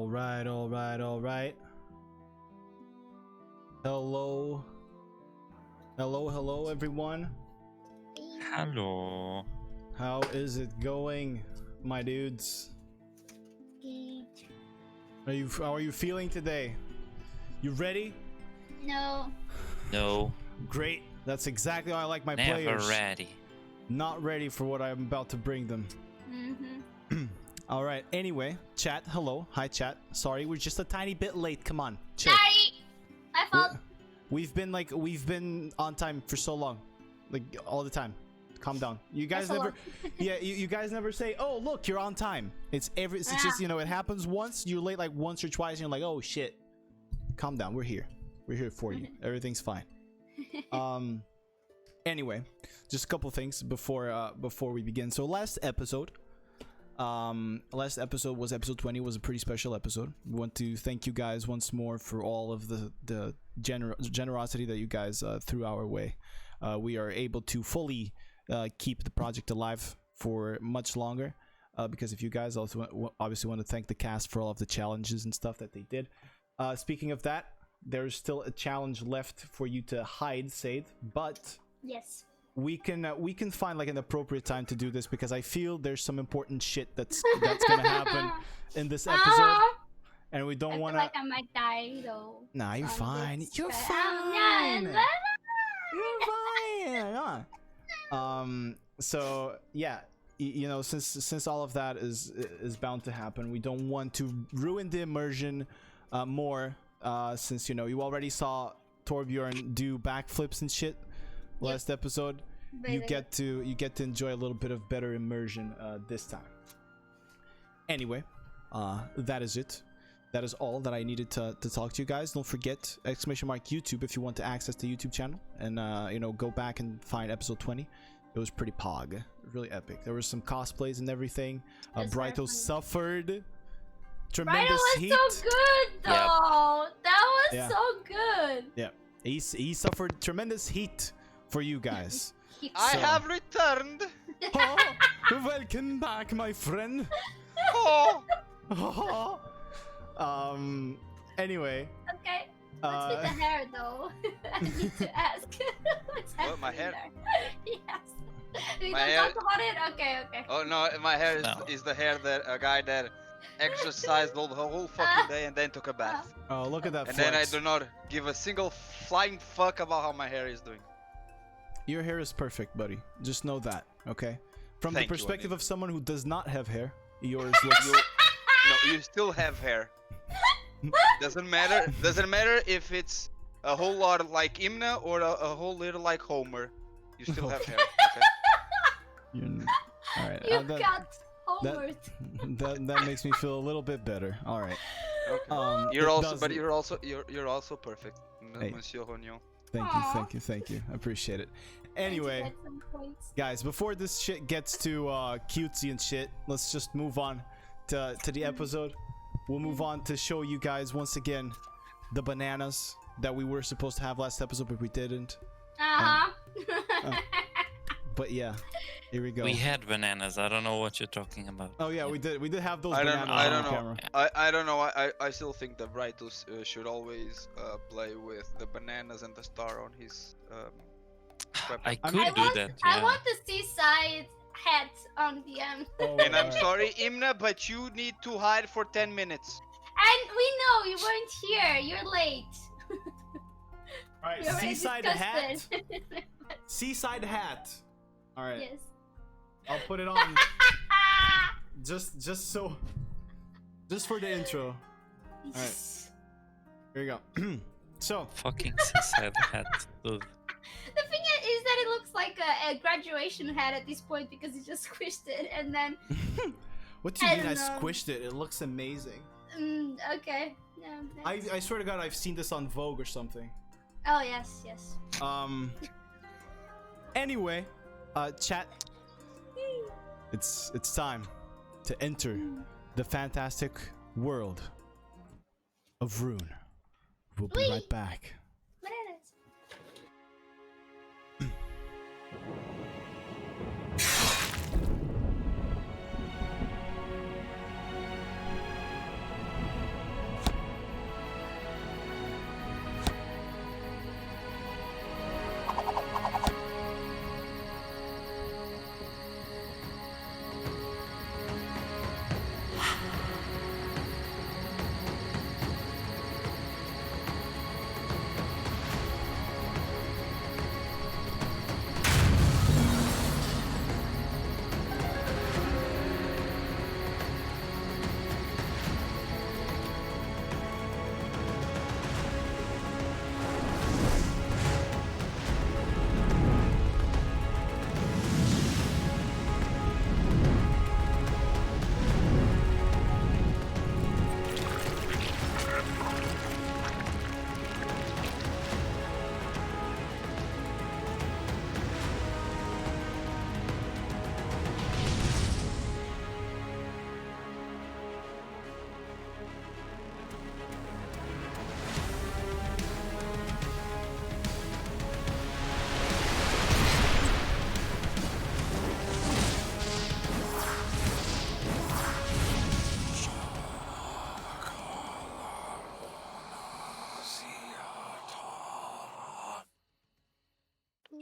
All right. Hello, everyone. Hello. How is it going, my dudes? Good. How are you feeling today? You ready? No. No, Great. That's exactly how I like my never players. ready. Not ready for what I'm about to bring them. All right. Anyway, chat. Hello. Hi, chat. Sorry, we're just a tiny bit late. Come on. Chill. Sorry. My fault. We've been on time for so long, like all the time. Calm down. You guys That's a never, lot. yeah. You guys never say, "Oh, look, you're on time." It's just it happens once. You're late like once or twice, and you're like, "Oh shit." Calm down. We're here. We're here for you. Everything's fine. Anyway, just a couple things before we begin. So last episode was episode 20. Was a pretty special episode. We want to thank you guys once more for all of the generosity that you guys threw our way. We are able to fully keep the project alive for much longer because if you guys also obviously want to thank the cast for all of the challenges and stuff that they did. Speaking of that, there's still a challenge left for you to hide, Said, but Yes. we can find like an appropriate time to do this because I feel there's some important shit that's gonna happen in this episode, and we don't I want feel like I might die though. Nah, you're So I'm a fine. bit You're stressed. fine. Yeah. You're fine. So yeah, you know, since all of that is bound to happen, we don't want to ruin the immersion more. Since you know you already saw Torbjorn do backflips and shit last episode, you get to enjoy a little bit of better immersion this time. Anyway, that is it. That is all that I needed to talk to you guys. Don't forget !YouTube if you want to access the YouTube channel and you know, go back and find episode 20. It was pretty pog, really epic. There was some cosplays and everything. Brighto suffered tremendous Brighto was heat. so good though. That was so good. Yeah, he suffered tremendous heat for you guys. I have returned. Oh, welcome back, my friend. Oh. Anyway. Okay. What's with the hair though? I need to ask. What's What, my hair? there? Yes. We My don't hair- talk about it? Okay. Oh no, my hair No. is the hair that a guy that exercised all the whole fucking day and then took a bath. Oh, look at that And flex. then I do not give a single flying fuck about how my hair is doing. Your hair is perfect, buddy. Just know that, okay? From Thank the you, perspective Anil. of someone who does not have hair, yours looks... No, you still have hair. Doesn't matter if it's a whole lot like Imna or a whole little like Homer. You still have hair. Okay? All right. You got homered. That makes me feel a little bit better. All right. Okay. You're it also, does- but you're also perfect, Hey. Monsieur Rognon. Thank you. I appreciate it. Anyway, Get some points. guys, before this shit gets too cutesy and shit, let's just move on to the episode. We'll move on to show you guys once again the bananas that we were supposed to have last episode, but we didn't. But yeah, here we go. We had bananas. I don't know what you're talking about. Oh yeah, we did have those I bananas don't on know. camera. I don't know. I still think that Brightus should always play with the bananas and the star on his weapon. I I could mean- do that. I Yeah. want the seaside hat on the end. Oh, And I'm alright. sorry, Imna, but you need to hide for 10 minutes. And we know you weren't here. You're late. Alright, We already seaside discussed hat. it. Seaside hat. All right, Yes. I'll put it on just for the intro. Yes. Here you go. So, Fucking seaside hat. Ugh. The thing is that it looks like a graduation hat at this point because you just squished it and then. what do you I mean I don't know. squished it? It looks amazing. Okay. Yeah, thanks. I swear to God, I've seen this on Vogue or something. Oh yes. Anyway, chat. It's time to enter the fantastic world of Rune. We'll be Whee! right back. Bananas.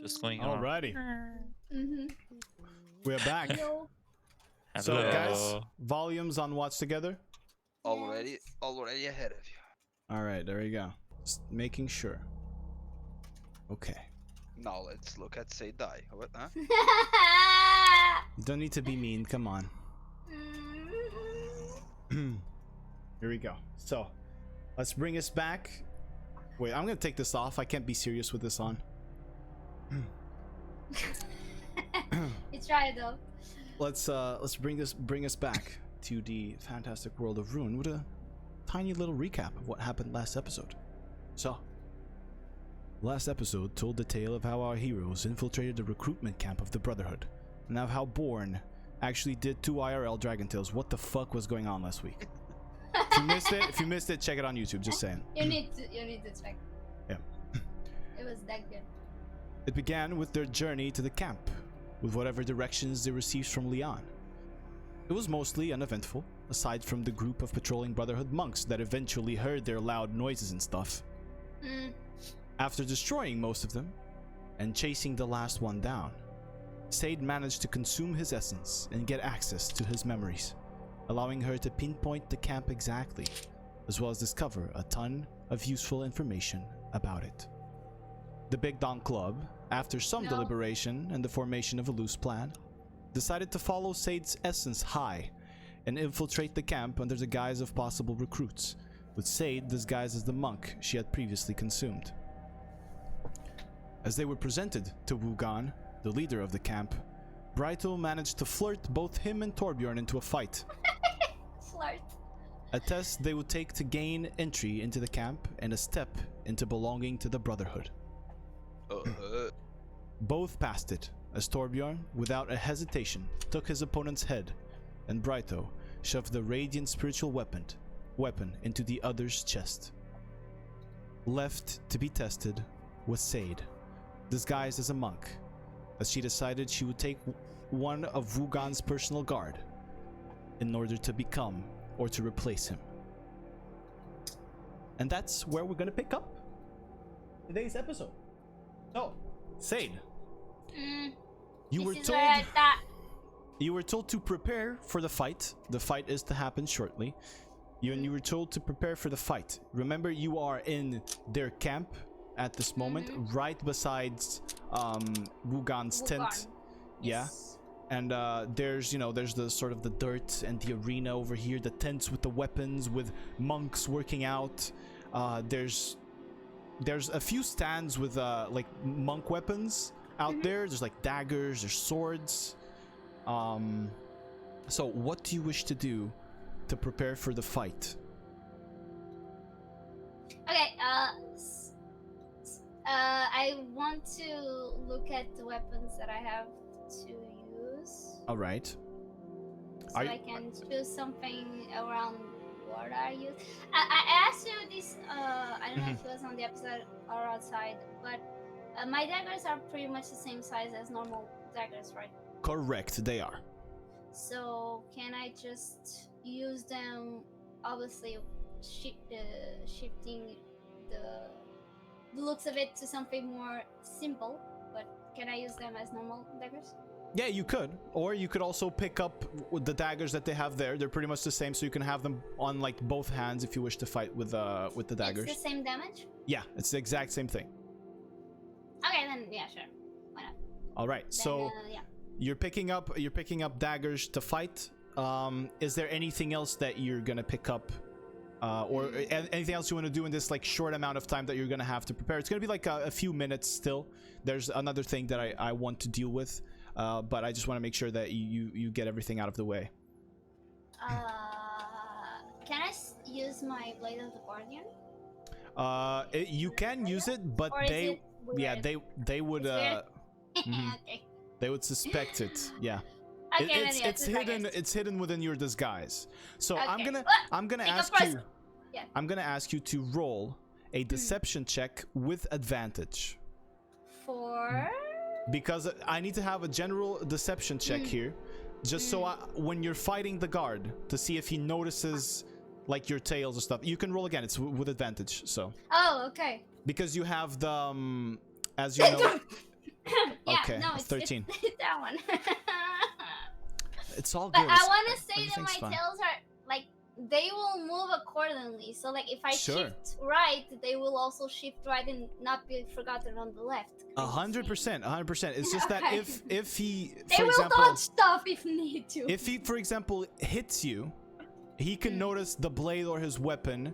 just going on. Alrighty, Mm-hmm. we're back. Yo. So Hello. guys, volumes on Watch Together. Already, Yes. already ahead of you. All right, there you go. Just making sure. Okay. Now let's look at say die. What? Huh? You don't need to be mean. Come on. Here we go. So, let's bring us back. Wait, I'm gonna take this off. I can't be serious with this on. It's right though. Let's bring us back to the fantastic world of Rune with a tiny little recap of what happened last episode. So, last episode told the tale of how our heroes infiltrated the recruitment camp of the Brotherhood, and of how Born actually did 2 IRL Dragon Tales. What the fuck was going on last week? If you missed it, check it on YouTube. Just saying. You need to check. Yeah. It was that good. It began with their journey to the camp, with whatever directions they received from Leon. It was mostly uneventful, aside from the group of patrolling Brotherhood monks that eventually heard their loud noises and stuff. After destroying most of them, and chasing the last one down, Sade managed to consume his essence and get access to his memories, allowing her to pinpoint the camp exactly, as well as discover a ton of useful information about it. The Big Don Club, after some deliberation and the formation of a loose plan, decided to follow Sade's essence high and infiltrate the camp under the guise of possible recruits, with Sade disguised as the monk she had previously consumed. As they were presented to Wugan, the leader of the camp, Bryto managed to flirt both him and Torbjorn into a fight. Flirt. A test they would take to gain entry into the camp and a step into belonging to the Brotherhood. Both passed it, as Torbjorn, without a hesitation, took his opponent's head, and Bryto shoved the radiant spiritual weapon into the other's chest. Left to be tested was Sade, disguised as a monk, as she decided she would take one of Wugan's personal guard in order to become or to replace him. And that's where we're gonna pick up today's episode. So, Sade, you were told to prepare for the fight. The fight is to happen shortly. You were told to prepare for the fight. Remember, you are in their camp at this moment, right besides Wugan's tent. Yeah. And there's the sort of the dirt and the arena over here, the tents with the weapons, with monks working out. There's a few stands with like monk weapons out there. There's like daggers, there's swords. So what do you wish to do to prepare for the fight? Okay, I want to look at the weapons that I have to use. All right. So I can choose something around what I use. I asked you this, I don't know if it was on the episode or outside, but my daggers are pretty much the same size as normal daggers, right? Correct, they are. So can I just use them, obviously shifting the looks of it to something more simple, but can I use them as normal daggers? Yeah, you could. Or you could also pick up with the daggers that they have there. They're pretty much the same, so you can have them on like both hands if you wish to fight with the daggers. It's the same damage? Yeah, it's the exact same thing. Okay, then yeah, sure. Why not? All right. Then, So yeah. you're picking up daggers to fight. Is there anything else that you're gonna pick up, or anything else you want to do in this like short amount of time that you're gonna have to prepare? It's gonna be like a few minutes still. There's another thing that I want to deal with, but I just want to make sure that you get everything out of the way. Can I use my Blade of the Guardian? You can use it, but Or is they it weird? they would Okay. they would suspect it. Yeah. Okay, then yeah, It's hidden. It's hidden within your disguise. So Okay. I'm gonna Pick a ask person. you. Yeah. I'm gonna ask you to roll a deception check with advantage, For because I need to have a general deception check here, just so when you're fighting the guard to see if he notices like your tails or stuff. You can roll again. It's with advantage. So oh, okay. because you have the as you know. Yeah, Okay, no, it's 13. It's that one. It's all But good. I want to say that Everything's my fine. tails are like they will move accordingly. So like if I Sure. shift right, they will also shift right and not be forgotten on the left. 100%, 100%. It's just that Okay. if he, They for will example, dodge stuff if need to. if he, for example, hits you, he can notice the blade or his weapon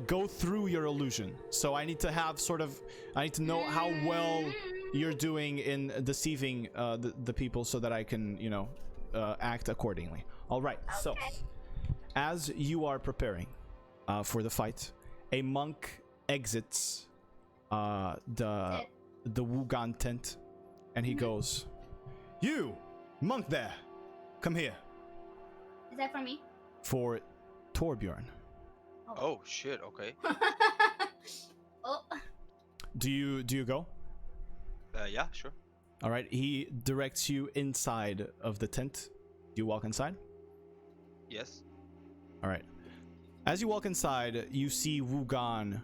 go through your illusion. So I need to have I need to know how well you're doing in deceiving the people so that I can, act accordingly. All right. So as you are preparing for the fight, a monk exits the Wugan tent, and he goes, "You, monk there, come here." Is that for me? For Torbjorn. Oh shit. Okay. Oh. Do you go? Yeah, sure. All right. He directs you inside of the tent. Do you walk inside? Yes. All right. As you walk inside, you see Wugan,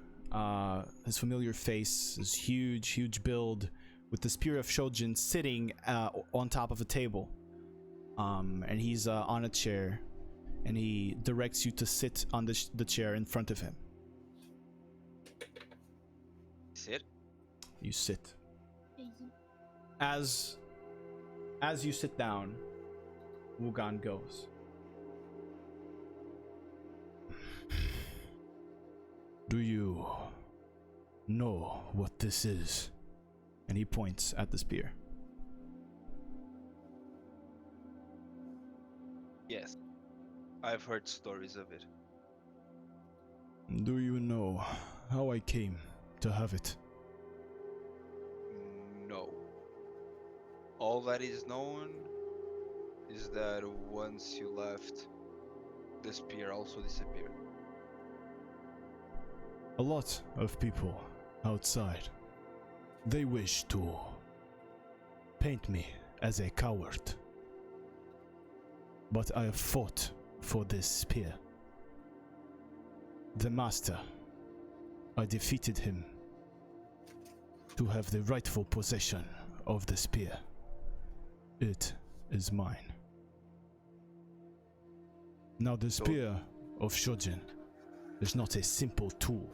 his familiar face, his huge build, with the spear of Shojin sitting on top of a table. And he's on a chair, and he directs you to sit on the chair in front of him. Sit. You sit. As you sit down, Wugan goes, "Do you know what this is?" And he points at the spear. Yes. I've heard stories of it. "Do you know how I came to have it?" No. All that is known is that once you left, the spear also disappeared. A lot of people outside, they wish to paint me as a coward. But I have fought for this spear. The master, I defeated him to have the rightful possession of the spear. It is mine. Now the spear of Shojin is not a simple tool.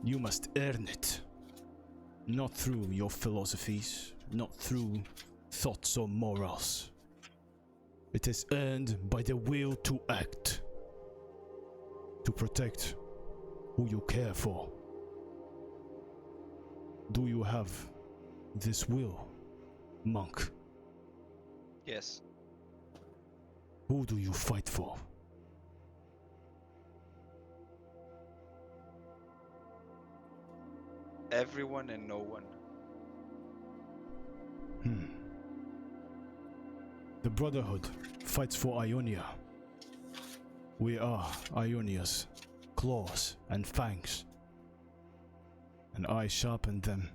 You must earn it. Not through your philosophies, not through thoughts or morals. It is earned by the will to act. To protect who you care for. Do you have this will, monk? Yes. Who do you fight for? Everyone and no one. The Brotherhood fights for Ionia. We are Ionia's claws and fangs, and I sharpened them.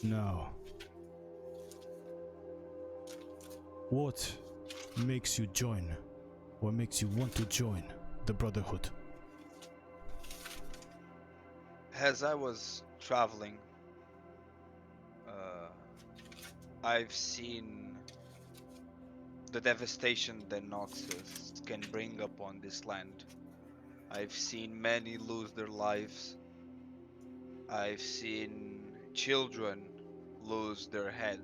Now, what makes you join, or makes you want to join the Brotherhood? As I was traveling, I've seen the devastation that Noxus can bring upon this land. I've seen many lose their lives. I've seen children lose their head,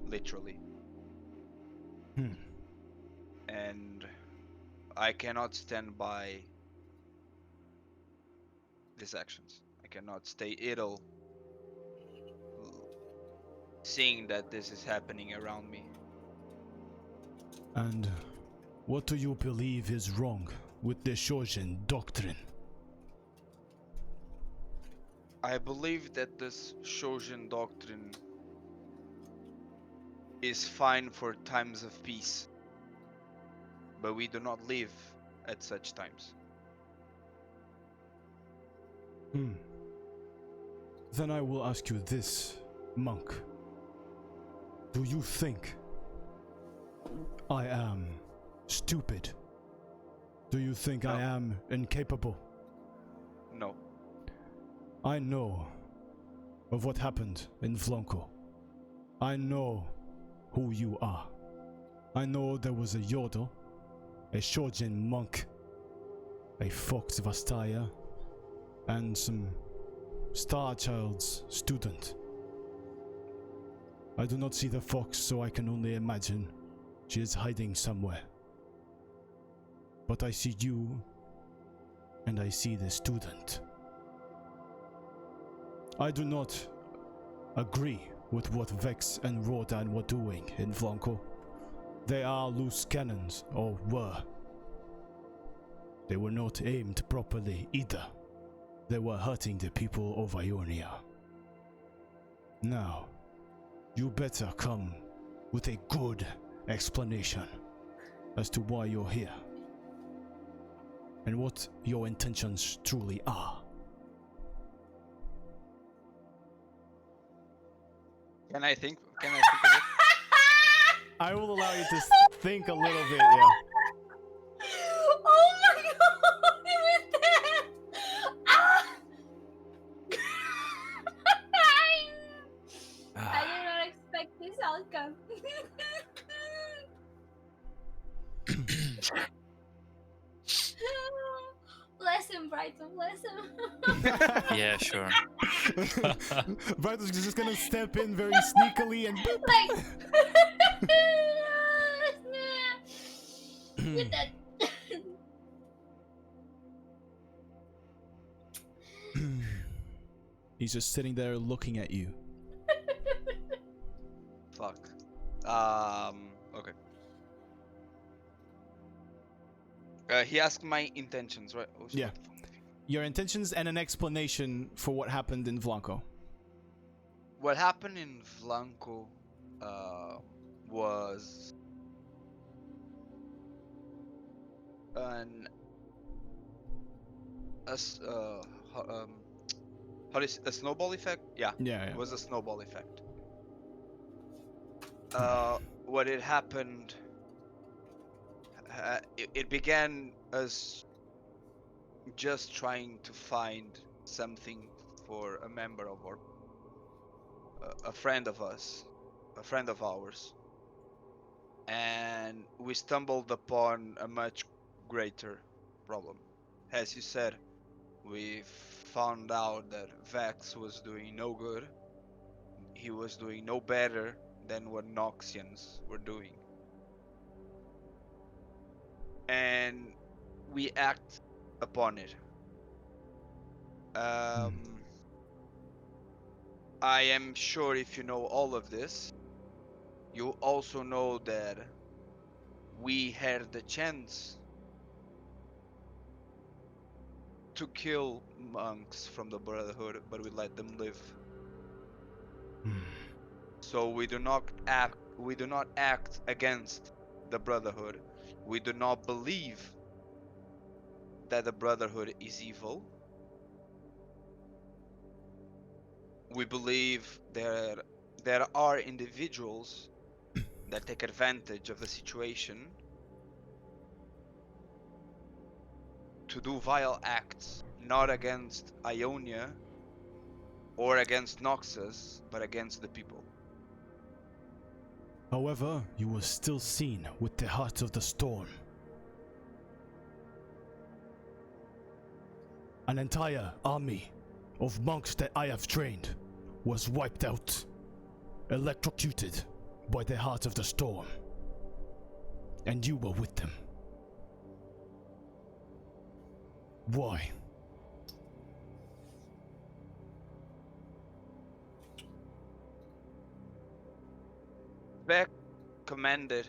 literally. And I cannot stand by these actions. I cannot stay idle seeing that this is happening around me. And what do you believe is wrong with the Shojin doctrine? I believe that this Shojin doctrine is fine for times of peace, but we do not live at such times. Then I will ask you this, monk. Do you think I am stupid? Do you think I am incapable? No. I know of what happened in Vlonko. I know who you are. I know there was a Yordle, a Shojin monk, a Fox Vastaya, and some Star Child's student. I do not see the fox, so I can only imagine she is hiding somewhere. But I see you, and I see the student. I do not agree with what Vex and Rodan were doing in Vlonko. They are loose cannons, or were. They were not aimed properly either. They were hurting the people of Ionia. Now, you better come with a good explanation as to why you're here and what your intentions truly are. Can I think of it? I will allow you to think a little bit, yeah. Oh my god! With that! Ah! I did not expect this outcome. Bless him, Brighton, bless him. Yeah, sure. Bartosz is just gonna step in very sneakily and boop. Like, with that. He's just sitting there looking at you. Fuck. Okay. He asked my intentions, right? Oh, Yeah. Your intentions and an explanation for what happened in Vlonko. What happened in Vlonko was a snowball effect? Yeah, Yeah, it was a snowball effect. What had happened, it began as just trying to find something for a member of our, a friend of us, a friend of ours, and we stumbled upon a much greater problem. As you said, we found out that Vex was doing no good. He was doing no better than what Noxians were doing. And we act upon it. I am sure if you know all of this, you also know that we had the chance to kill monks from the Brotherhood, but we let them live. So we do not act against the Brotherhood. We do not believe that the Brotherhood is evil. We believe there are individuals that take advantage of the situation to do vile acts, not against Ionia or against Noxus, but against the people. However, you were still seen with the heart of the storm. An entire army of monks that I have trained was wiped out, electrocuted by the heart of the storm. And you were with them. Why? Beck commanded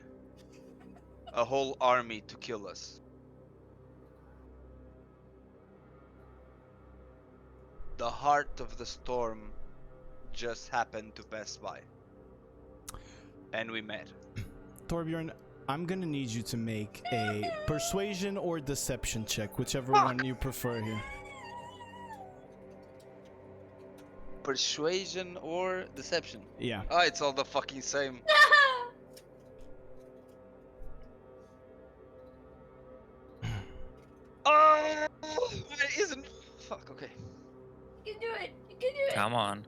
a whole army to kill us. The heart of the storm just happened to pass by. And we met. Torbjorn, I'm gonna need you to make a persuasion or deception check, whichever one you prefer here. Persuasion or deception? Yeah. Oh, it's all the fucking same. Oh, it isn't. Fuck, okay. You can do it. You can do it. Come on.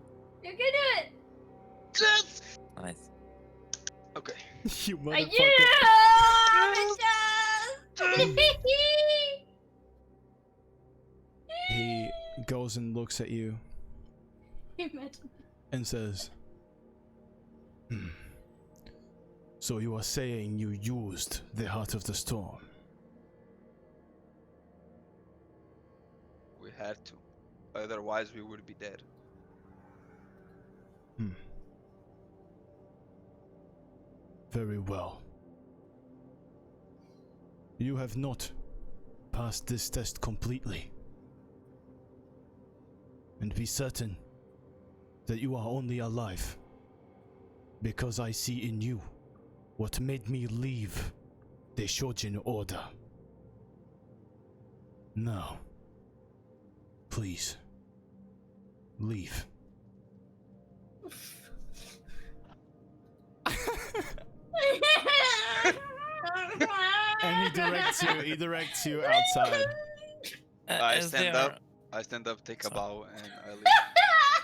You can do it. Yes! Nice. Okay. You Are you? motherfucker. He goes and looks at you Imagine. and says, So you are saying you used the Heart of the Storm? We had to. Otherwise, we would be dead. Very well. You have not passed this test completely. And be certain that you are only alive because I see in you what made me leave the Shojin order. Now, please, leave. And he directs you outside. I As stand they up. are- I stand up, take a So- bow, and I leave.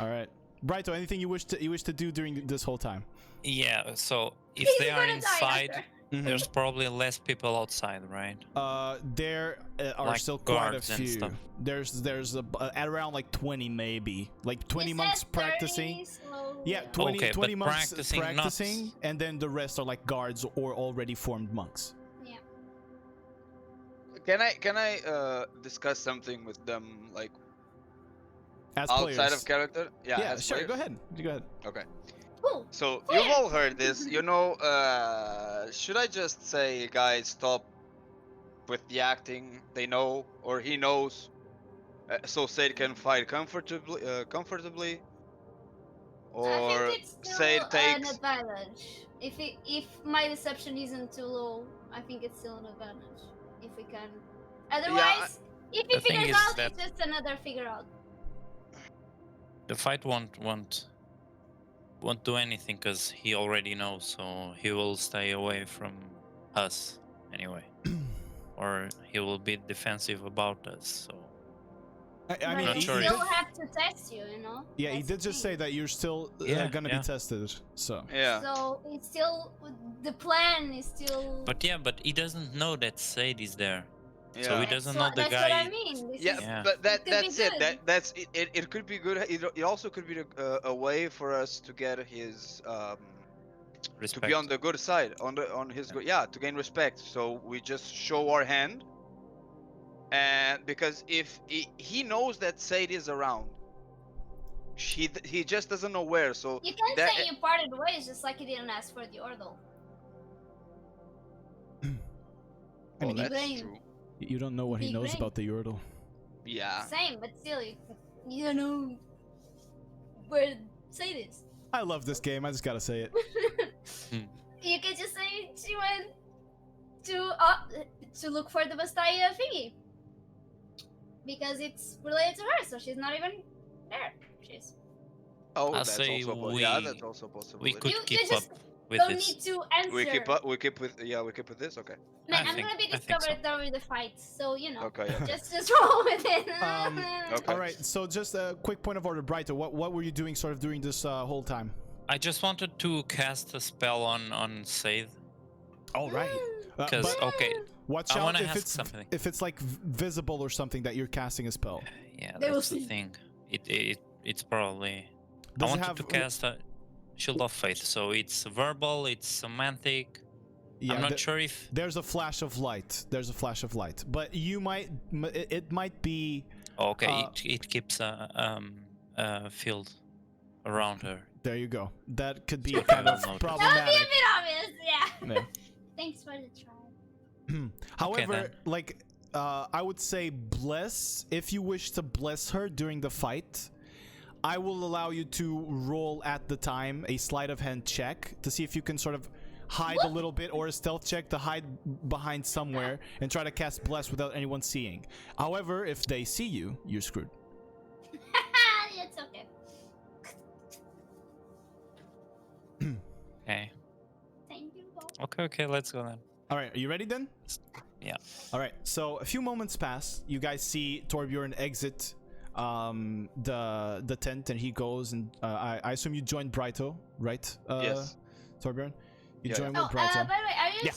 All right, Brighto, anything you wish to do during this whole time? Yeah, so if He's they are gonna die inside, after. there's probably less people outside, right? There are Like still quite a guards and few. stuff. There's at around like 20 maybe, like 20 He monks said 30, practicing. so Yeah, 20, Okay, 20 but monks practicing, not- practicing, and then the rest are like guards or already formed monks. Yeah. Can I discuss something with them like As outside players. of character? Yeah, Yeah, as sure. players? Go ahead. Go ahead. Okay. Cool. So Player. you've all heard this, you know. Should I just say, guys, stop with the acting? They know, or he knows, so Sade can fight comfortably, I or think it's still Sade an takes. advantage. If my deception isn't too low, I think it's still an advantage. If we can. Otherwise, if he The thing figures is out, that- it's just another figure out. The fight won't do anything because he already knows, so he will stay away from us anyway, or he will be defensive about us. So I But mean, not we sure still if- have to test you, you know. yeah, he That's did the just say thing. that you're still Yeah, gonna yeah. be tested. So Yeah. So it's still the plan is still. but he doesn't know that Sade is there, Yeah. so he doesn't know the That's guy. what I mean. This Yeah, is, Yeah. but it could be that's it. good. That's it. It could be good. It also could be a way for us to get his to Respect. be on the good side, on his good, yeah, to gain respect. So we just show our hand, and because if he knows that Sade is around, he just doesn't know where. So You can that, say you parted ways, just like you didn't ask for the order. I mean, that's Brain. true. you don't know what he Big knows brain. about the Yordle. Yeah. Same, but still, you don't know where say this. I love this game. I just gotta say it. You can just say she went to look for the Bastaya thingy because it's related to her, so she's not even there. She's Oh, I that's say also yeah, that's also possible. We could You keep just up with don't this. need to answer. We keep up. We keep with this. Okay. Man, I I'm think- gonna be I think so. discovered during the fight, so you know. Okay. Yeah. Just roll with it. Okay. All right. So just a quick point of order, Brighto. What were you doing sort of during this whole time? I just wanted to cast a spell on Sade, All right. because But okay, watch I out wanna if ask it's something. if it's like visible or something that you're casting a spell. yeah, They will that's the see. thing. It's probably. Does I it wanted have to cast a Shield of Faith, so it's verbal, it's semantic. Yeah, I'm not sure if there's a flash of light. There's a flash of light, but you might it might be. okay, it keeps a field around her. There you go. That could be So kind I of will notice. That would be a problematic. bit obvious, yeah. Yeah. Thanks for the try. However, then. like I would say bless if you wish to bless her during the fight. I will allow you to roll at the time a sleight of hand check to see if you can sort of hide a little bit, or a stealth check to hide behind somewhere and try to cast bless without anyone seeing. However, if they see you, you're screwed. It's okay. Okay, Thank you. Bob. okay, let's go then. All right, are you ready then? Yeah. All right, so a few moments pass. You guys see Torbjorn exit the tent, and he goes and I assume you joined Brighto, right? Yes. Torbjorn, you Yeah, joined Oh, with by Brighto. the way, are you Yeah.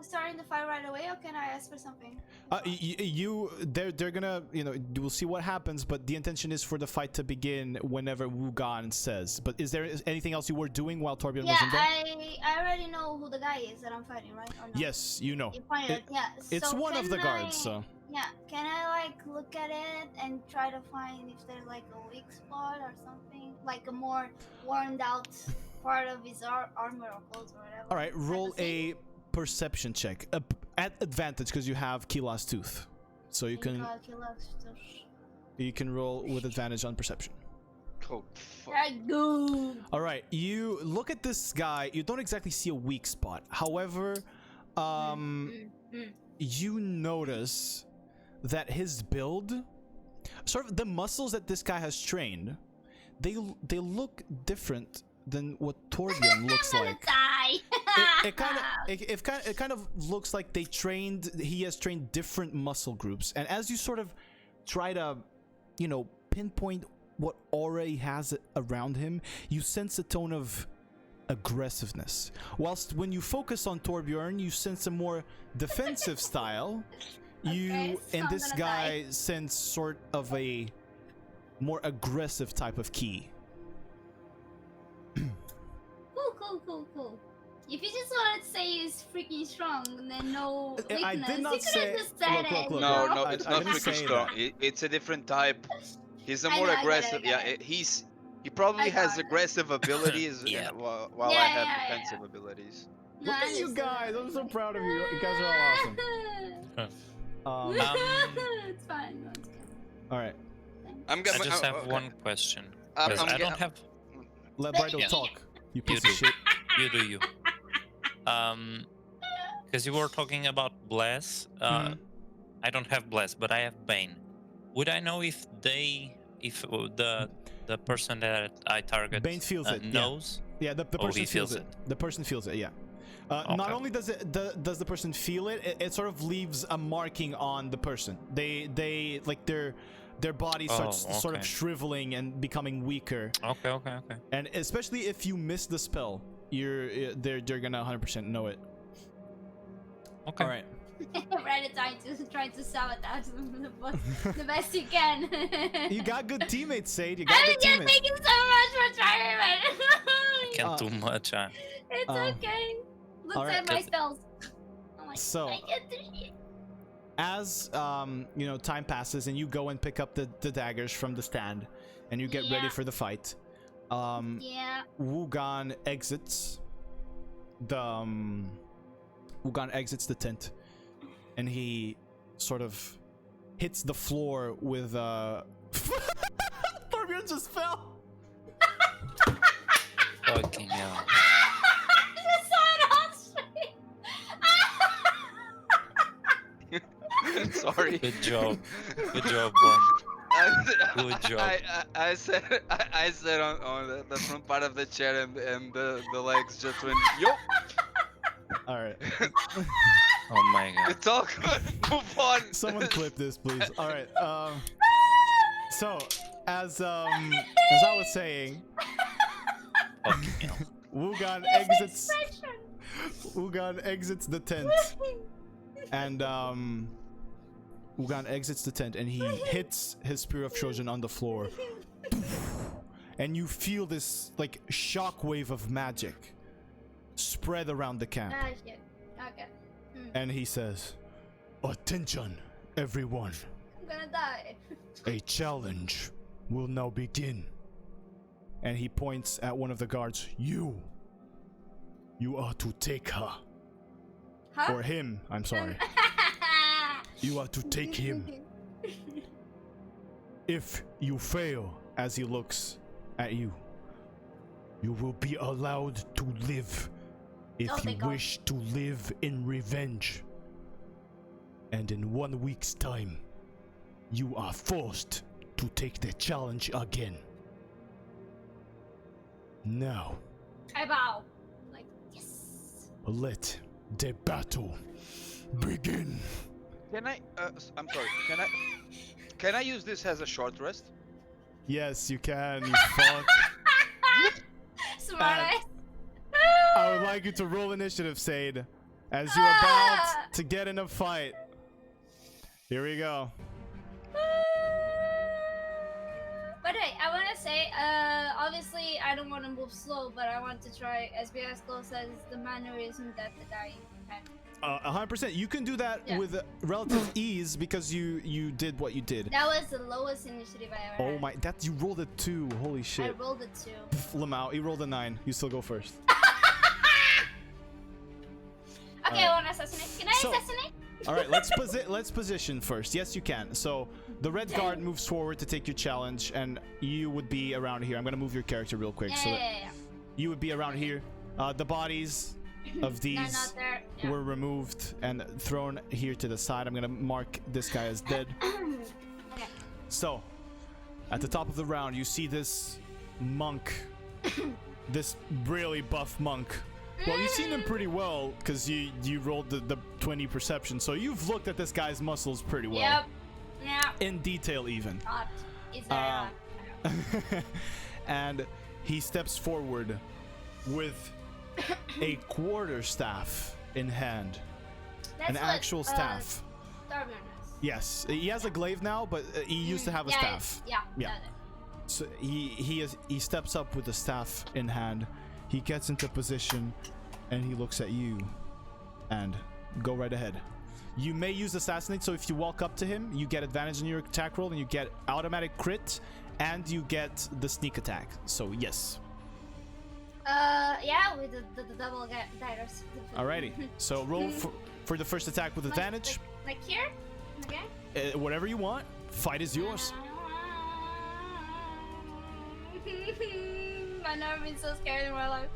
starting the fight right away, or can I ask for something? They're gonna, we'll see what happens, but the intention is for the fight to begin whenever Wugan says. But is there anything else you were doing while Torbjorn was Yeah, in there? I already know who the guy is that I'm fighting, right? Or no? Yes, you know. You pointed. Yeah. It's So one of the can guards, I- so. Yeah. Can I like look at it and try to find if there's like a weak spot or something, like a more worn out part of his armor or clothes or whatever? All right, roll type of thing? a perception check at advantage because you have Kila's tooth, so you can roll with advantage on perception. Oh, fuck. Right, go. All right, you look at this guy. You don't exactly see a weak spot. However, you notice that his build, sort of the muscles that this guy has trained, they look different than what Torbjorn looks like. It kind of looks like he has trained different muscle groups, and as you sort of try to, pinpoint what aura he has around him, you sense a tone of aggressiveness. Whilst when you focus on Torbjorn, you sense a more defensive style. You so and I'm this gonna guy die. sense sort of a more aggressive type of key. Cool. If you just wanted to say he's freaking strong, then no weakness, I did not you could say- have just said look, it. look, No, you know? no, I- it's I not didn't freaking say strong. that. It's a different type. He's a I more know, I get it, aggressive. I get Yeah, it. he probably I has got it. aggressive abilities, Yeah. while I Yeah, have yeah, defensive abilities. No, Look I at you understood guys! that. I'm so proud of you. You guys are all awesome. It's fine. No, it's good. All right, I'm I gonna. just have okay. one question. I'm 'Cause I gonna- don't have. let Brighto Yeah. talk. You You piece do. of shit. You do you. Because you were talking about Bless. I don't have Bless, but I have Bane. Would I know if the person that I target Bane feels it, yeah. knows? Yeah, the Oh, person he feels feels it. The person feels it. Yeah. Not Okay. only does the person feel it, it sort of leaves a marking on the person. They like their body starts sort of okay. shriveling and becoming weaker. Okay. And especially if you miss the spell, they're gonna 100% know it. Okay. All right. Reddit trying to sabotage them the best you can. You got good teammates, Sade. You got I good mean, yeah, teammates. thank you so much for trying, man. Can't do much. It's okay. Looks alright. at my spells. Oh my So- I can't do shit. As time passes and you go and pick up the daggers from the stand, and you get ready Yeah. for the fight. Yeah. Wugan exits the tent, and he sort of hits the floor with Torbjorn just fell. Fucking hell. I just saw it on screen. Sorry. Good job. Good job, Born. Good job. I said on the front part of the chair, and the legs just went yo. All right. Oh my god. It's all good. Move on. Someone clip this, please. All right. So as I was saying, Fucking hell. Wugan This exits. expression. Wugan exits the tent, and Wugan exits the tent, and he hits his Spear of Shojin on the floor, and you feel this like shockwave of magic spread around the camp, Ah, shit. Okay. and he says, "Attention, everyone! I'm gonna die. A challenge will now begin." And he points at one of the guards. You are to take her, Huh? or him. I'm sorry. You are to take him. If you fail, as he looks at you, you will be allowed to live if Oh, you thank God. wish to live in revenge. And in 1 week's time, you are forced to take the challenge again. Now, I bow. Like, yes. let the battle begin. Can I? I'm sorry. Can I? Can I use this as a short rest? Yes, you can. You fuck. Smart And- ass. I would like you to roll initiative, Sade, as you're about to get in a fight. Here we go. But hey, I want to say, obviously, I don't want to move slow, but I want to try as be as close as the mannerism that the guy had. 100%. You can do that Yeah. with relative ease because you did what you did. That was the lowest initiative I ever Oh had. my, that you rolled a 2. Holy I shit. rolled a 2. Lamau, you rolled a 9. You still go first. Okay, I want to assassinate. Can I So- assassinate? All right, let's position first. Yes, you can. So the red guard moves forward to take your challenge, and you would be around here. I'm gonna move your character real quick, so that Yeah. you would be around here. The bodies of They're these not there. Yeah. were removed and thrown here to the side. I'm gonna mark this guy as dead. Okay. So, at the top of the round, you see this monk, this really buff monk. Well, you've seen him pretty well because you rolled the 20 perception, so you've looked at this guy's muscles pretty well, Yep. Yeah. in detail even. Not. Is there And he steps forward with a quarterstaff in hand, That's an what, actual staff. Darwin has. Yes, he has a glaive now, but he used to have a Yeah, staff. Yeah. Yeah. got it. So he steps up with the staff in hand. He gets into position, and he looks at you. And go right ahead. You may use assassinate, so if you walk up to him, you get advantage on your attack roll, and you get automatic crit, and you get the sneak attack. So yes. Yeah, with the double daggers. Alrighty. So roll for the first attack with advantage. Like here? Okay. Whatever you want. Fight is yours. I've never been so scared in my life.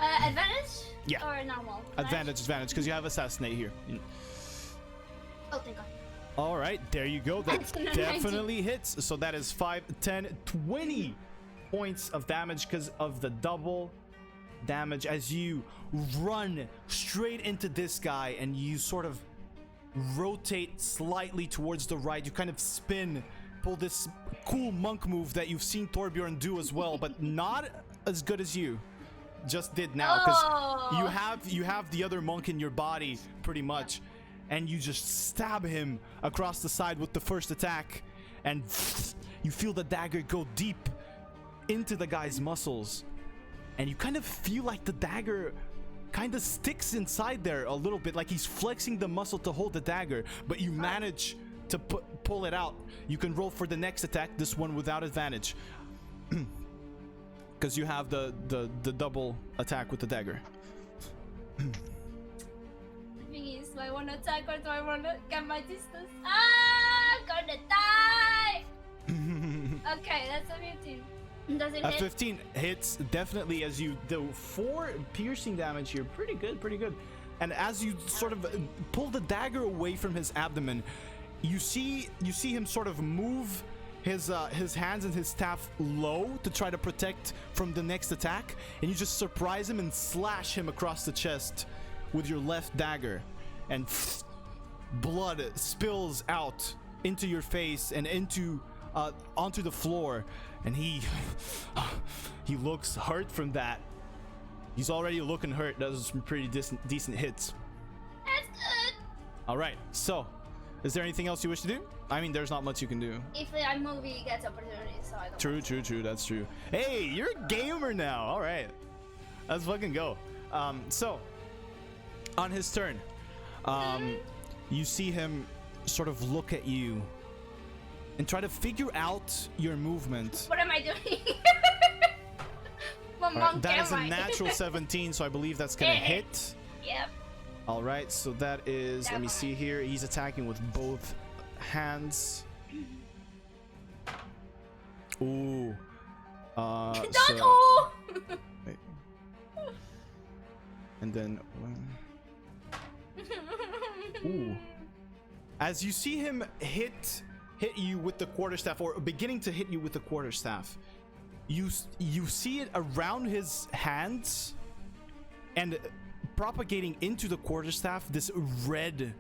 Advantage? Yeah. Or normal? Advantage, because you have assassinate here. Oh, thank God. All right, there you go. That That's gonna definitely hits. So that is 5, 10, 20 points of damage because of the double damage as you run straight into this guy and you sort of rotate slightly towards the right. You kind of spin, pull this cool monk move that you've seen Torbjorn do as well, but not as good as you just did now because Oh. you have the other monk in your body pretty much. And you just stab him across the side with the first attack, and you feel the dagger go deep into the guy's muscles, and you kind of feel like the dagger kind of sticks inside there a little bit, like he's flexing the muscle to hold the dagger, but you manage to pull it out. You can roll for the next attack, this one without advantage, because you have the double attack with the dagger. Do I want to attack or do I want to get my distance? I'm gonna die! Okay, that's a 15. Does it A hit? 15 hits definitely as you do 4 piercing damage here. Pretty good. And as you sort of pull the dagger away from his abdomen, you see him sort of move his hands and his staff low to try to protect from the next attack, and you just surprise him and slash him across the chest with your left dagger, and blood spills out into your face and onto the floor, and he looks hurt from that. He's already looking hurt. Those are some pretty decent hits. That's good. All right, so is there anything else you wish to do? I mean, there's not much you can do. If I move, he gets opportunity, so I don't. True, that's true. Hey, you're a gamer now. All right, let's fucking go. So on his turn, you see him sort of look at you and try to figure out your movement. What am I doing? What All right, monk that is a am I? natural 17, so I believe that's gonna hit. Yep. All right, so that is, let me Definitely. see here. He's attacking with both hands. Ooh. Don't. So, Oh! wait. And then, ooh. As you see him hit you with the quarterstaff, or beginning to hit you with the quarterstaff, you see it around his hands and propagating into the quarterstaff this red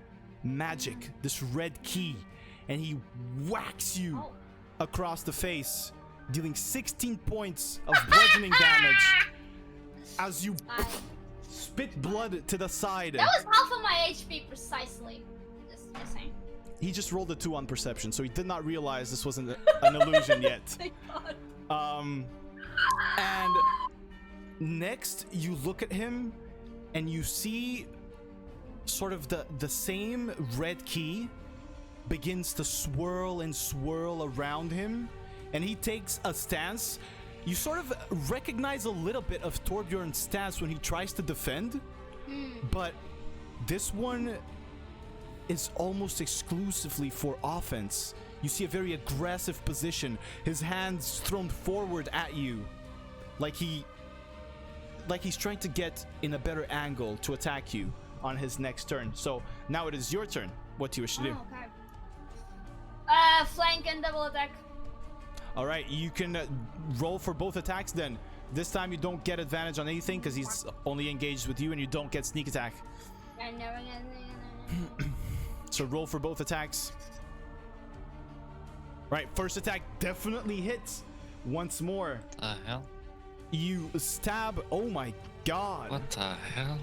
magic, this red key, and he whacks you Oh. across the face, dealing 16 points of bludgeoning damage as you I- spit blood to the side. That was half of my HP precisely. Just saying. He just rolled a 2 on perception, so he did not realize this wasn't an illusion yet. Thank God. And next, you look at him, and you see sort of the same red key begins to swirl and swirl around him, and he takes a stance. You sort of recognize a little bit of Torbjorn's stance when he tries to defend, but this one is almost exclusively for offense. You see a very aggressive position, his hands thrown forward at you, like he's trying to get in a better angle to attack you on his next turn. So now it is your turn. What do you wish to do? Oh, okay. Flank and double attack. All right, you can roll for both attacks then. This time you don't get advantage on anything because he's only engaged with you, and you don't get sneak attack. I never get. So roll for both attacks. Right, first attack definitely hits. Once more, The hell? you stab. Oh my god. What the hell?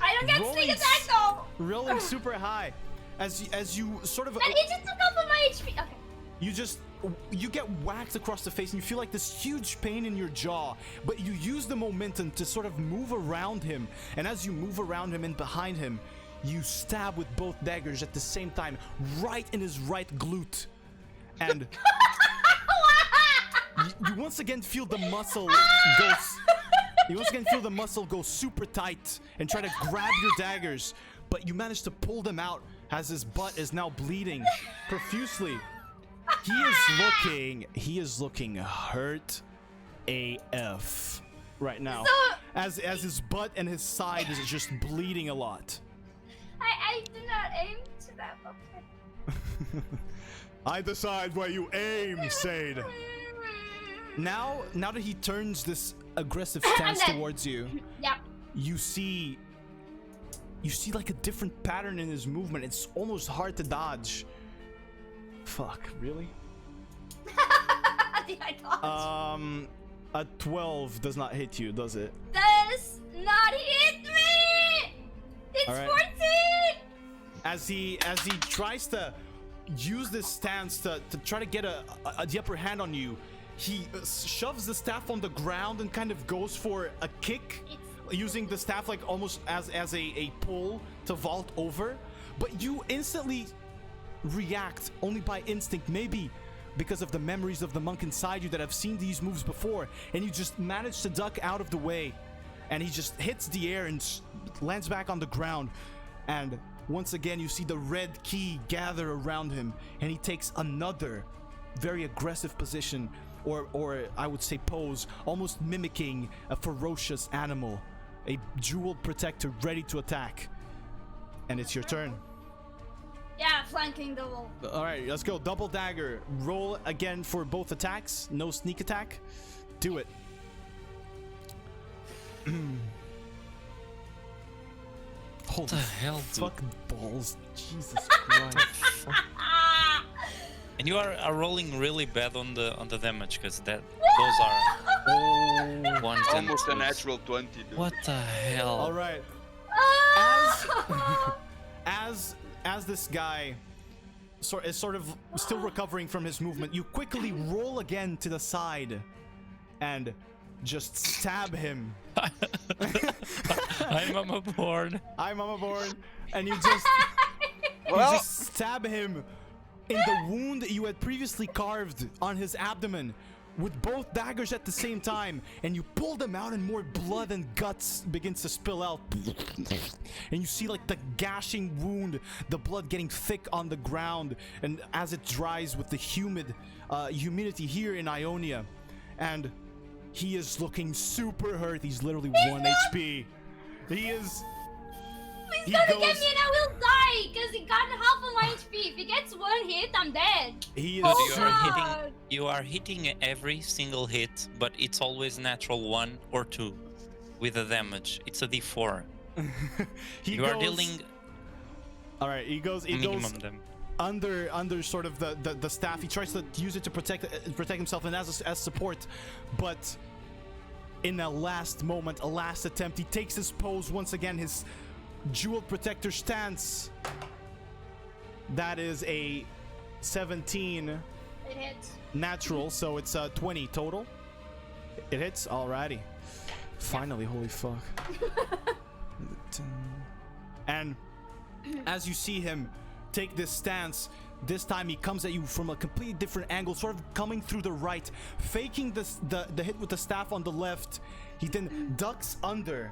I don't get Rolling sneak attack though. Rolling super high. As you sort of And he just took off of my HP. Okay. you get whacked across the face, and you feel like this huge pain in your jaw, but you use the momentum to sort of move around him, and as you move around him and behind him, you stab with both daggers at the same time, right in his right glute, and you once again feel the muscle go super tight and try to grab your daggers, but you manage to pull them out as his butt is now bleeding profusely. He is looking hurt AF right now, So- as his butt and his side is just bleeding a lot. I do not aim to that. Okay. I decide where you aim, Sade. Now that he turns this aggressive stance dead. towards you, Yeah. you see like a different pattern in his movement. It's almost hard to dodge. Fuck, really? Did I dodge? A 12 does not hit you, does it? Does not hit me. It's All right. 14. As he tries to use this stance to try to get the upper hand on you, he shoves the staff on the ground and kind of goes for a kick, using the staff like almost as a pull to vault over, but you instantly react only by instinct, maybe because of the memories of the monk inside you that have seen these moves before, and you just manage to duck out of the way, and he just hits the air and lands back on the ground, and once again you see the red key gather around him, and he takes another very aggressive position, or I would say pose, almost mimicking a ferocious animal, a jeweled protector ready to attack. And it's your turn. Yeah, flanking double. All right, let's go. Double dagger. Roll again for both attacks. No sneak attack. Do it. Holy What the hell, dude? fuck balls. Jesus Christ. And you are rolling really bad on the damage, because those are ones and Almost a twos. natural 20, dude. What the hell? All right. Oh! As this guy is sort of still recovering from his movement, you quickly roll again to the side and just stab him. I'm Mama Born. I'm Mama Born, and you just Well, stab him in the wound you had previously carved on his abdomen with both daggers at the same time, and you pull them out and more blood and guts begins to spill out, and you see like the gashing wound, the blood getting thick on the ground, and as it dries with the humidity here in Ionia, and he is looking super hurt. He's literally 1 HP. He is. He's He gonna goes- get me and I will die because he got half of my HP. If he gets one hit, I'm dead. He is. Oh, you are God. You are hitting every single hit, but it's always natural 1 or 2 with the damage. It's a D4. He You are goes- dealing All right, he goes minimum them. under sort of the staff. He tries to use it to protect himself and as support, but in a last moment, a last attempt, he takes his pose once again, his jeweled protector stance. That is a 17 It hits. natural, so it's 20 total. It hits. Alrighty. Finally, holy fuck. And as you see him take this stance, this time he comes at you from a completely different angle, sort of coming through the right, faking the hit with the staff on the left. He then ducks under,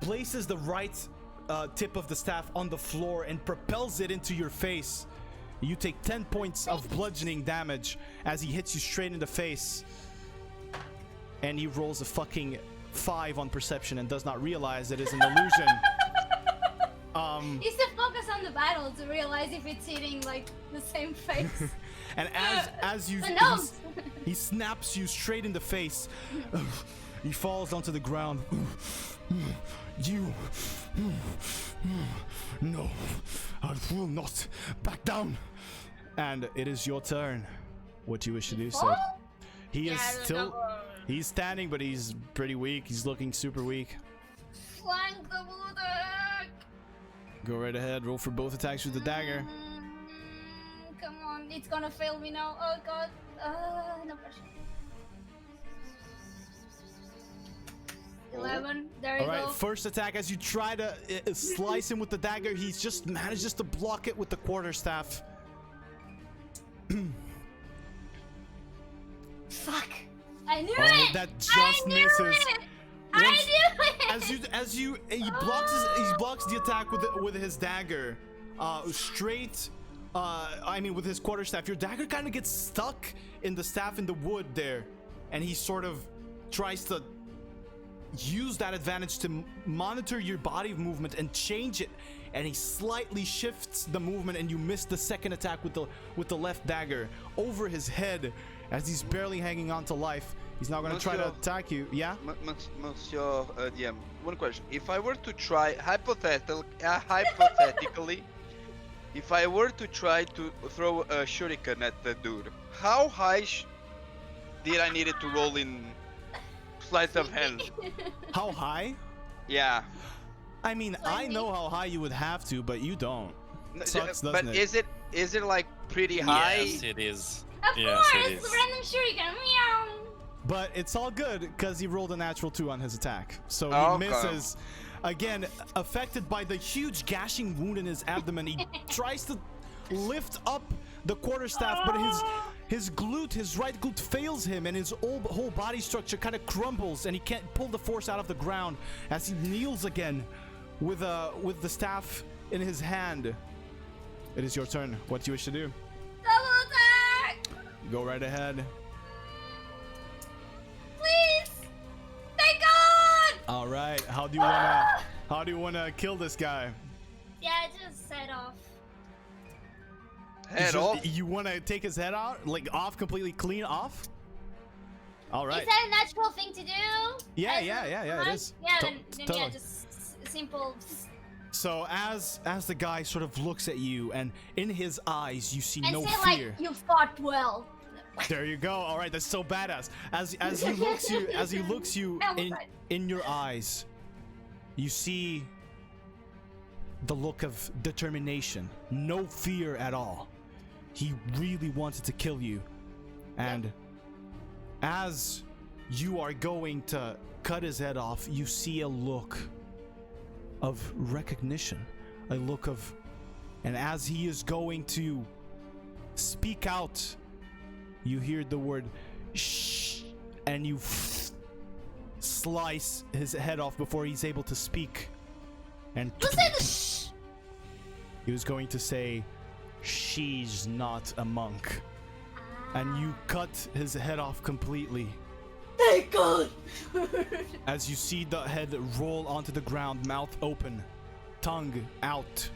places the right tip of the staff on the floor and propels it into your face. You take 10 points of bludgeoning damage as he hits you straight in the face. And he rolls a fucking 5 on perception and does not realize it is an illusion. He's to focus on the battle to realize if it's hitting like the same face. And as you, The nose. he snaps you straight in the face. He falls onto the ground. You, no, I will not back down. And it is your turn. What you wish to do, sir? He is still, he's standing, but he's pretty weak. He's looking super weak. Flank the blue attack. Go right ahead. Roll for both attacks with the dagger. Come on, it's gonna fail me now. Oh god. No pressure. 11. There you All right, go. first attack. As you try to slice him with the dagger, he's just manages to block it with the quarterstaff. Fuck. I knew Oh, it. that just I knew misses. it. I Once- knew it. As you he blocks the attack with his dagger, straight. I mean with his quarterstaff. Your dagger kind of gets stuck in the staff in the wood there, and he sort of tries to use that advantage to monitor your body movement and change it. And he slightly shifts the movement, and you miss the second attack with the left dagger over his head as he's barely hanging on to life. He's now going to try to attack you. Yeah? Monsieur DM, one question. If I were to try, hypothetically, if I were to try to throw a shuriken at the dude, how high did I need it to roll in sleight of hand? How high? Yeah. I mean, I know how high you would have to, but you don't. Sucks, But doesn't it? is it like pretty high? Yes, it is. Of Yes, course, it is. random shuriken. Meow. But it's all good because he rolled a natural 2 on his attack. So he Okay. misses. Again, affected by the huge gashing wound in his abdomen, he tries to lift up the quarterstaff, but his right glute fails him, and his whole body structure kind of crumbles, and he can't pull the force out of the ground as he kneels again with the staff in his hand. It is your turn. What do you wish to do? Double attack. Go right ahead. Please. Thank God. All right. How do you wanna kill this guy? Yeah, just set off. Head off? You wanna take his head out, like off, completely clean off? All right. Is that a natural thing to do? Yeah, As yeah, a yeah, it hunt? is. Yeah, To- then totally. yeah, just simple. So as the guy sort of looks at you, and in his eyes you see And no say fear. like you fought well. There you go. All right, that's so badass. As he looks you in your eyes, you see the look of determination, no fear at all. He really wanted to kill you, and as you are going to cut his head off, you see a look of recognition, a look of, and as he is going to speak out, you hear the word shh, and you slice his head off before he's able to speak. And Who said the shh? he was going to say, she's not a monk. And you cut his head off completely. Thank God. As you see the head roll onto the ground, mouth open, tongue out.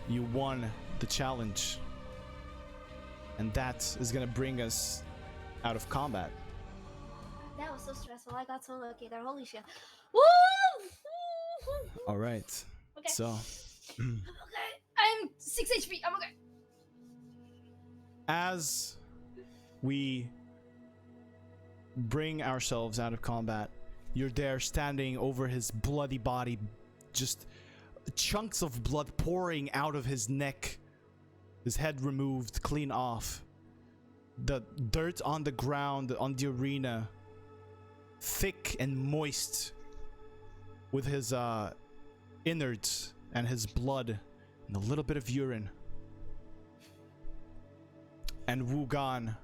You won the challenge. And that is gonna bring us out of combat. That was so stressful. I got so lucky there. Holy shit. Woo! All right. Okay. So, Okay. I'm 6 HP. I'm okay. As we bring ourselves out of combat, you're there standing over his bloody body, just chunks of blood pouring out of his neck, his head removed clean off, the dirt on the ground on the arena thick and moist with his innards and his blood and a little bit of urine. And Wugan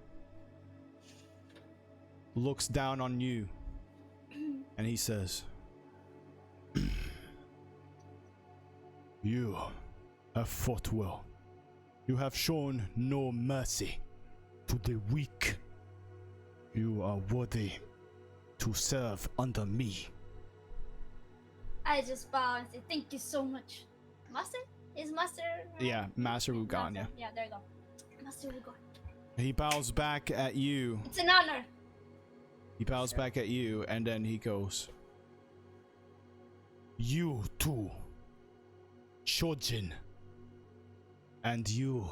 looks down on you and he says, "You have fought well. You have shown no mercy to the weak. You are worthy to serve under me." I just bow and say thank you so much. Master? Is Master? Yeah, Master Wugan, yeah. Yeah, there you go. Master Wugan. He bows back at you. It's an honor. He bows back at you and then he goes, "You too, Shojin. And you,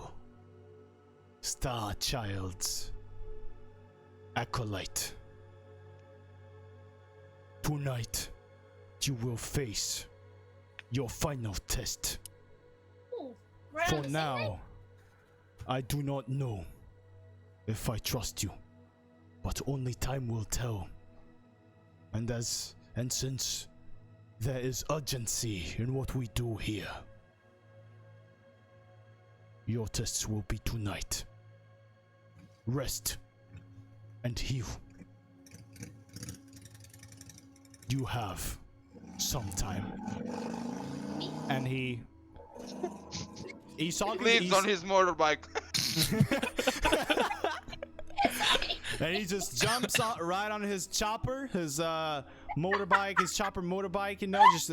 Star Child's acolyte. Tonight, you will face your final test. Ooh, right on For the same now, line. I do not know if I trust you, but only time will tell. And since there is urgency in what we do here, your tests will be tonight. Rest and heal. You have some time." And he's talking. Leans on his motorbike. And he just jumps on, right on his chopper, his motorbike, his chopper motorbike, you know, just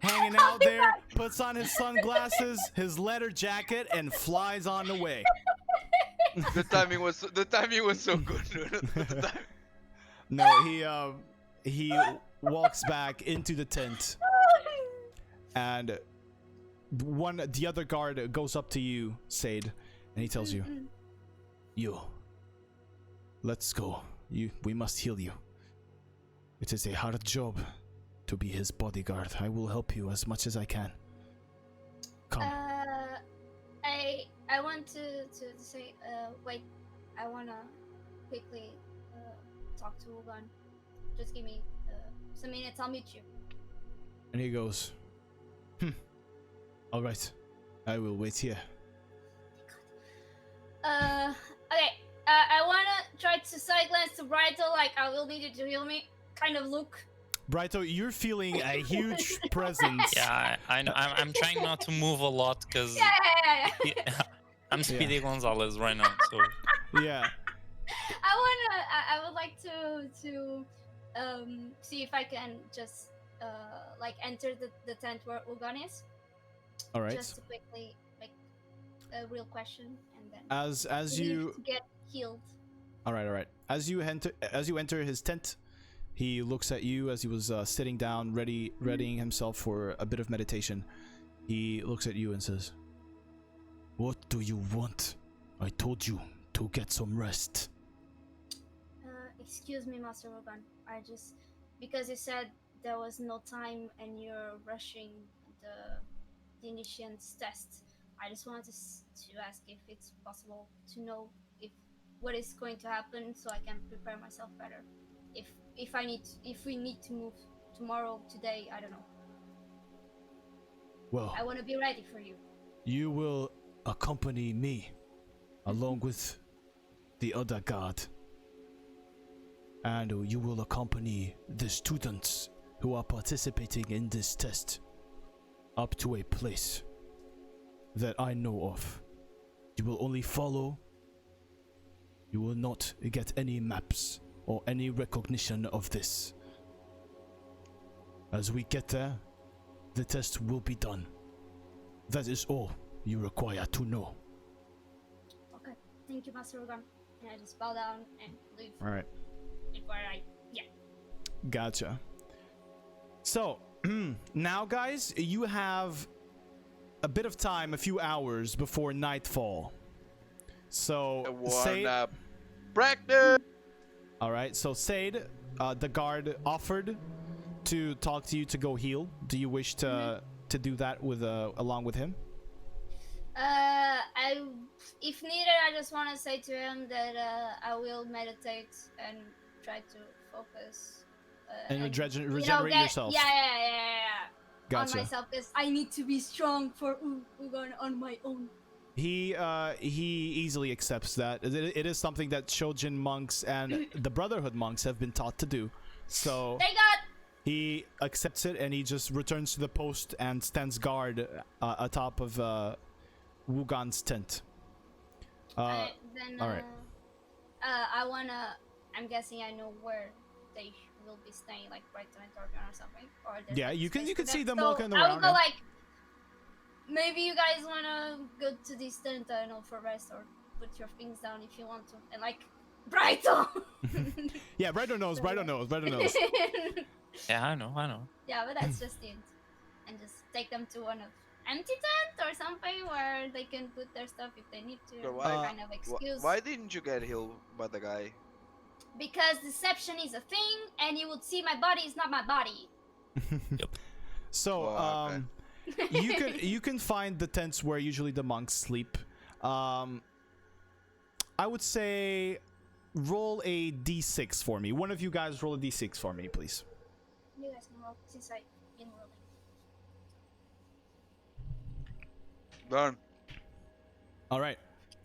hanging out there, puts on his sunglasses, his leather jacket, and flies on the way. The timing was so good. The timing. No, he walks back into the tent, and the other guard goes up to you, Sade, and he tells you, "You, let's go. We must heal you. It is a hard job to be his bodyguard. I will help you as much as I can. Come." I want to say, wait, I wanna quickly talk to Wugan. Just give me some minutes, I'll meet you. And he goes, "All right, I will wait here." Okay, I wanna try to side glance to Brighto, like I will need you to heal me, kind of look. Brighto, you're feeling a huge presence. Yeah, I'm trying not to move a lot because Yeah. I'm Speedy Gonzalez right now. So Yeah. I would like to see if I can just like enter the tent where Ugan is. All right. Just to quickly make a real question and then As leave you to get healed. All right. As you enter his tent, he looks at you as he was sitting down, readying himself for a bit of meditation. He looks at you and says, "What do you want? I told you to get some rest." Excuse me, Master Ugan. I just because you said there was no time and you're rushing the initiate's test. I just wanted to ask if it's possible to know what is going to happen so I can prepare myself better. If we need to move tomorrow, today, I don't know. Well, I want to be ready for you. you will accompany me along with the other guard, and you will accompany the students who are participating in this test up to a place that I know of. You will only follow. You will not get any maps or any recognition of this. As we get there, the test will be done. That is all you require to know. Okay, thank you, Master Ugan. And I just bow down and leave. All right. Before Gotcha. So, now guys, you have a bit of time, a few hours before nightfall. So I Sade, wanna practice. all right. So Sade, the guard offered to talk to you to go heal. Do you wish to do that with along with him? If needed, I just want to say to him that I will meditate and try to focus And and regenerate yourself. Yeah. On Gotcha. myself, because I need to be strong for Ugon on my own. He easily accepts that. It is something that Shojin monks and the Brotherhood monks have been taught to do. So Thank God. he accepts it and he just returns to the post and stands guard atop of Wugan's tent. Then all right. I'm guessing I know where they will be staying, like right on Torgon or something. Or there's, Yeah, like, you can space for see them So walking I will around. go like, maybe you guys wanna go to this tent, I don't know, for rest, or put your things down if you want to, and like, Brighto. Yeah, Brighto knows. Brighto knows. Yeah, I know. Yeah, but that's just it. And just take them to one of empty tent or something where they can put their stuff if they need to. So why- kind of excuse. Why didn't you get healed by the guy? Because deception is a thing, and you would see my body is not my body. So Oh, okay. you can find the tents where usually the monks sleep. I would say roll a d6 for me. One of you guys roll a d6 for me, please. You guys can roll since I've been rolling. Done. All right.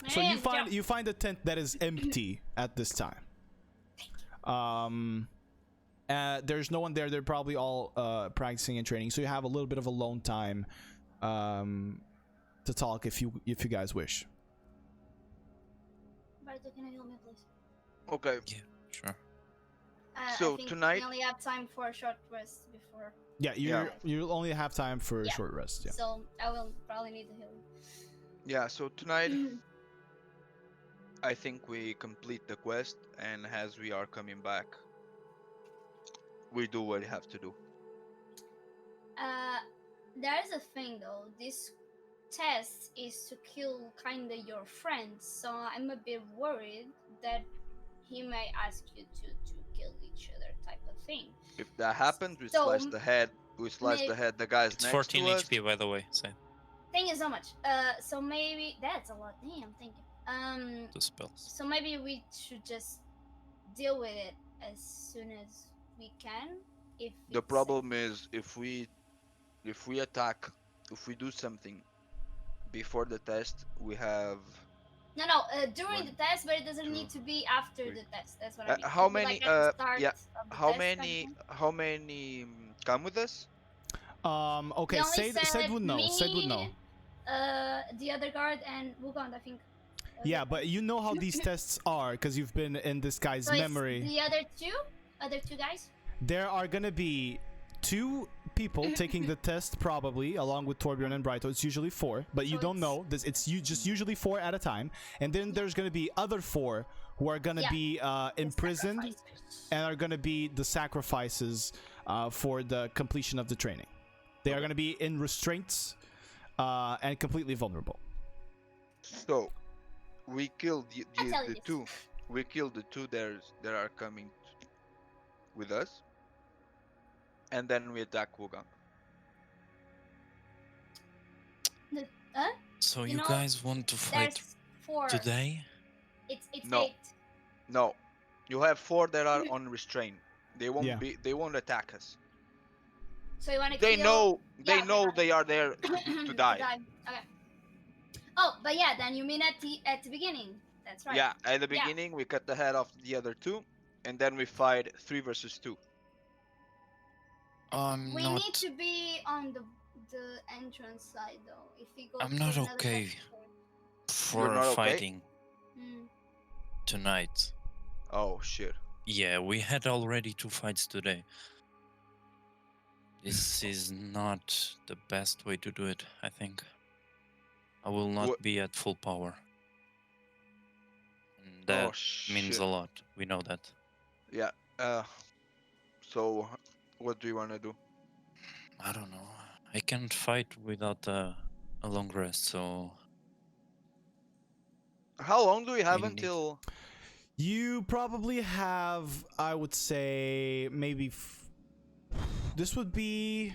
So you find a tent that is empty at this time. There's no one there. They're probably all practicing and training. So you have a little bit of alone time to talk if you guys wish. Barto, can you help me, please? Okay. Yeah, sure. So I think tonight- we only have time for a short rest before. Yeah, you only have time for a short rest. Yeah. So I will probably need to heal. Yeah, so tonight I think we complete the quest, and as we are coming back, we do what we have to do. There's a thing though. This test is to kill kinda your friends, so I'm a bit worried that he may ask you to kill each other, type of thing. If that happens, we So, slice the head. We slice the head. The guys It's next 14 to us. HP, by the way. So Thank you so much. So maybe that's a lot. Damn, thank you. the spells. So maybe we should just deal with it as soon as we can. If The it's- problem is if we attack, if we do something before the test, we have No, during the test, but it doesn't need to be after three. the test. That's what I mean. How It could be, many? like, at the start Yeah. of the How test kind of many? thing. How many come with us? Okay, He only Sade would know. me, Sade would know. The other guard and Wukong, I think. Yeah, but you know how these tests are because you've been in this guy's So it's memory. the other two guys. There are gonna be 2 people taking the test probably along with Torbjorn and Brighto. It's usually 4, but you So don't know. It's just usually 4 at a time, and then there's gonna be other 4 who are gonna be imprisoned Sacrifices. and are gonna be the sacrifices for the completion of the training. They are gonna be in restraints and completely vulnerable. So, we killed I'll tell you the this. 2. We killed the 2 that are coming with us, and then we attack Wugang. So You you know, guys want to fight There's 4. today? It's No. 8. No, you have 4 that are on restraint. They won't Yeah. They won't attack us. So you want to They kill? know. They Yeah, know they are there to die. Okay. Oh, but yeah, then you mean at the beginning? That's right. Yeah. At the Yeah. beginning, we cut the head off the other 2, and then we fight 3 versus 2. We not. need to be on the entrance side though. If we go. I'm to not another okay sector- for not okay? fighting Mm. tonight. Oh shit. Yeah, we had already 2 fights today. This is not the best way to do it, I think. I will not What- be at full power. And that means shit. a lot. We know that. Yeah. So, what do you wanna do? I don't know. I can't fight without a long rest. So How long do we have We need- until? You probably have, I would say, maybe. This would be.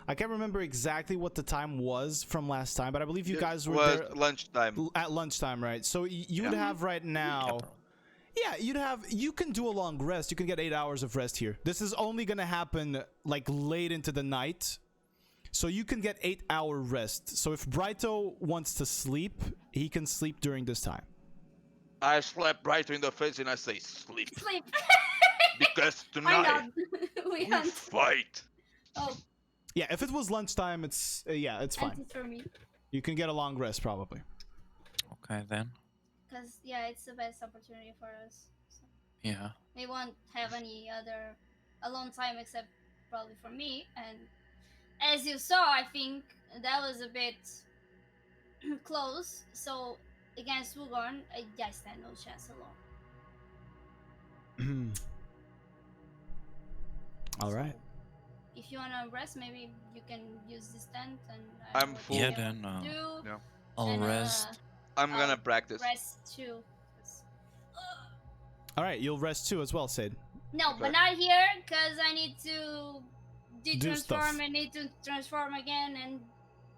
I can't remember exactly what the time was from last time, but I believe you It guys were was there lunchtime. at lunchtime, right? So you would have right now. Yeah, you can do a long rest. You can get 8 hours of rest here. This is only gonna happen like late into the night. So you can get 8-hour rest. So if Brighto wants to sleep, he can sleep during this time. I slapped right in the face and I say sleep. Sleep. Because Why tonight not? we we hunt. fight. Oh, Yeah, if it was lunchtime, it's it's fine. and for me. You can get a long rest probably. Okay then. Because, yeah, it's the best opportunity for us. So Yeah. we won't have any other alone time except probably for me. And as you saw, I think that was a bit close. So against Wugorn, I stand no chance alone. All right. If you wanna rest, maybe you can use this tent and I'm would full. be Yeah, able then to do, Yeah. I'll and, rest. I'm gonna I'll practice. rest too. 'Cause- All right, you'll rest too as well, Sid. No, Okay. but not here because I need to Do stuff. de-transform and need to transform again and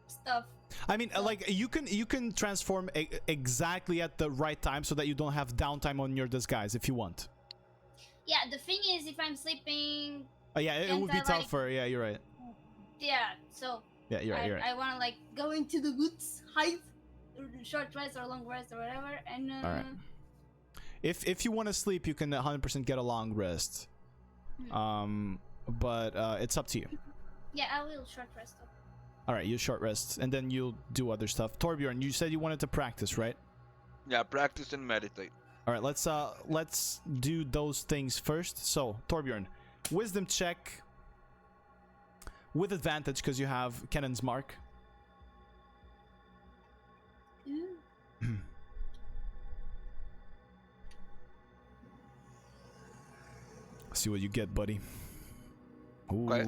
stuff. I mean, like you can transform exactly at the right time so that you don't have downtime on your disguise if you want. Yeah, the thing is, if I'm sleeping, Yeah, it Can't would be I, like- tougher. Yeah, you're right. yeah, so Yeah, you're right. You're right. I want to like go into the woods, hide, short rest or long rest or whatever, and All right. If you want to sleep, you can 100% get a long rest. But it's up to you. yeah, I will short rest. Though. All right, you short rest, and then you'll do other stuff. Torbjorn, you said you wanted to practice, right? Yeah, practice and meditate. All right, let's do those things first. So, Torbjorn, wisdom check with advantage because you have Kennan's mark. Ooh. See what you get, buddy. Ooh. Okay.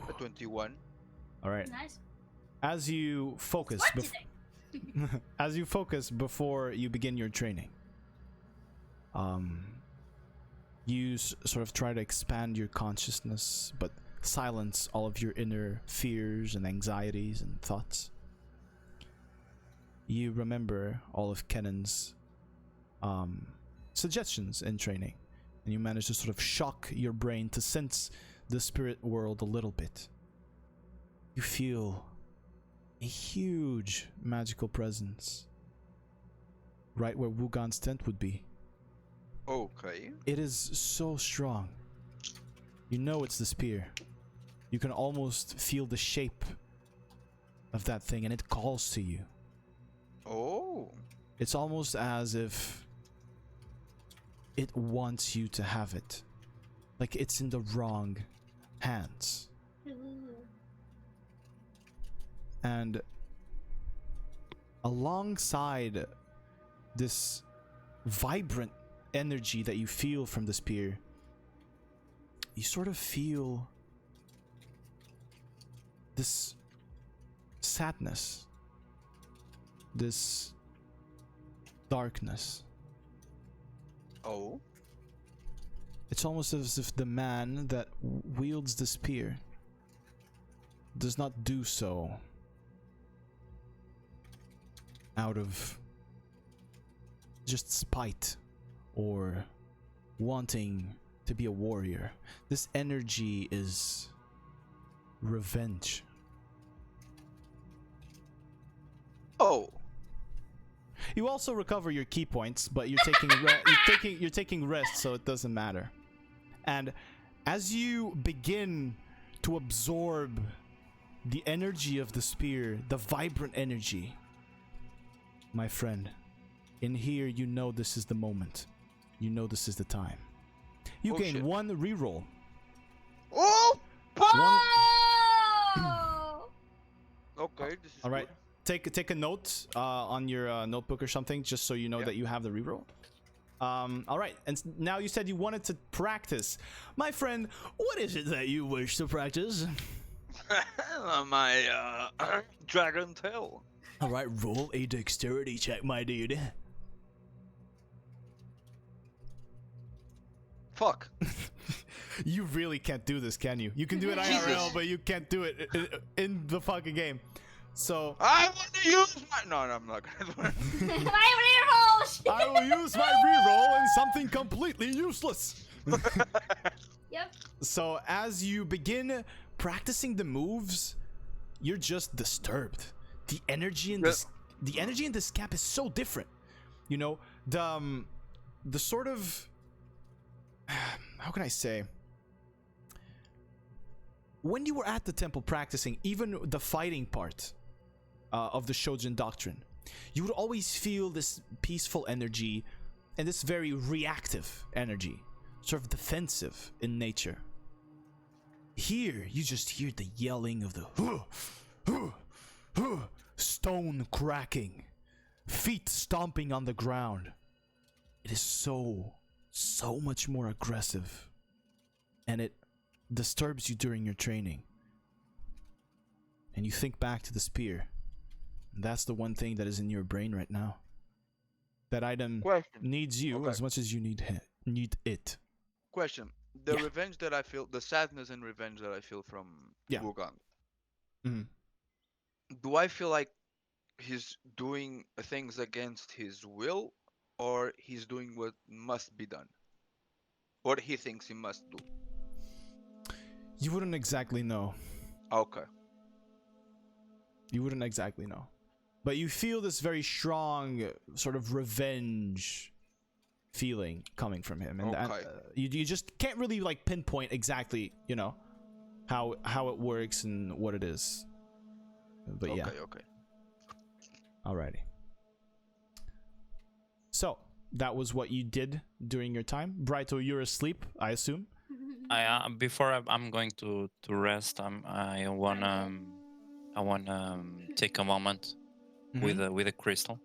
A 21. All right. Nice. As you focus, What today? as you focus before you begin your training, you sort of try to expand your consciousness, but silence all of your inner fears and anxieties and thoughts. You remember all of Kennan's suggestions in training, and you manage to sort of shock your brain to sense the spirit world a little bit. You feel a huge magical presence right where Wugan's tent would be. Okay. It is so strong. You know it's the spear. You can almost feel the shape of that thing, and it calls to you. Oh. It's almost as if it wants you to have it. Like it's in the wrong hands. Ooh. And alongside this vibrant energy that you feel from the spear, you sort of feel this sadness, this darkness. Oh. It's almost as if the man that wields the spear does not do so out of just spite or wanting to be a warrior. This energy is revenge. Oh. You also recover your key points, but you're taking you're taking rest, so it doesn't matter. And as you begin to absorb the energy of the spear, the vibrant energy, my friend, in here you know this is the moment. You know this is the time. You Oh, gain shit. 1 reroll. Oh. Oh! Okay. This is All right. good. Take a note on your notebook or something, just so you know Yeah. that you have the reroll. All right, and now you said you wanted to practice. My friend, what is it that you wish to practice? My dragon tail. All right, roll a dexterity check, my dude. Fuck. You really can't do this, can you? You can do it IRL, Jesus. but you can't do it in the fucking game. So I want to use my. No, I'm not gonna do it. My reroll. Shit. I will use my reroll in something completely useless. Yep. So as you begin practicing the moves, you're just disturbed. The energy in this camp is so different. You know, the sort of, how can I say? When you were at the temple practicing, even the fighting part of the Shojin doctrine, you would always feel this peaceful energy and this very reactive energy, sort of defensive in nature. Here, you just hear the yelling of the stone cracking, feet stomping on the ground. It is so much more aggressive, and it disturbs you during your training. And you think back to the spear. That's the one thing that is in your brain right now. That item Question. needs you Okay. as much as you need it. Question. The Yeah. revenge that I feel, the sadness and revenge that I feel from Yeah. Wugan. Mhm. Do I feel like he's doing things against his will, or he's doing what must be done? What he thinks he must do? You wouldn't exactly know. Okay. You wouldn't exactly know. But you feel this very strong sort of revenge feeling coming from him. And Okay. you just can't really like pinpoint exactly, you know, how it works and what it is. But Okay, yeah. okay. Alrighty. So, that was what you did during your time. Brighto, you're asleep, I assume? Before I'm going to rest, I wanna take a moment with a crystal.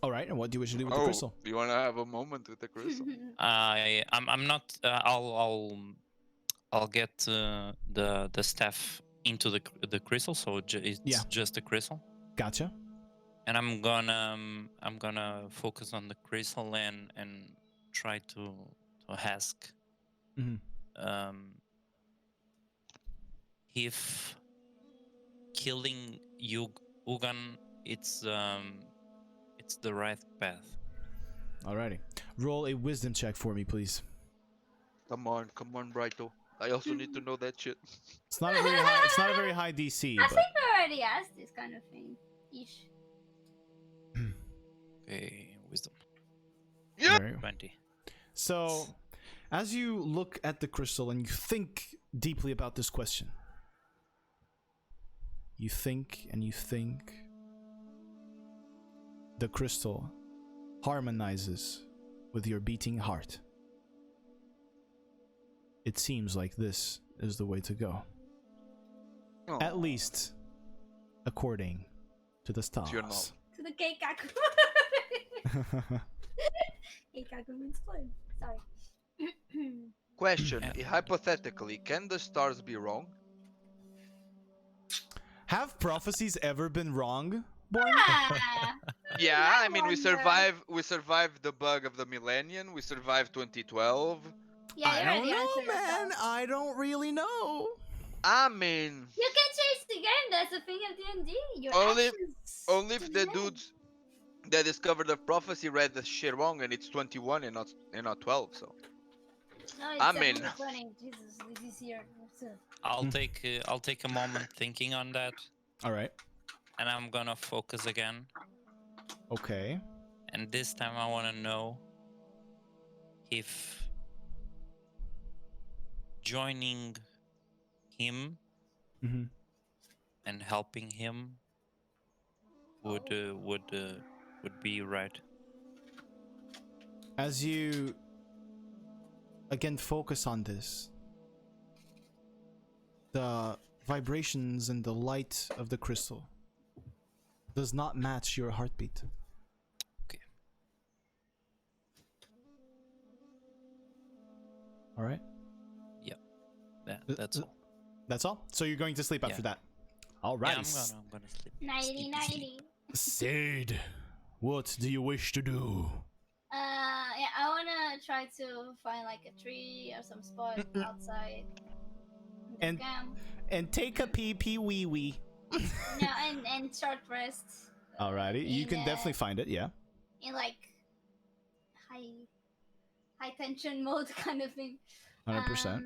Alright, and what do you wish to do with the Oh, crystal? you wanna have a moment with the crystal? I'm not. I'll get the staff into the crystal, so it's Yeah. just a crystal. Gotcha. And I'm gonna focus on the crystal and try to ask Mhm. if killing Ugan it's the right path. Alrighty. Roll a wisdom check for me, please. Come on, Brighto. I also need to know that shit. It's not a very high. It's not a very high DC, I but think we already asked this kind of thing. Ish. Okay, wisdom. Yeah. Alright. 20. So, as you look at the crystal and you think deeply about this question, you think and you think. The crystal harmonizes with your beating heart. It seems like this is the way to go. Oh, At least, according to the stars. your mom. To the Keikaku. Keikaku means flame. Sorry. Question. Hypothetically, can the stars be wrong? Have prophecies ever been wrong, Born? Ah, Yeah, I mean we wonder. survived the bug of the millennium, we survived 2012. Yeah, I you don't already know, answered it, man. though. I don't really know. I mean, You can change the game. That's the thing of D&D. Your Only- actions only if the demand. dudes that discovered the prophecy read the shit wrong and it's 21 and not 12, so. No, I it's mean- definitely 20. Jesus, this is here. I'll take a moment thinking on that, All right. and I'm gonna focus again. Okay. And this time I want to know if joining him Mm-hmm. and helping him would be right. As you again focus on this, the vibrations and the light of the crystal does not match your heartbeat. Okay. All right. That's all. That's all. So you're going to sleep after that. All Yeah, right. I'm gonna sleep. Nighty, Sleepy sleep. nighty. Sade, what do you wish to do? Yeah, I wanna try to find like a tree or some spot outside the And- camp. And take a pee wee wee. No, and short rest. Alrighty, you in, can definitely find it. Yeah. in like high tension mode kind of thing. 100%.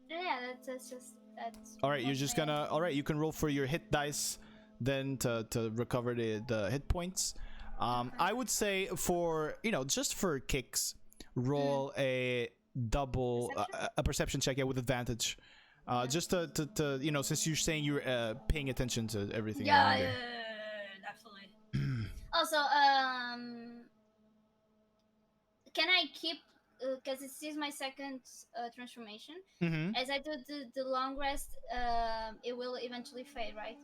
Yeah, that's just that's. All right, you're one just thing. gonna. All right, you can roll for your hit dice, then to recover the hit points. I would say for just for kicks, roll a double a perception check, yeah, with advantage. Just to since you're saying you're paying attention to everything around Yeah, there. definitely. Also, can I keep? Because this is my second transformation. Mm-hmm. As I do the long rest, it will eventually fade, right?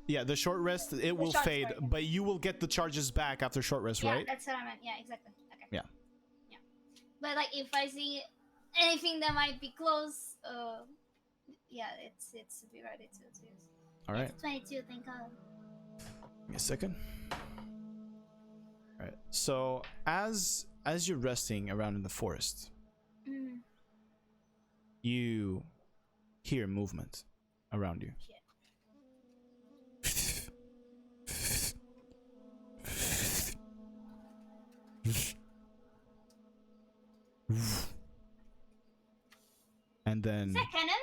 Yeah, the short rest it will short fade, rest, yeah. but you will get the charges back after short rest, Yeah, right? that's what I meant. Yeah, exactly. Okay. Yeah. Yeah. But like, if I see anything that might be close, yeah, it's to be ready to use. All right. It's 22, thank God. Give me a second. All right. So as you're resting around in the forest, you hear movement around you. And then Is that cannon?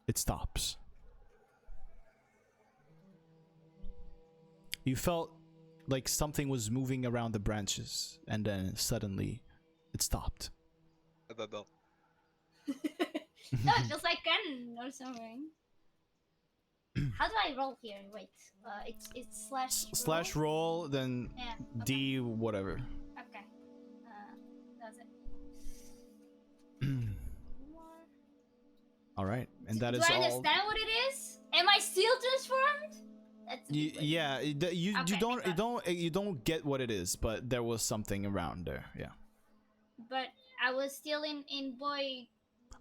it stops. You felt like something was moving around the branches, and then suddenly it stopped. No, it feels like cannon or something. How do I roll here? Wait, it's slash roll, then Yeah. Okay. D whatever. Okay. That's it. All right, and that Do is I all. understand what it is? Am I still transformed? That's Yeah, you Okay, you don't get what it is, but there was something around there. Yeah, But I was still in boy.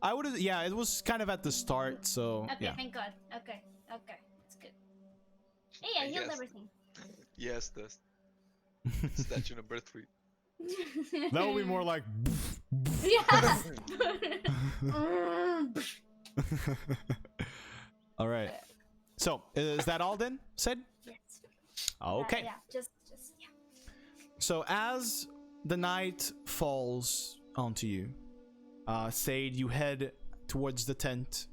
I would. Yeah, it was kind of at the start, so Okay, yeah. thank God. Okay, that's good. Hey, I healed Yes. everything. Yes, that's statue number 3. That would be more like. Yeah. All right. So is that all then? Said. Yes. Okay. Yeah, just yeah. So as the night falls onto you, Sade, you head towards the tent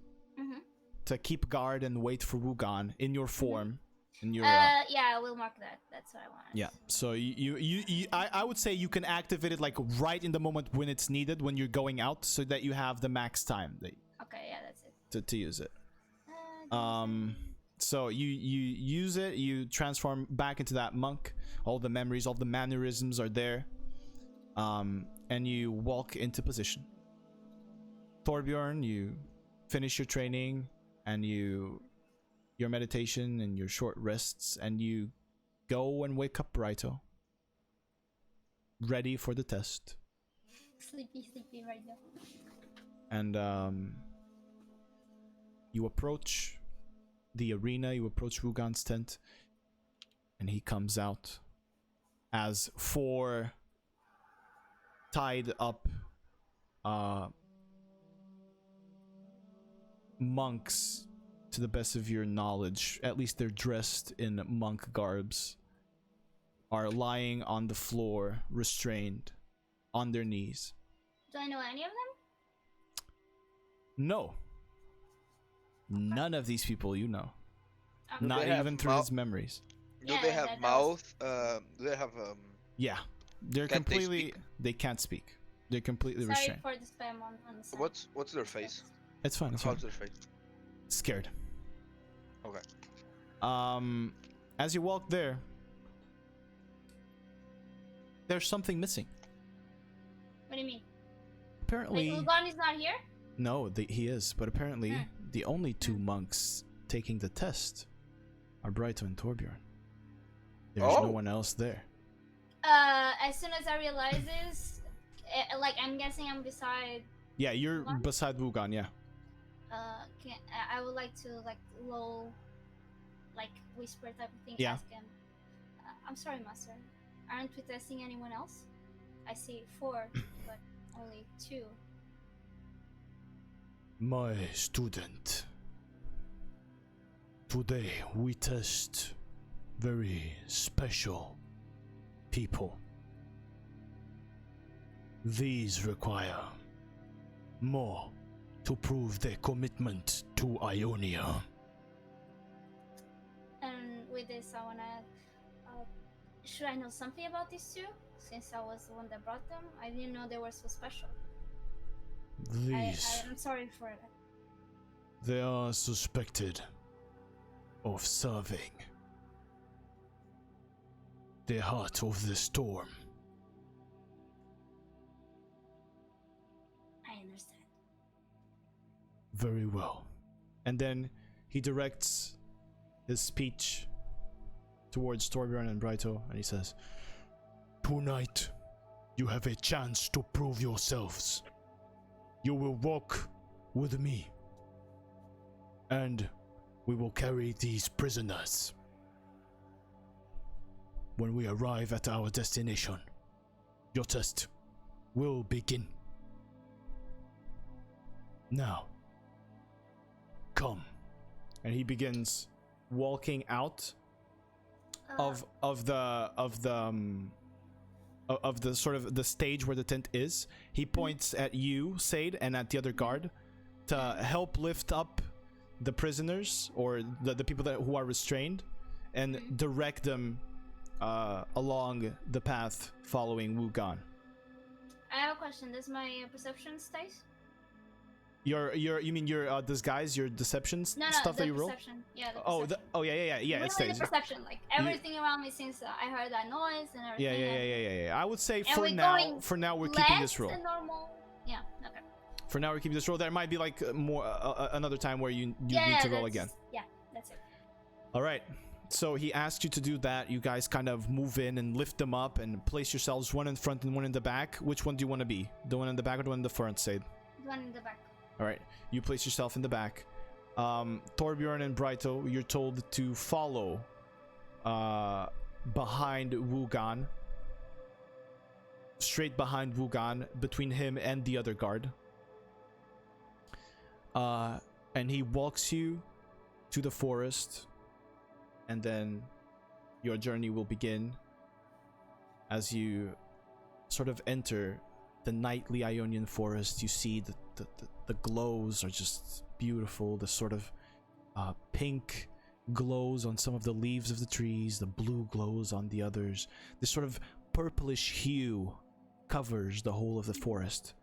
to keep guard and wait for Wugan in your form. In your Yeah, I will mark that. That's what I want. yeah. So I would say you can activate it like right in the moment when it's needed when you're going out, so that you have the max time Okay, yeah, that's it. to use it. So you use it, you transform back into that monk. All the memories, all the mannerisms are there. And you walk into position. Torbjorn, you finish your training and your meditation and your short rests, and you go and wake up Raito, ready for the test. Sleepy right now. And you approach the arena, you approach Rugan's tent, and he comes out as 4 tied up monks, to the best of your knowledge, at least they're dressed in monk garbs, are lying on the floor, restrained, on their knees. Do I know any of them? No. None of these people you know. Okay. Not they have even through his memories. Do Yeah, they have that mouth? Do they have Yeah. They're Can't they completely... speak? They can't speak. They're completely Sorry restrained. for the spam on the side. what's their face? It's fine, it's fine. How's their face? Scared. Okay. As you walk there, there's something missing. What do you mean? Apparently... Wait, Ugon is not here? No, he is, but apparently the only 2 monks taking the test are Brighto and Torbjorn. There's no one else there. As soon as I realize this, like, I'm guessing I'm beside... Yeah, you're Wugan? beside Wugan, yeah. I would like to like low, like whisper type of thing. Yeah. Ask him. I'm sorry, master. Aren't we testing anyone else? I see 4, but only 2. My student. Today we test very special people. These require more to prove their commitment to Ionia. And with this, I wanna. Should I know something about these 2? Since I was the one that brought them, I didn't know they were so special. I'm sorry for that. They are suspected of serving the heart of the storm. I understand. Very well. And then he directs his speech towards Torbjorn and Brighto, and he says, "Tonight, you have a chance to prove yourselves. You will walk with me, and we will carry these prisoners. When we arrive at our destination, your test will begin. Now, come." And he begins walking out of the sort of the stage where the tent is. He points at you, Sade, and at the other guard to help lift up the prisoners or the people who are restrained and direct them along the path following Wugan. I have a question. Does my perception stay? You mean your disguise, your deception No, stuff that you roll? Perception. Yeah, the Oh, perception. yeah. It Really stays. the perception, like everything around me since I heard that noise and everything. Yeah. I would say And for we're now, going we're keeping this less roll. than normal. Yeah. Okay. For now, we're keeping this roll. There might be like more another time where you need to roll again. Yeah, that's it. All right. So he asked you to do that. You guys kind of move in and lift them up and place yourselves one in front and one in the back. Which one do you want to be? The one in the back or the one in the front, Sade? The one in the back. All right. You place yourself in the back. Torbjorn and Brighto, you're told to follow behind Wugan. Straight behind Wugan, between him and the other guard. And he walks you to the forest, and then your journey will begin as you sort of enter the nightly Ionian forest. You see the glows are just beautiful. The sort of pink glows on some of the leaves of the trees, the blue glows on the others. This sort of purplish hue covers the whole of the forest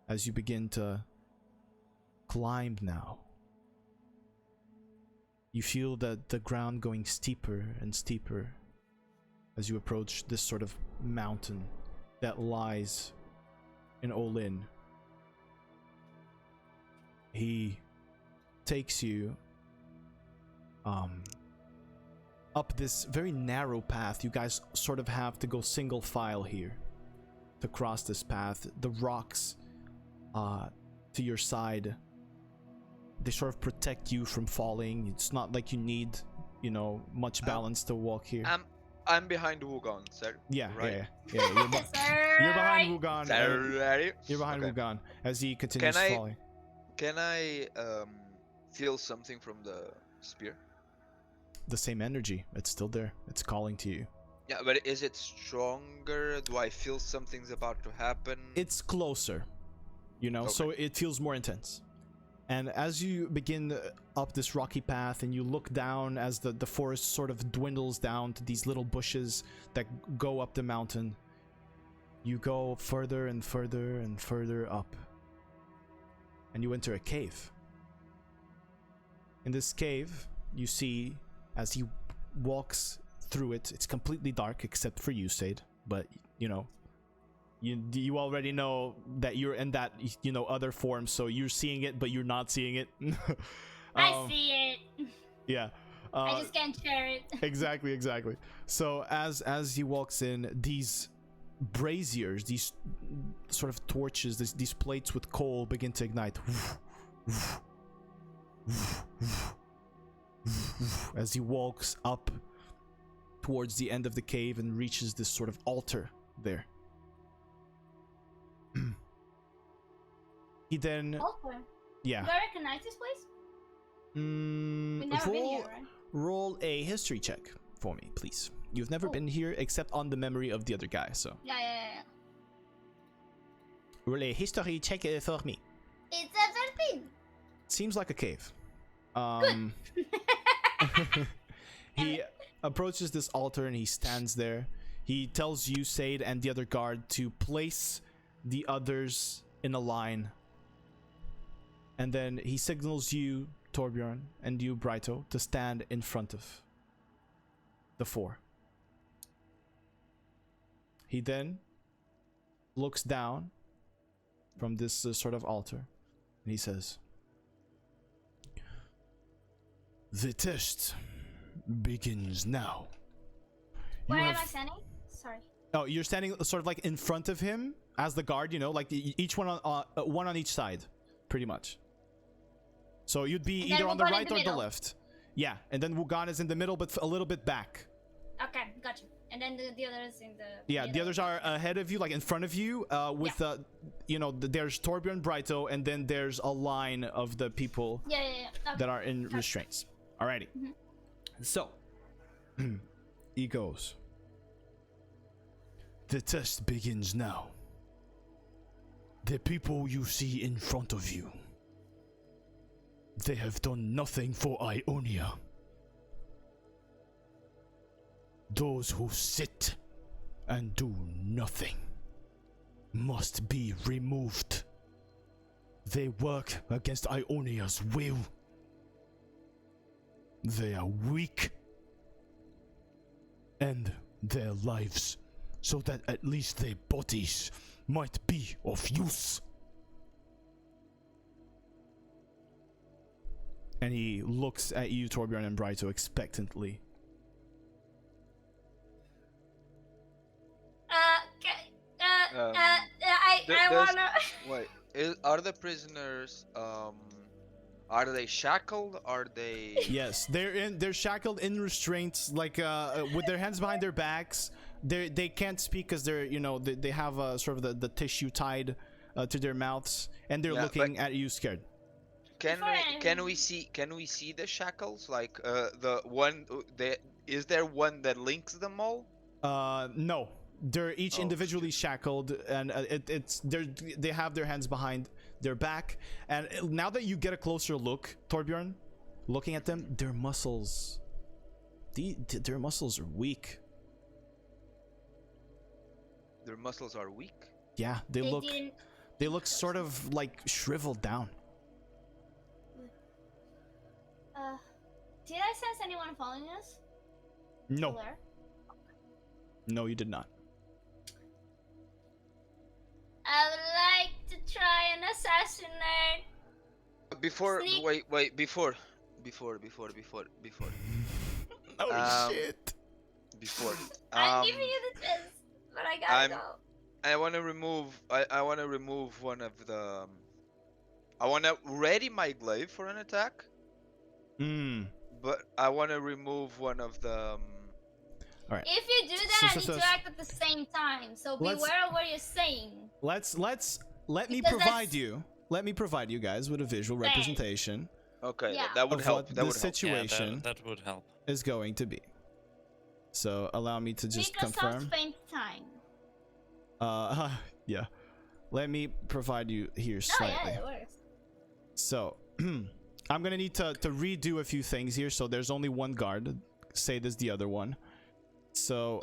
as you begin to climb now. You feel the ground going steeper and steeper as you approach this sort of mountain that lies in Olin. He takes you up this very narrow path. You guys sort of have to go single file here to cross this path. The rocks to your side, they sort of protect you from falling. It's not like you need, much balance to walk here. I'm behind Wugan, sir. Yeah, right? yeah. You're behind Wugan. Sir, You're behind okay. Wugan as he continues falling. Can I feel something from the spear? The same energy. It's still there. It's calling to you. Yeah, but is it stronger? Do I feel something's about to happen? It's closer, so it feels more intense. And as you begin up this rocky path and you look down as the forest sort of dwindles down to these little bushes that go up the mountain, you go further and further and further up. And you enter a cave. In this cave, you see, as he walks through it, it's completely dark except for you, Sade. But, you already know that you're in that, other form, so you're seeing it, but you're not seeing it. I see it. Yeah. I just can't share it. Exactly. So as he walks in, these braziers, these sort of torches, these plates with coal begin to ignite. as he walks up towards the end of the cave and reaches this sort of altar there. He then, Altar. yeah. Do I recognize this place? We've never been here, right? Roll a history check for me, please. You've never been here except on the memory of the other guy, so. Yeah. Roll a history check for me. It's a 13. Seems like a cave. He approaches this altar and he stands there. He tells you, Sade, and the other guard to place the others in a line. And then he signals you, Torbjorn, and you, Brito, to stand in front of the four. He then looks down from this sort of altar and he says, "The test begins now." Where am I standing? Sorry. Oh, you're standing sort of like in front of him as the guard, you know, like each one on each side, pretty much. So you'd be either on the right or the left. Yeah, and then Wugan is in the middle, but a little bit back. Okay, gotcha. And then the others in the... Yeah, the others are ahead of you, like in front of you, with, you know, there's Torbjorn, Brito, and then there's a line of the people Okay. that are in restraints. Alrighty. So, he goes. The test begins now. The people you see in front of you, they have done nothing for Ionia. Those who sit and do nothing must be removed. They work against Ionia's will. They are weak. End their lives so that at least their bodies might be of use. And he looks at you, Torbjorn and Brito, expectantly. I wanna... Wait, are the prisoners, are they shackled? Are they... Yes, they're shackled in restraints, like with their hands behind their backs. They can't speak because they're, you know, they have sort of the tissue tied to their mouths, and they're looking at you scared. Can we see the shackles? Like the one is there one that links them all? No. They're each individually shackled, and they have their hands behind their back. And now that you get a closer look, Torbjorn, looking at them, their muscles are weak. Their muscles are weak? Yeah, they look sort of like shriveled down. Did I sense anyone following us? No. No, you did not. I would like to try and assassinate. Before, Sneak. wait, before. Oh shit. Before. I'm giving you the chance, but I gotta go. I want to remove. I want to remove one of the. I want to ready my glaive for an attack. But I want to remove one of the. All right. If you do that, I need to act at the same time. So beware of what you're saying. Let me provide you guys with a visual representation. Okay, Yeah. that would of help. what That the would situation Yeah, that would help. is going to be. So allow me to just confirm. Microsoft Paint time. Yeah. Let me provide you here Oh slightly. yeah, it works. So, I'm gonna need to redo a few things here. So there's only one guard. Say this the other one. So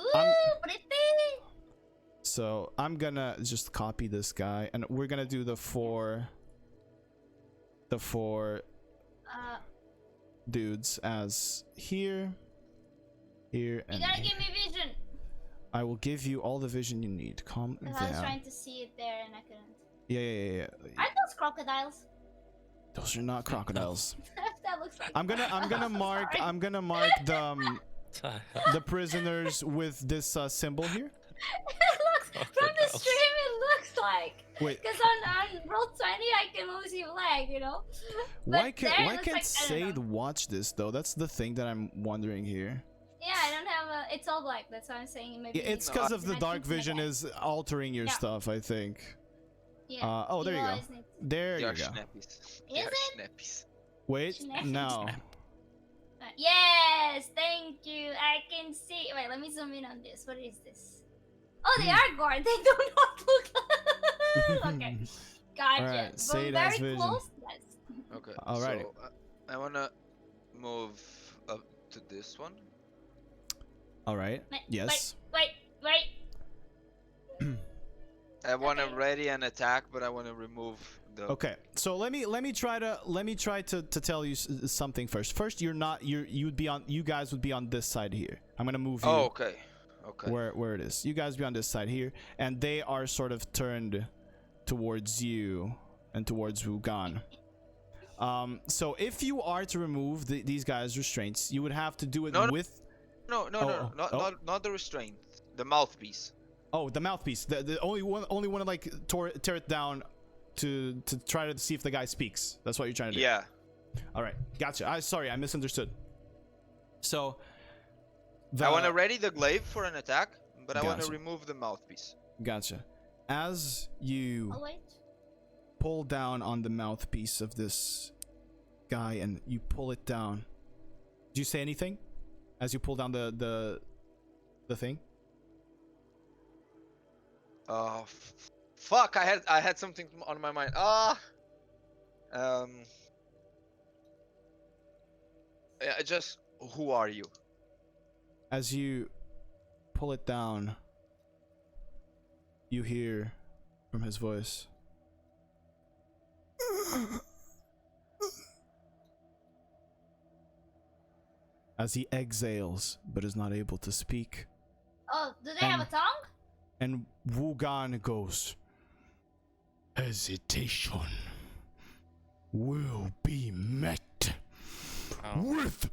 I'm gonna just copy this guy, and we're gonna do the four dudes as here, and you gotta give me vision. I will give you all the vision you need. Calm down. I was trying to see it there and I couldn't. Yeah. Are those crocodiles? Those are not crocodiles. That looks like. I'm gonna mark. Sorry. I'm gonna mark the prisoners with this symbol here. It looks From the stream, it looks like. Wait, Because on roll 20, I can only see flag, you know. why But there it can't looks like, I don't Sade know. watch this though? That's the thing that I'm wondering here. Yeah, I don't have a. It's all black. That's why I'm saying maybe. Yeah, it's because of the dark vision is altering your Yeah. stuff, I think. Yeah. Oh, there you go. always need- There you You're go. snappies. Is it? Snappies. Wait, Snap. no. Yes, thank you. I can see. Wait, let me zoom in on this. What is this? Oh, they are guard. They do not look. Okay, gotcha. Alright, From say it as very vision. close. Yes. Okay. Alrighty. So, I wanna move up to this one. All right. Wait, Yes. Wait. I wanna Okay. ready an attack, but I wanna remove the. Okay. So let me try to tell you something first. First, you guys would be on this side here. I'm gonna move you. Oh, okay. Okay. Where it is. You guys be on this side here, and they are sort of turned towards you and towards Wugan. So if you are to remove these guys' restraints, you would have to do it No, with. No, not the restraint. The mouthpiece. Oh, the mouthpiece. The only one to like tear it down to try to see if the guy speaks. That's what you're trying to do. Yeah. All right. Gotcha. Sorry, I misunderstood. So. I want to ready the glaive for an attack, but I want to Gotcha. remove the mouthpiece. Gotcha. As you Oh wait. pull down on the mouthpiece of this guy and you pull it down, do you say anything as you pull down the thing? Fuck! I had something on my mind. Yeah, just who are you? As you pull it down, you hear from his voice. As he exhales but is not able to speak. Oh, do they have a tongue? And Wugan goes, hesitation will be met with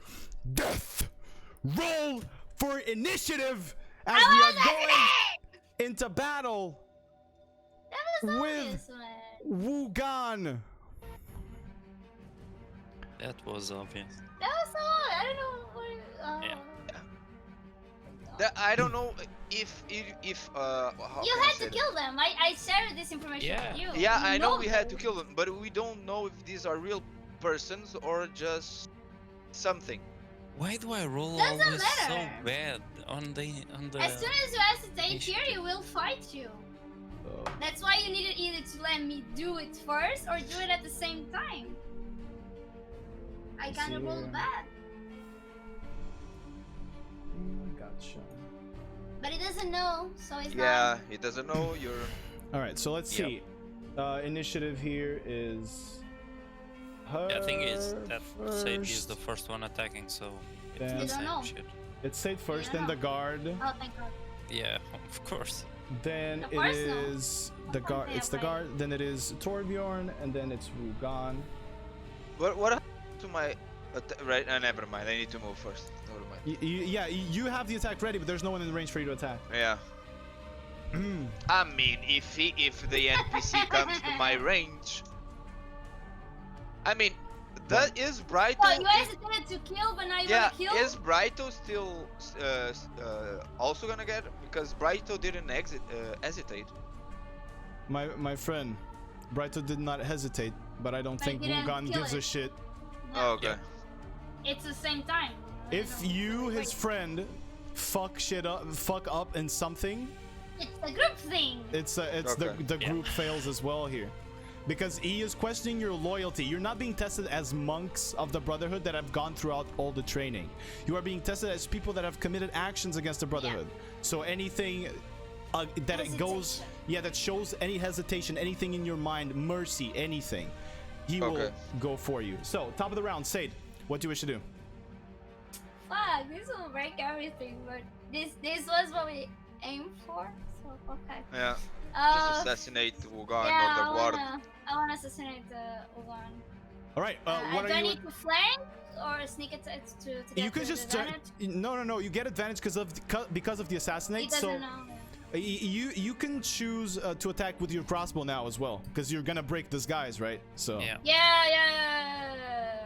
death. Roll for initiative as we are going into battle That was obvious, with man. Wugan. That was obvious. That was so. I don't know what. Yeah. I don't know if how You can I had say to that? kill them. I shared this information Yeah. with you. Yeah, You I know we had to them. kill them, but we don't know if these are real persons or just something. Why do I roll Doesn't always so matter. bad on the As soon as you hesitate here, he will fight you. That's why you needed either to let me do it first or do it at the same time. I kind of rolled bad. Gotcha. But he doesn't know, so it's Yeah, he doesn't know you're. All right, so let's Yep. see. Initiative here is her. Yeah, thing is that Sadie is the first. first one attacking, so Then- it's You the don't same know. shit. It's Sade first, Yeah. then the guard. not. Oh, thank God. Yeah, of course. Then Of it course not. is the Of course guard. they It's the have, like- guard. Then it is Torbjorn, and then it's Wugan. What happened to my? Right, never mind. I need to move first. Never mind. Yeah, you have the attack ready, but there's no one in range for you to attack. Yeah. I mean, if the NPC comes to my range, I mean, that is Brighto. Oh, you hesitated to kill, but now you Yeah, want to kill? is Brighto still also gonna get? Because Brighto didn't hesitate. My friend, Brighto did not hesitate, but I don't But think he didn't Wugan kill gives it. a shit. No, Oh, okay. It's the same time. I If don't know. you, his Like, friend, fuck up in something, it's the group thing. it's Okay. the Yeah. group fails as well here, because he is questioning your loyalty. You're not being tested as monks of the Brotherhood that have gone throughout all the training. You are being tested as people that have committed actions against the Brotherhood. So anything that it goes, Hesitation. that shows any hesitation, anything in your mind, mercy, anything, he will Okay. go for you. So top of the round, Sade, what do you wish to do? Fuck, this will break everything, but this was what we aimed for, so okay. Yeah. Uh, Just assassinate Wugan yeah, or the guard. I wanna assassinate Ugan. All right, what do are I you? need to flank or sneak attack to get You could the just advantage? no. You get advantage because of the assassinate. He doesn't So know. You can choose to attack with your crossbow now as well, because you're gonna break this guy's, right? So Yeah. Yeah.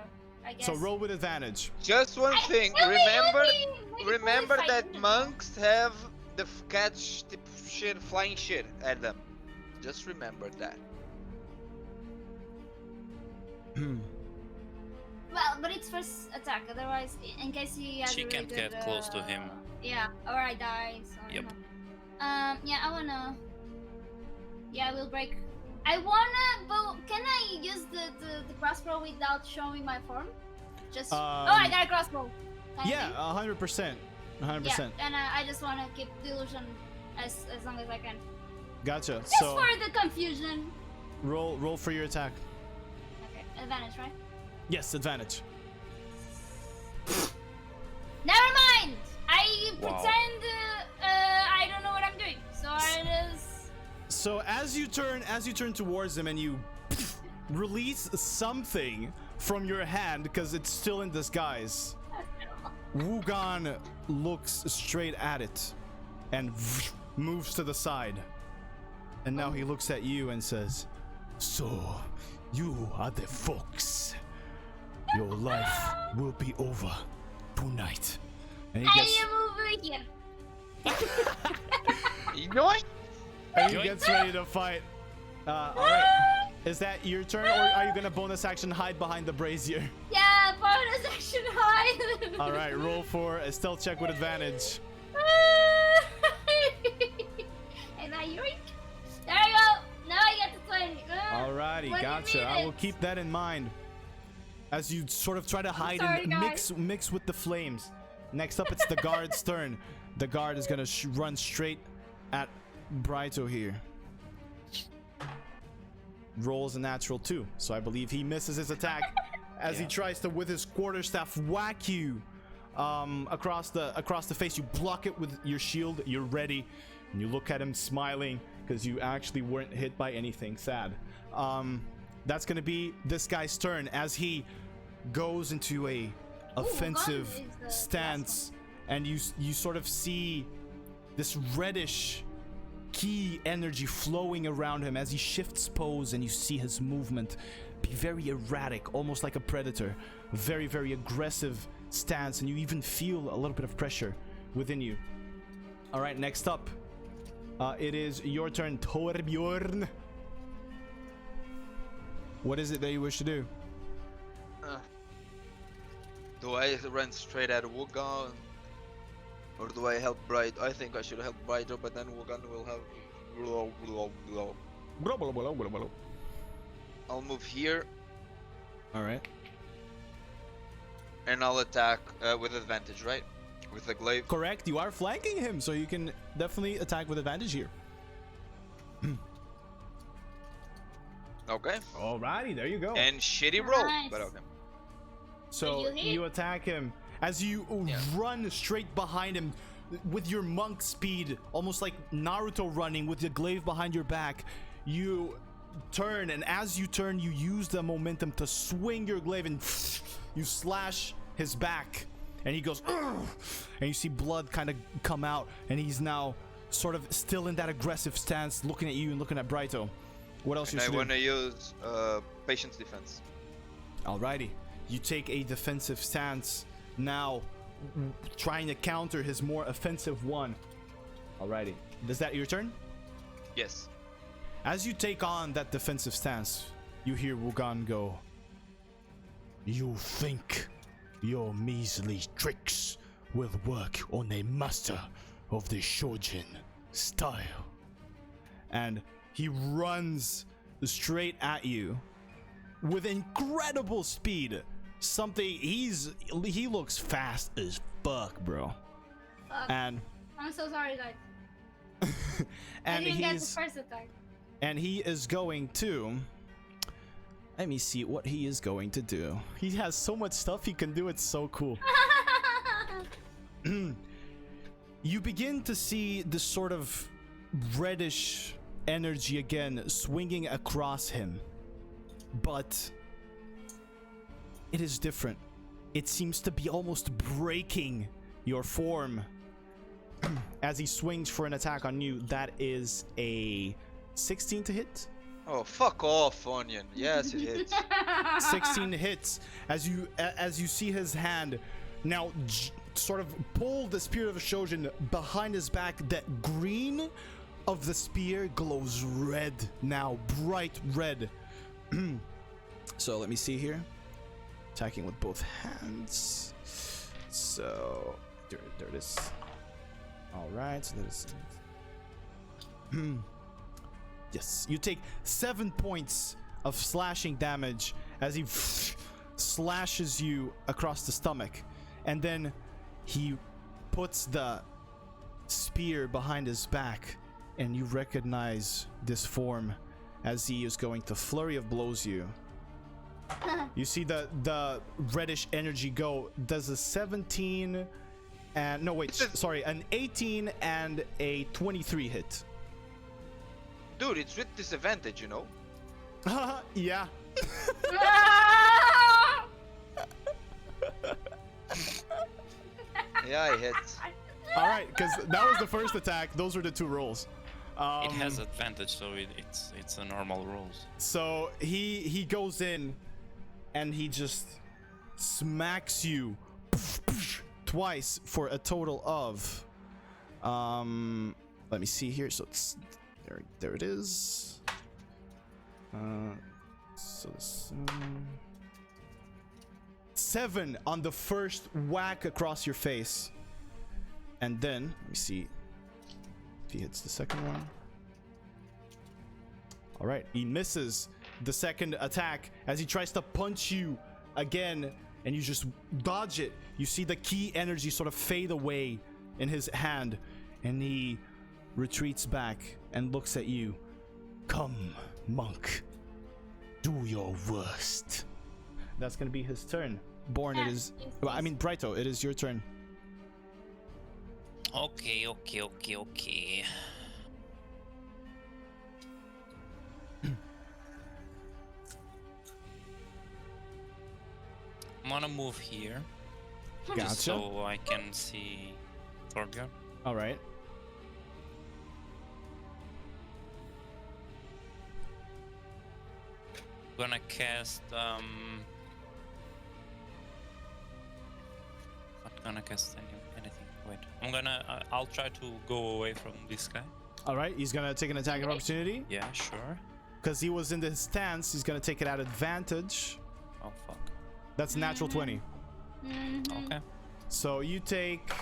I guess. so roll with advantage. Just one thing. Remember fight that them. monks have the catch the shit, flying shit at them. Just remember that. Well, but it's first attack. Otherwise, in case he has She a really can't good, get close to him. Yeah, or I die. So, Yep. Yeah, I wanna. Yeah, we'll break. I wanna, but can I use the crossbow without showing my form? Just. Oh, I got a crossbow. Can I Yeah, do? 100%. 100%. Yeah, and I just wanna keep the illusion as long as I can. Gotcha. Just So for the confusion. roll for your attack. Okay, advantage, right? Yes, advantage. Never mind. I Wow. pretend I don't know what I'm doing. So I just. So as you turn towards him and you release something from your hand because it's still in disguise, Wugan looks straight at it and moves to the side. And now he looks at you and says, "So, you are the fox. Your life will be over tonight." And he I gets, am over here. Yoink! and he gets ready to fight. All right. Is that your turn, or are you gonna bonus action hide behind the brazier? Yeah, bonus action high. All right, roll for a stealth check with advantage. And I yoink. There you go. Now I get to 20. Alrighty, What do you gotcha. mean I will it's- keep that in mind as you sort of try to hide sorry, and guys. mix with the flames. Next up, it's the guard's turn. The guard is gonna run straight at Brito here. Rolls a natural 2, so I believe he misses his attack as he Yeah. tries to, with his quarterstaff, whack you across the face. You block it with your shield. You're ready, and you look at him smiling because you actually weren't hit by anything sad. That's gonna be this guy's turn as he goes into a offensive Gun is the stance, and you sort of see this reddish key energy flowing around him as he shifts pose, and you see his movement be very erratic, almost like a predator. Very, very aggressive stance, and you even feel a little bit of pressure within you. All right, next up, it is your turn, Torbjorn. What is it that you wish to do? Do I run straight at Wugan? Or do I help Bright? I think I should help Brighter, but then Wugan will have. I'll move here All right. and I'll attack with advantage, right? With the glaive. Correct. You are flanking him, so you can definitely attack with advantage here. Okay. Alrighty, there you go. And shitty roll, Nice. but okay. So Did you hit? you attack him as you run straight behind him with your monk speed, almost like Naruto running with the glaive behind your back. You turn, and as you turn, you use the momentum to swing your glaive, and you slash his back, and he goes, "Ugh!" And you see blood kind of come out, and he's now sort of still in that aggressive stance, looking at you and looking at Brito. What else And you I should do? want to use patience defense. Alrighty, you take a defensive stance now, trying to counter his more offensive one. Alrighty, is that your turn? Yes. As you take on that defensive stance, you hear Wugan go, "You think your measly tricks will work on a master of the Shojin style?" And he runs straight at you with incredible speed. He looks fast as fuck, bro. Fuck. And I'm so sorry, guys. I and didn't get the he's first attack. and he is going to, let me see what he is going to do. He has so much stuff he can do. It's so cool. You begin to see this sort of reddish energy again swinging across him, but it is different. It seems to be almost breaking your form. as he swings for an attack on you. That is a 16 to hit. Oh, fuck off, Onion. Yes, it hits. 16 hits as you see his hand now sort of pull the spear of Shojin behind his back. That green of the spear glows red now, bright red. So let me see here. Attacking with both hands. So there it is. All right, so that is yes, you take 7 points of slashing damage as he slashes you across the stomach, and then he puts the spear behind his back, and you recognize this form as he is going to flurry of blows you. You see the reddish energy go. Does a 17 and no wait, sorry, an 18 and a 23 hit. Dude, it's with disadvantage, you know? Yeah. Yeah, it hits. All right, because that was the first attack. Those were the 2 rolls. It has advantage, so it's a normal rolls. So he goes in and he just smacks you twice for a total of let me see here. So it's there it is. So this 7 on the first whack across your face, and then let me see if he hits the second one. All right, he misses the second attack as he tries to punch you again, and you just dodge it. You see the key energy sort of fade away in his hand, and he retreats back and looks at you. Come, monk, do your worst. That's gonna be his turn. Born, it is. Well, I mean, Brighto, it is your turn. Okay. I'm gonna move here. Gotcha. Just so I can see Torbjorn. All right. Gonna cast not gonna cast anything. Wait, I'll try to go away from this guy. All right, he's gonna take an attack of opportunity. Yeah, sure. Because he was in this stance, he's gonna take it at advantage. Oh fuck. That's natural 20. Okay. So you take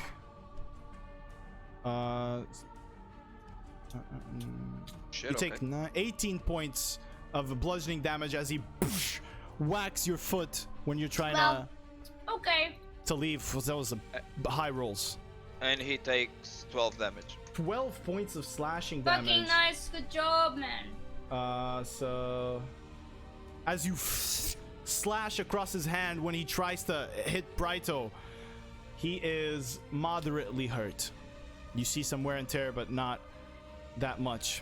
Shit, you take 18 points of bludgeoning damage as he whacks your foot when you're trying to leave. That was a high rolls. And he takes 12 damage. 12 points of slashing damage. Fucking nice, good job, man. So as you slash across his hand when he tries to hit Brighto, he is moderately hurt. You see some wear and tear, but not that much.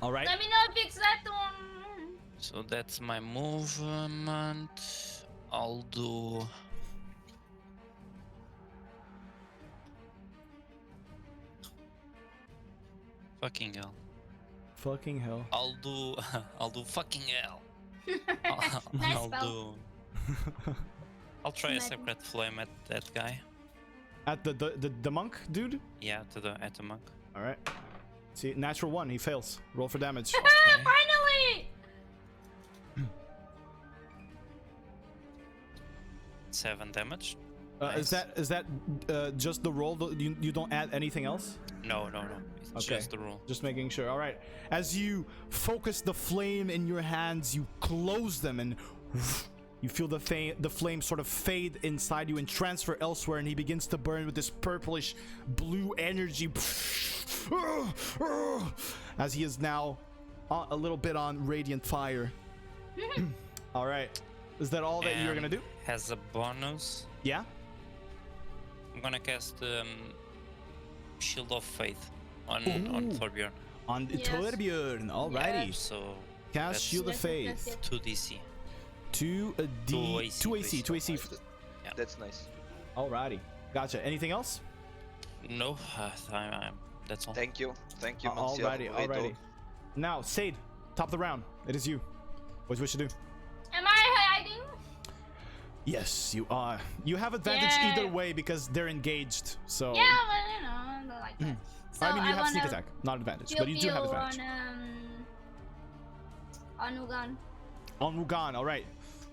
All right. Let me know if it's that one. So that's my movement. I'll do. Fucking hell. Fucking hell. I'll do fucking hell. Nice I'll spell. I'll try a Nice. separate flame at that guy. At the monk dude? Yeah, at the monk. All right. See, natural 1, he fails. Roll for damage. Okay. Finally! 7 damage. Is that just the roll? You don't add anything else? No. It's Okay. just the roll. Just making sure. All right. As you focus the flame in your hands, you close them, and you feel the flame sort of fade inside you and transfer elsewhere, and he begins to burn with this purplish blue energy as he is now a little bit on radiant fire. All right. Is that all that you're gonna do? Has a bonus. Yeah. I'm gonna cast Shield of Faith on Ooh. Torbjorn. On Yes. Torbjorn. Alrighty. So Cast that's Shield of Yes, Faith. yes, yes. 2 DC. 2 AC. Two AC. 2 AC. Yeah. That's nice. Alrighty. Gotcha. Anything else? No, that's all. Thank you, Monsieur Alrighty, Ruedo. alrighty. Now, Sade, top of the round. It is you. What do you wish to do? Am I hiding? Yes, you are. You have advantage Yeah. either way because they're engaged. So. Yeah, but you know, I don't like that. So I mean, you have sneak wanna attack, not advantage, pew but you do have pew advantage. on Ugan. On Mugan, all right.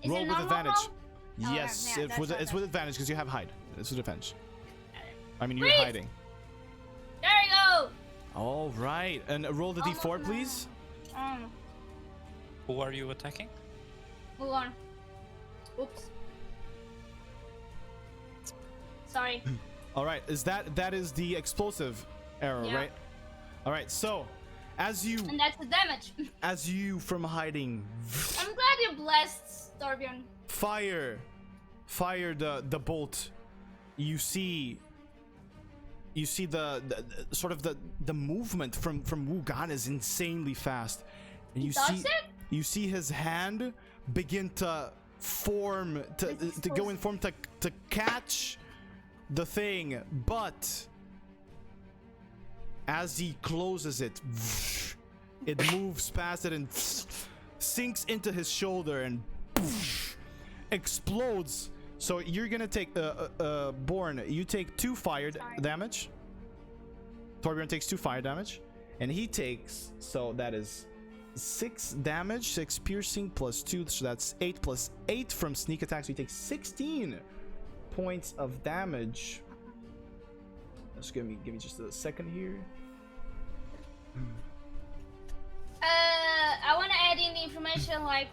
Is Roll it with normal advantage. roll? Oh, Yes, yeah, it's that's with what I advantage because you have hide. It's with advantage. I mean, you're Wait. hiding. There you go. All right, and roll the Almost d4, now. please. Who are you attacking? Move on. Oops. Sorry. All right, that is the explosive arrow, Yeah. right? All right, so as you And that's the damage. from hiding I'm glad you blessed Torbjorn. fire the bolt, you see the sort of the movement from Wugan is insanely fast, and you Does it? see his hand begin to form to go in form to catch the thing, but as he closes it, it moves past it and sinks into his shoulder and explodes. So you're gonna take Born, you take 2 fire damage. Torbjorn takes 2 fire damage, and he takes, so that is 6 damage, 6 piercing plus 2, so that's 8 plus 8 from sneak attack. So he takes 16 points of damage. Just give me just a second here. I want to add in the information like,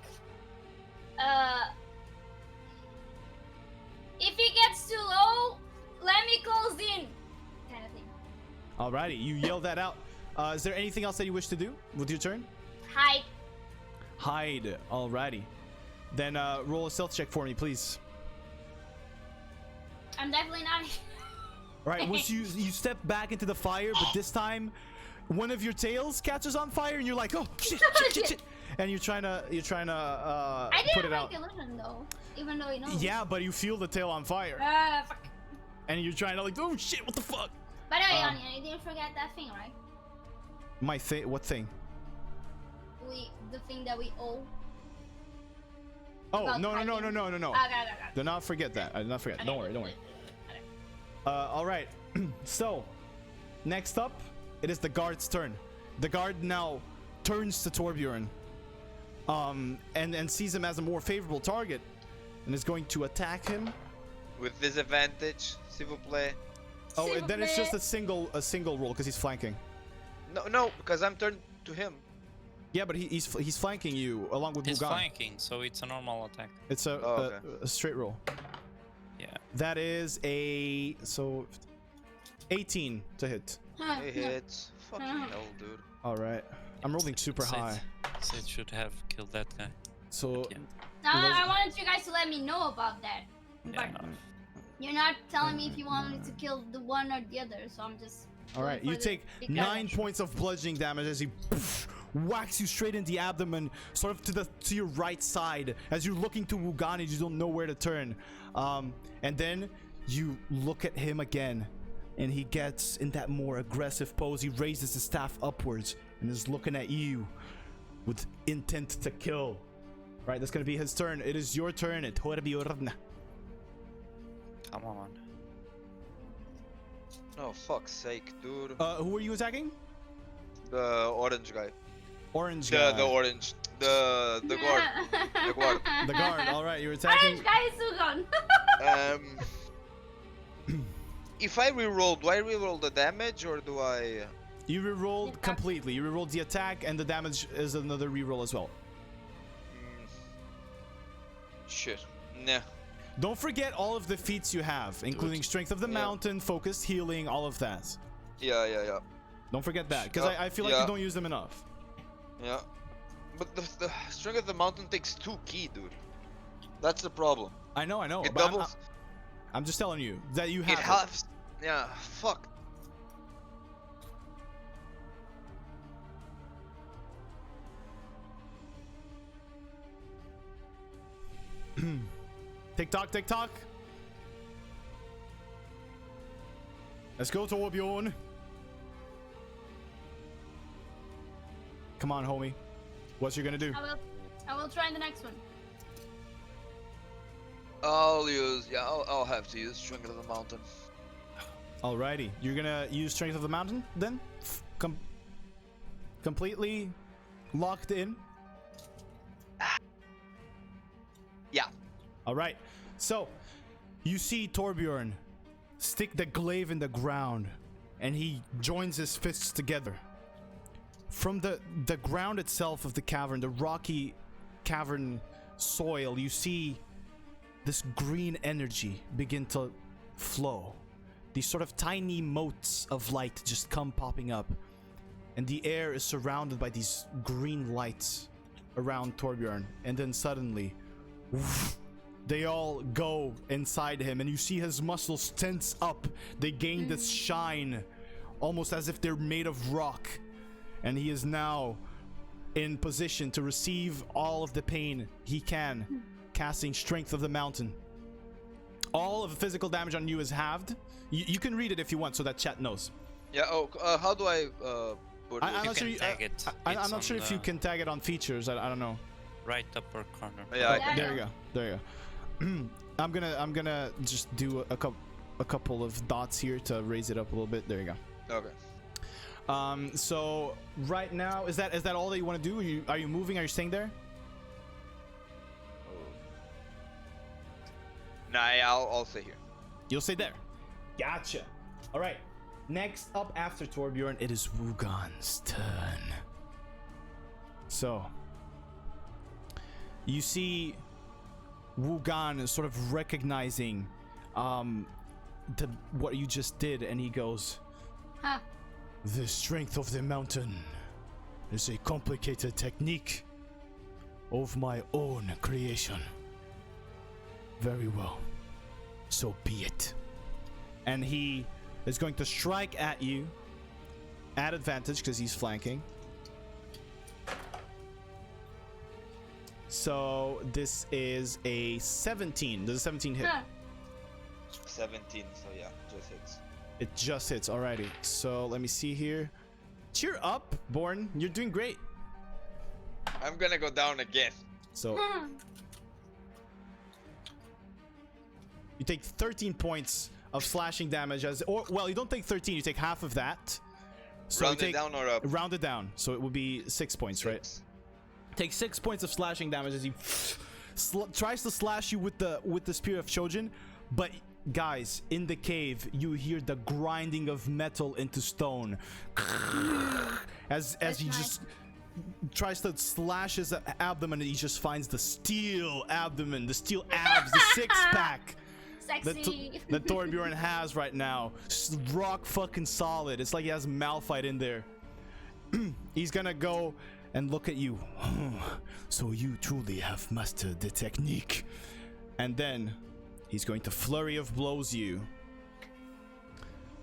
if he gets too low, let me close in, kind of thing. Alrighty, you yell that out. Is there anything else that you wish to do with your turn? Hide. Hide. Alrighty. Then roll a stealth check for me, please. I'm definitely not. Alright, once you step back into the fire, but this time one of your tails catches on fire and you're like, oh shit, shit. And you're trying to I put didn't it out. make illusion though, even though he knows. Yeah, but you feel the tail on fire. Fuck. And you're trying to like, oh shit, what the fuck? By the way, Onion, you didn't forget that thing, right? My thing, what thing? The thing that we owe. Oh, About no. hiding. No. Okay. Do not forget that. I did not forget. Don't worry. Okay. Alright. So, next up, it is the guard's turn. The guard now turns to Torbjorn. And sees him as a more favorable target. And is going to attack him. With disadvantage, s'il vous plaît. Oh, and then it's just a single roll because he's flanking. No, because I'm turned to him. Yeah, but he's flanking you along with He's Mugan. flanking, so it's a normal attack. It's okay. a straight roll. Yeah. That is a 18 to hit. It hits. Fucking hell, dude. All right, I'm rolling super high. Sid should have killed that guy. So Yeah. I wanted you guys to let me know about that. Yeah, But no. you're not telling me if you want me to kill the one or the other, so I'm just. all right, going you for the take big 9 damage. points of bludgeoning damage as he whacks you straight in the abdomen, sort of to your right side as you're looking to Wugan and you don't know where to turn. And then you look at him again, and he gets in that more aggressive pose. He raises his staff upwards and is looking at you with intent to kill. Right, that's gonna be his turn. It is your turn. Torbjorn. Come on. Oh, fuck's sake, dude. Who are you attacking? The orange guy. Orange guy. The orange. The guard. The guard. The guard. All right, you're attacking. Orange guy is Sugon. If I reroll, do I reroll the damage or do I? You rerolled Attack. completely. You rerolled the attack, and the damage is another reroll as well. Shit. Nah. Don't forget all of the feats you have, including Strength of the Yeah. Mountain, Focused Healing, all of that. Yeah. Don't forget that, because I feel like Yeah. you don't use them enough. Yeah. But the strength of the mountain takes 2 key, dude. That's the problem. I know, It but doubles. I'm just telling you that you have It halves. Yeah. Fuck. Tick tock, tick tock. Let's go, Torbjorn. Come on, homie. What's you gonna do? I will try the next one. I'll have to use Strength of the Mountain. Alrighty, you're gonna use Strength of the Mountain then? Completely locked in? Yeah. Alright, so you see Torbjorn stick the glaive in the ground and he joins his fists together. From the ground itself of the cavern, the rocky cavern soil, you see this green energy begin to flow. These sort of tiny motes of light just come popping up, and the air is surrounded by these green lights around Torbjorn. And then suddenly, woof, they all go inside him, and you see his muscles tense up. They gain this shine, almost as if they're made of rock. And he is now in position to receive all of the pain he can, casting Strength of the Mountain. All of the physical damage on you is halved. You can read it if you want, so that chat knows. Yeah. How do I put it? I'm not sure. Tag it. I'm not sure if you can tag it on features. I don't know. Right upper corner. Yeah. There you go. There you go. I'm gonna just do a couple of dots here to raise it up a little bit. There you go. Okay. So right now, is that all that you want to do? Are you moving? Are you staying there? Nah, I'll stay here. You'll stay there. Gotcha. All right. Next up after Torbjorn, it is Wugon's turn. So you see Wugon sort of recognizing what you just did, and he goes, Huh. "The Strength of the Mountain is a complicated technique of my own creation. Very well, so be it." And he is going to strike at you at advantage because he's flanking. So this is a 17. Does a 17 hit? Huh. 17. So yeah, just hits. It just hits. Alrighty. So let me see here. Cheer up, Born. You're doing great. I'm gonna go down again. So you take 13 points of slashing damage well, you don't take 13, you take half of that. So Round you it take down or up? round it down. So it would be 6 points, right? Take 6 points of slashing damage as he tries to slash you with the spear of Shojin, but guys, in the cave, you hear the grinding of metal into stone as he just tries to slash his abdomen, and he just finds the steel abdomen, the steel abs, the six-pack Sexy. that Torbjorn has right now. Rock fucking solid. It's like he has Malphite in there. He's gonna go and look at you. So you truly have mastered the technique. And then he's going to flurry of blows you.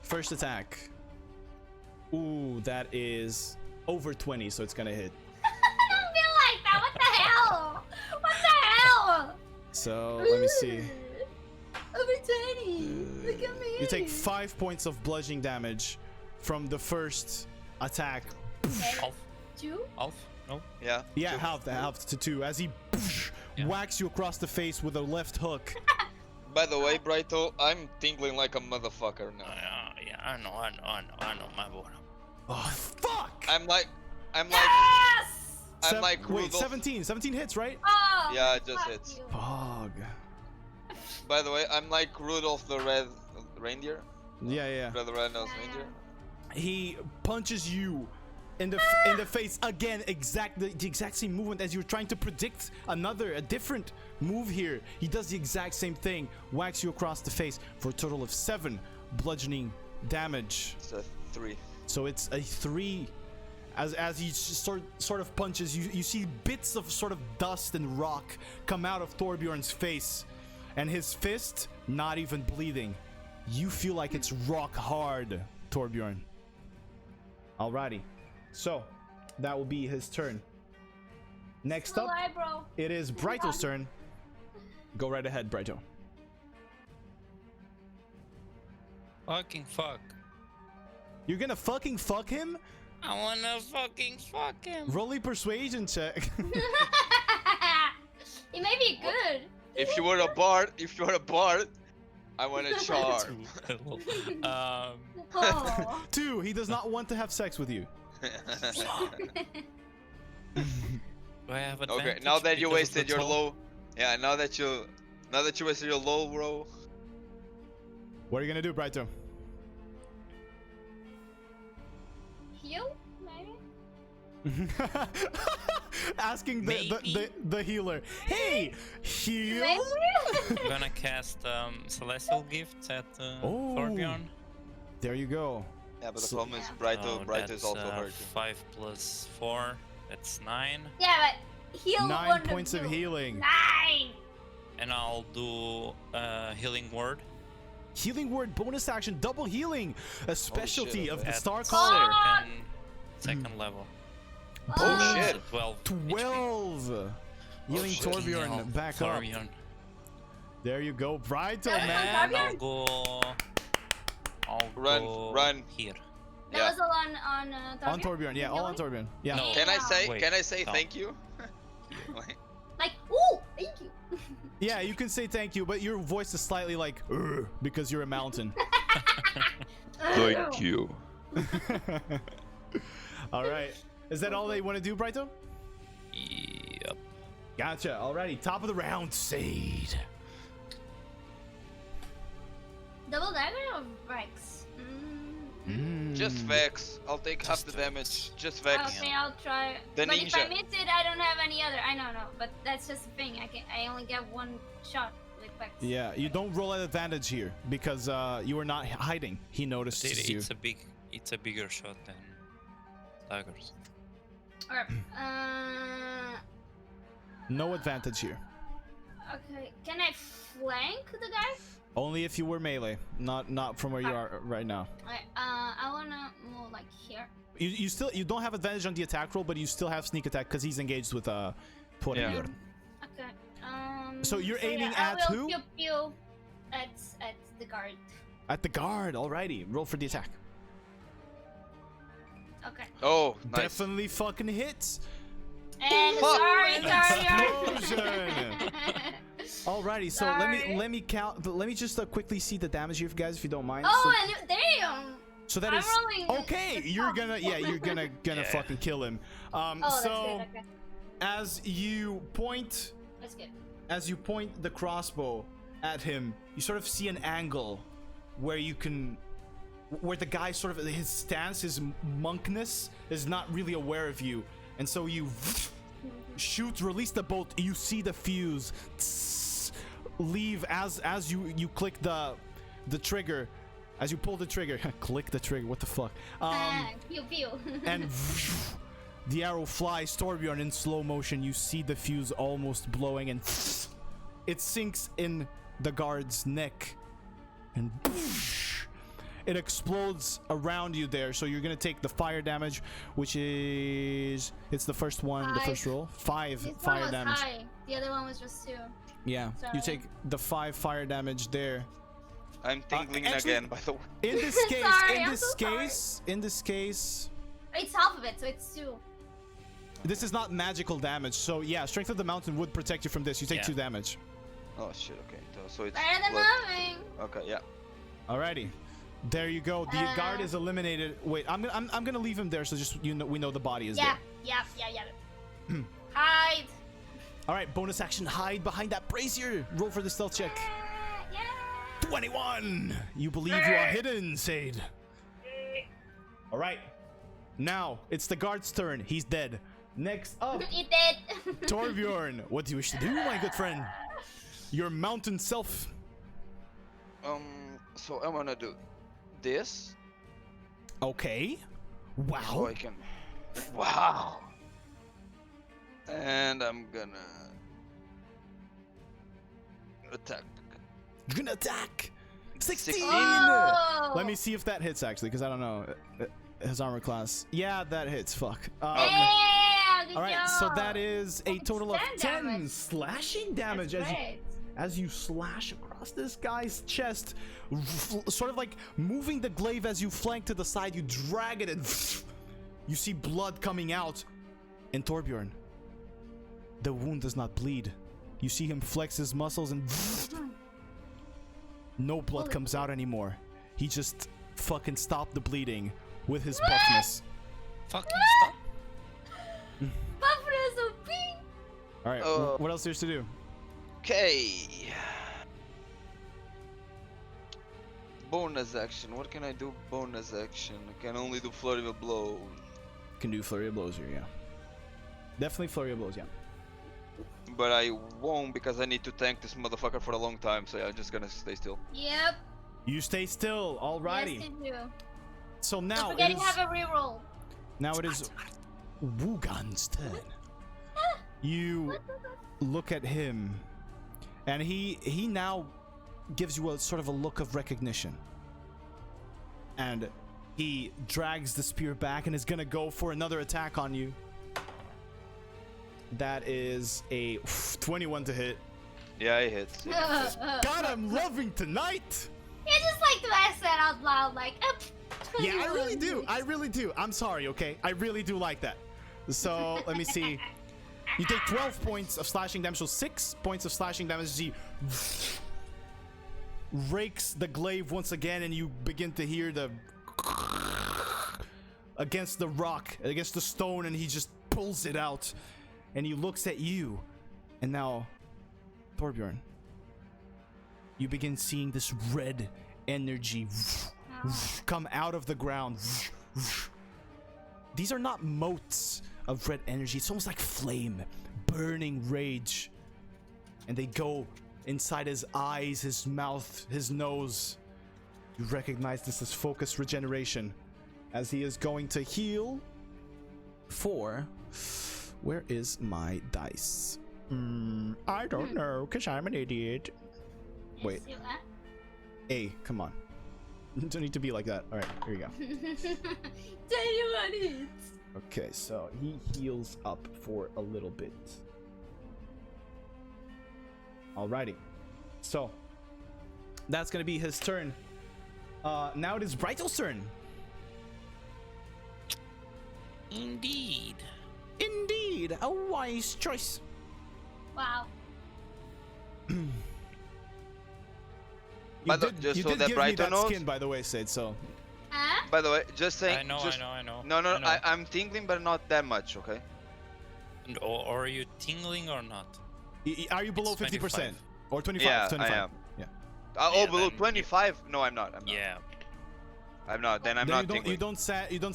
First attack. Ooh, that is over 20, so it's gonna hit. I don't feel like that. What the hell? What the hell? So let me see. Over 20. Look at me. You take 5 points of bludgeoning damage from the first attack. Half. 2? Half? No? Yeah. Yeah, two. half to 2 as he whacks you across the face with a left hook. By the way, Brighto, I'm tingling like a motherfucker now. Yeah, I know, my boy. Oh, fuck! I'm like Yes! Wait, Rudolph. 17 hits, right? Oh, Yeah, it just fuck hits. you. Fog. By the way, I'm like Rudolph the Red Reindeer. Yeah. The Red-Nosed Reindeer. He punches you in the face again, the exact same movement as you were trying to predict a different move here. He does the exact same thing, whacks you across the face for a total of 7 bludgeoning damage. It's a 3. So it's a 3. As he sort of punches, you see bits of sort of dust and rock come out of Torbjorn's face, and his fist not even bleeding. You feel like it's rock hard, Torbjorn. Alrighty, so that will be his turn. Next up, Bro. it is Brighto's turn. Go right ahead, Brighto. Fucking fuck. You're gonna fucking fuck him? I wanna fucking fuck him. Roll a persuasion check. It may be good. If you were a bard, I want to charm. Oh. 2. He does not want to have sex with you. Do I have Okay, advantage now that you because of wasted the your tall? low, yeah, now that you wasted your low roll. What are you gonna do, Brighto? Heal, maybe. Asking the healer. Hey, heal. Maybe. I'm gonna cast Celestial Gifts at Oh. Torbjorn. There you go. Yeah, but the So- problem is Oh, Brighto is that's, also hurting. 5 plus 4. That's 9. Yeah, but heal 9 one points of you. healing. 9. And I'll do Healing Word. Healing word bonus action, double healing, a specialty of the At Star Caller. Caller. Second level. Oh, It's shit. a 12. 12. Healing shit. Torbjorn back up. Torbjorn. There you go, Brighto, Torbjorn, man. Torbjorn. I'll Run, go run. here. That Yeah. was all on On Torbjorn, yeah, all on Torbjorn. Yeah. No. Can I say Wait, say no. thank you? Like, ooh, thank you. Yeah, you can say thank you, but your voice is slightly like, "Ugh," because you're a mountain. Thank you. All right. Is that all they want to do, Brighto? Yep. Gotcha. Alrighty, top of the round, Sade. Double dagger or Rex? Just Vex. I'll take half the damage. Just Vex. Okay, I'll try. The but if I ninja. miss it, I don't have any other. I know, but that's just the thing. I only get one shot with Vex. Yeah, you don't roll at advantage here because you are not hiding. He noticed you. It's a bigger shot than daggers. Alright. No advantage here. Okay. Can I flank the guy? Only if you were melee, not from where you are right now. I wanna move like here. You don't have advantage on the attack roll, but you still have sneak attack because he's engaged with Torbjorn. Yeah. Okay. So you're aiming yeah, at I will who? Pew pew at the guard. At the guard. Alrighty, roll for the attack. Okay. Oh, nice. Definitely fucking hits. And Fuck. sorry. Explosion. Alrighty, so Sorry. let me count. Let me just quickly see the damage here, guys, if you don't mind. Oh, So, and damn. so that I'm is rolling okay. the You're top. gonna you're gonna Yeah. fucking kill him. Oh, that's So good. Okay. as you point That's good. the crossbow at him, you sort of see an angle where the guy sort of his stance, his monkness is not really aware of you, and so you release the bolt. You see the fuse leave as you click the trigger, as you pull the trigger. Click the trigger. What the fuck? Pew pew. And the arrow flies Torbjorn in slow motion. You see the fuse almost blowing, and it sinks in the guard's neck, and it explodes around you there. So you're gonna take the fire damage, which is it's the first one, the first roll. 5 This one fire was damage. high. The other one was just 2. Yeah, you Sorry. take the 5 fire damage there. I'm tingling actually- again, by the way. In this case, Sorry, in I'm this so sorry. case, in this case, It's half of it, so it's 2. this is not magical damage. So yeah, strength of the mountain would protect you from this. You take Yeah. 2 damage. Oh shit. Okay. So it's Better than blood. nothing. Okay. Yeah. Alrighty, there you go. The guard is eliminated. Wait, I'm gonna leave him there so just we know the body is Yeah, there. yeah. Hide. All right, bonus action, hide behind that brazier. Roll for the stealth check. Yeah. 21. You believe you are hidden, Sade. All right, now it's the guard's turn. He's dead. Next up, Eat it. Torbjorn. What do you wish to do, my good friend? Your mountain self. So I'm gonna do this. Okay. So Wow. I can. Wow. And I'm gonna attack. You're gonna attack. 16. 16. Oh. Let me see if that hits actually, because I don't know his armor class. Yeah, that hits. Fuck. Yeah, good All right, so job. that is a total of 10 10 damage. slashing damage That's as you great. as you slash across this guy's chest, sort of like moving the glaive as you flank to the side. You drag it and you see blood coming out. And Torbjorn, the wound does not bleed. You see him flex his muscles and no blood comes out anymore. He just fucking stopped the bleeding with his buffness. Fucking stop. Buffness OP. All right, what else there's to do? Okay. Bonus action. What can I do? Bonus action. I can only do flurry of blows. Can do flurry of blows here, yeah. Definitely flurry of blows, yeah. But I won't because I need to tank this motherfucker for a long time. So yeah, I'm just gonna stay still. Yep. You stay still, alrighty. Yes, you do. So Don't now forget it to is. have a reroll. Now it is Wugan's turn. You look at him, and he now gives you a sort of a look of recognition. And he drags the spear back and is gonna go for another attack on you. That is a 21 to hit. Yeah, it hits. God, I'm loving tonight. You just like to ask that out loud, like, Yeah, I really do. I really do. I'm sorry, okay? I really do like that. So, let me see. You take 12 points of slashing damage, so 6 points of slashing damage as he rakes the glaive once again, and you begin to hear the against the rock, against the stone, and he just pulls it out. And he looks at you. And now, Torbjorn, you begin seeing this red energy come out of the ground. These are not motes of red energy. It's almost like flame, burning rage. And they go inside his eyes, his mouth, his nose. You recognize this as focused regeneration, as he is going to heal for... Where is my dice? I don't know, because I'm an idiot. Wait. Yes, you are. A, come on. You don't need to be like that. All right, here you go. Tell you what it is. Okay, so he heals up for a little bit. Alrighty. So, that's going to be his turn. Now it is Brighto's turn. Indeed. Indeed, a wise choice. Wow. By the way, just so that Brighto knows. Skin, by the way, Sid. So. Huh? By the way, just saying. I know. No, I know. I'm tingling, but not that much. Okay. And, or are you tingling or not? Are you below 50% or 25? Yeah, 25. I am. Yeah. Oh, below 25? No, I'm not. Yeah. I'm not. Then I'm not tingling. You don't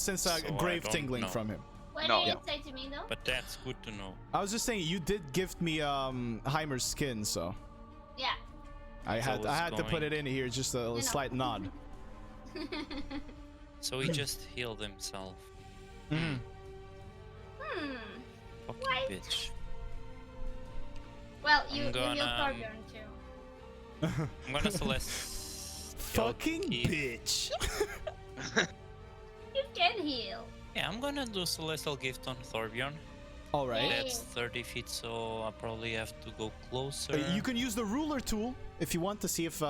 sense So grave I don't tingling know. from him. What No. did you say to me, though? But that's good to know. I was just saying you did gift me Heimer's skin, so Yeah. I had to put going- it in here, just a slight nod. So he just healed himself. Mm-hmm. Fucking What? bitch. Well, you I'm healed gonna, Torbjorn too. I'm gonna Celeste. Fucking bitch. You can heal. Yeah, I'm gonna do Celestial Gift on Torbjorn. All right. That's 30 feet, so I probably have to go closer. You can use the ruler tool if you want to see if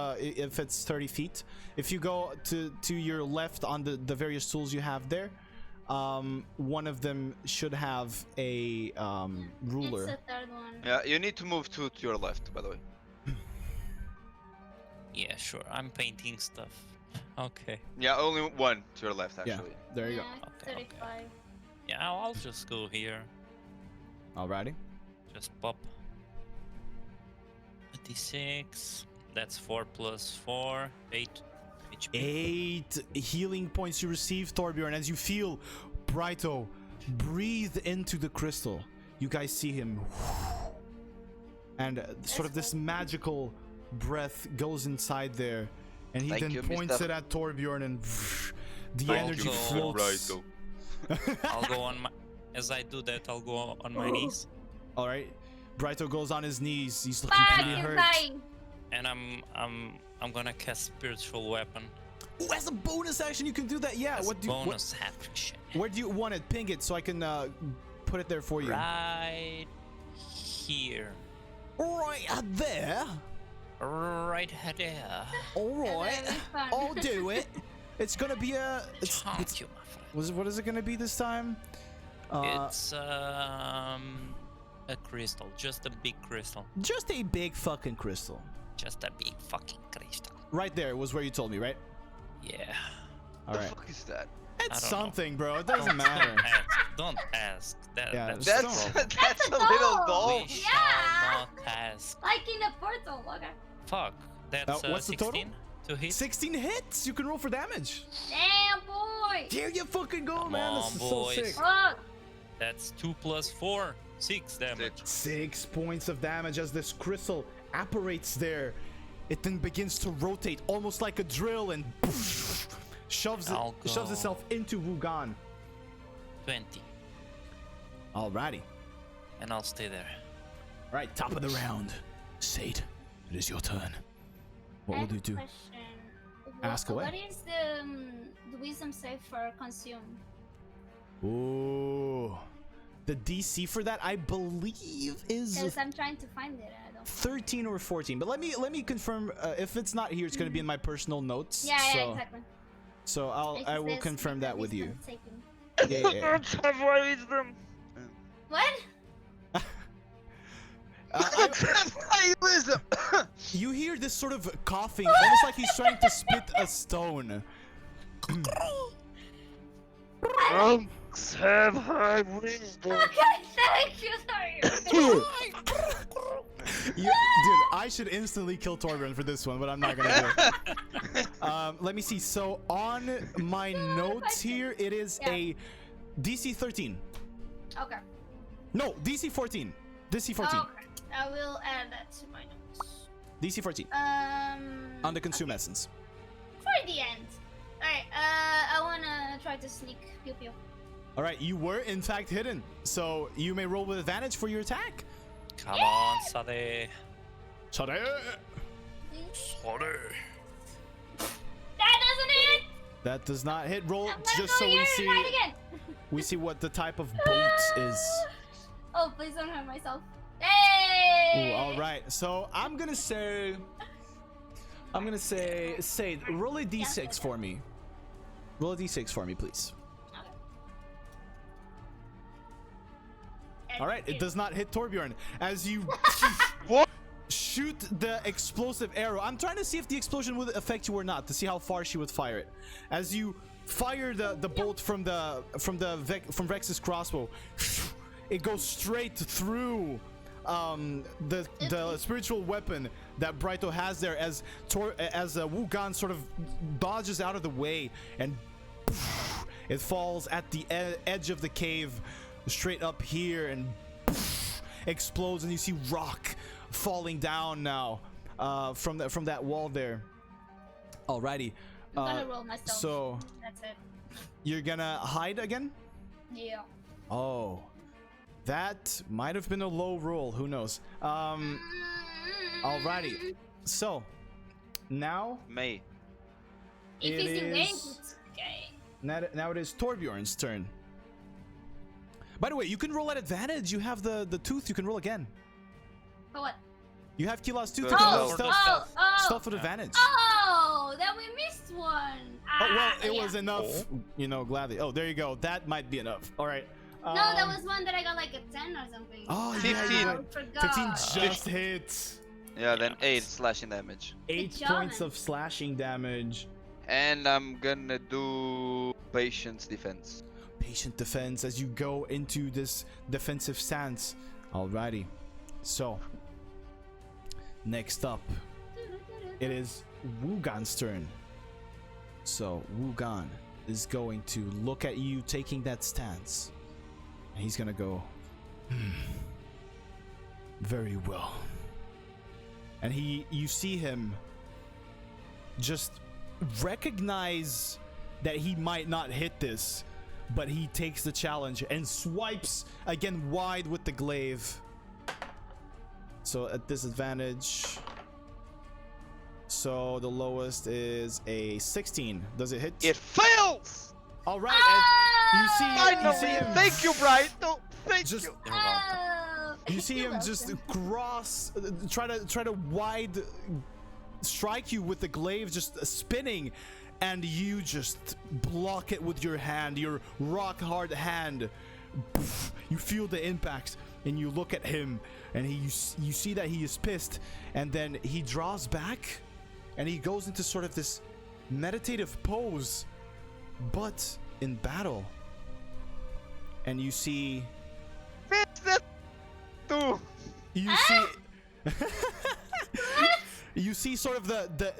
it's 30 feet. If you go to your left on the various tools you have there, one of them should have a ruler. It's the third one. Yeah, you need to move to your left, by the way. Yeah, sure. I'm painting stuff. Okay. Yeah, only one to your left, Yeah, actually. there you go. Okay, 35. Yeah, I'll just go here. Alrighty. Just pop. 26. That's 4 plus 4. 8 HP. 8 healing points you receive, Torbjorn, as you feel Brighto breathe into the crystal. You guys see him, and sort of this magical breath goes inside there, and he Thank then you, points Mr. it at Torbjorn, and the Thank energy you, floats. I'll go on my. As I do that, I'll go on my knees. All right, Brighto goes on his knees. He's looking Fuck, pretty he's hurt. dying. And I'm gonna cast spiritual weapon. Ooh, as a bonus action, you can do that. Yeah. As What do you? bonus action. Where do you want it? Ping it so I can put it there for you. Right here. Right there. Right there. All right, That'll be fun. I'll do it. It's gonna be a. Thank you, my friend. What is it gonna be this time? It's a crystal, just a big crystal. Just a big fucking crystal. Just a big fucking crystal. Right there was where you told me, right? Yeah. All The right. fuck is that? It's I don't know. something, bro. It doesn't matter. Don't ask. Yeah, That's just the don't. problem. That's a a little doll. doll. We Yeah. shall not ask. Like in a portal. Okay. Fuck. That's What's the total? 16 to hit. 16 hits. You can roll for damage. Damn boy. Here you fucking go, Come man. on, This is so boys. sick. Fuck. That's 2 plus 4. 6 damage. 6 points of damage as this crystal apparates there. It then begins to rotate almost like a drill and shoves I'll itself into Wugan. 20. Alrighty. And I'll stay there. Right, top of the round. Sade, it is your turn. What I will have you a do? question. Ask away. What is the wisdom save for consume? Ooh. The DC for that, I believe, is Because I'm trying to find it and I don't. 13 or 14. But let me confirm. If it's not here, it's gonna be in my personal notes. Yeah, so, yeah, exactly. So I will confirm that with you. Saving. Yeah, yeah, yeah. Have wisdom. What? Have wisdom. You hear this sort of coughing, almost like he's trying to spit a stone. Monks have high wisdom. Okay, thank you, sorry. Dude, I should instantly kill Torbjorn for this one, but I'm not gonna do it. Let me see. So on my notes here, it is a DC 13. Okay. No, DC 14. DC 14. Okay. I will add that to my notes. DC 14. On the consume essence. For the end. Alright, I wanna try to sneak pew pew. All right, you were in fact hidden, so you may roll with advantage for your attack. Come on, Sade. Sade. Sade. That doesn't hit! That does not hit. Roll I'm gonna just go so here we and see. hide again. We see what the type of bolt is. Oh, please don't hurt myself. Hey! Ooh, all right. So I'm gonna say, Sade, roll a d6 for me. Roll a d6 for me, please. Okay. All right. It does not hit Torbjorn as you What? shoot the explosive arrow. I'm trying to see if the explosion would affect you or not, to see how far she would fire it. As you fire the bolt from Rex's crossbow, it goes straight through the spiritual weapon that Brighto has there, as Wugan sort of dodges out of the way, and it falls at the edge of the cave, straight up here, and explodes, and you see rock falling down now from that wall there. Alrighty. I'm gonna roll myself. So That's it. you're gonna hide again? Yeah. Oh, that might have been a low roll. Who knows? Alrighty. So now May. If It he's engaged, is- it's okay. now it is Torbjorn's turn. By the way, you can roll at advantage. You have the tooth. You can roll again. For what? You have Kila's tooth. Oh, You can roll Oh, stealth, oh, stealth with advantage. Oh, then we missed one. Oh, well, it Yeah. was enough, gladly. Oh, there you go. That might be enough. All right. No, that was one that I got like a 10 or something. Oh, yeah, 15. you're I right. forgot. 15 just hits. Yeah, then 8 slashing damage. 8 job, points man. of slashing damage. And I'm gonna do patience defense. Patient defense as you go into this defensive stance. Alrighty. So, next up, it is Wugan's turn. So, Wugan is going to look at you taking that stance. And he's gonna go, very well. And you see him just recognize that he might not hit this, but he takes the challenge and swipes again wide with the glaive. So at disadvantage. So the lowest is a 16. Does it hit? It fails! All right. Oh! You see Finally! him Thank you, Brighto! Thank just you! You're welcome. Oh, You see You're him just welcome. try to wide strike you with the glaive, just spinning, and you just block it with your hand, your rock hard hand. You feel the impacts, and you look at him, and you see that he is pissed, and then he draws back, and he goes into sort of this meditative pose, but in battle. And you see, you see, you see sort of the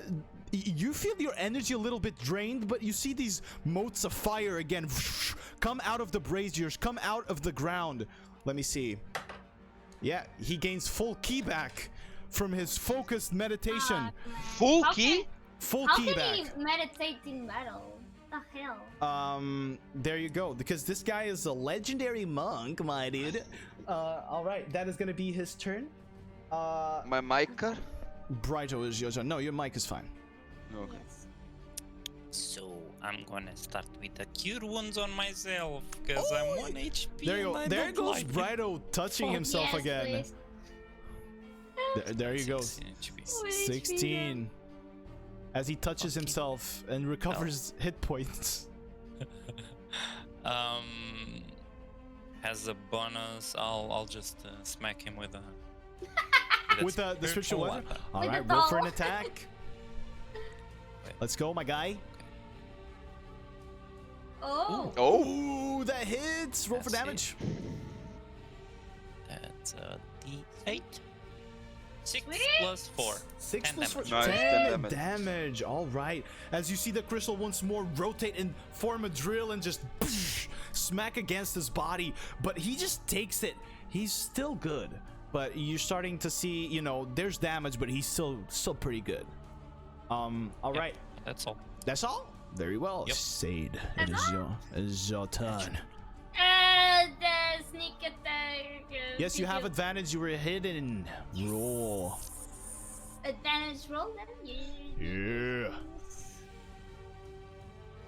you feel your energy a little bit drained, but you see these motes of fire again come out of the braziers, come out of the ground. Let me see. Yeah, he gains full ki back from his focused meditation. Full key? Full How ki can back. he meditate in battle? What the hell? There you go. Because this guy is a legendary monk, my dude. All right, that is gonna be his turn. My mica? Brighto is your turn. No, your mic is fine. Okay. Yes. So I'm gonna start with the cure wounds on myself because I'm 1 HP. There you go. and I There don't goes like it. Brighto touching himself Yes, again. please. There he goes. 16 HP. Wait, 16. As he touches Okay. himself and recovers hit points. Has a bonus. I'll just smack him with a With the spiritual weapon. All With right, the roll for an doll. attack. Let's go, my guy. Oh. Oh! Ooh, that hits. Roll for That's damage. That's a D8. 6 Sweet. plus 4. 6 10 plus 4. damage. Nice, 10 10 damage. All right. As you see the crystal once more rotate and form a drill and just smack against his body, but he just takes it. He's still good, but you're starting to see, you know, there's damage, but he's still pretty good. All Yep, right. That's all. That's all. Very well. Yep. Sade, That's it is your turn. The sneak attack. Yes, you have did advantage. You were hidden. Roll. advantage roll then? Yeah.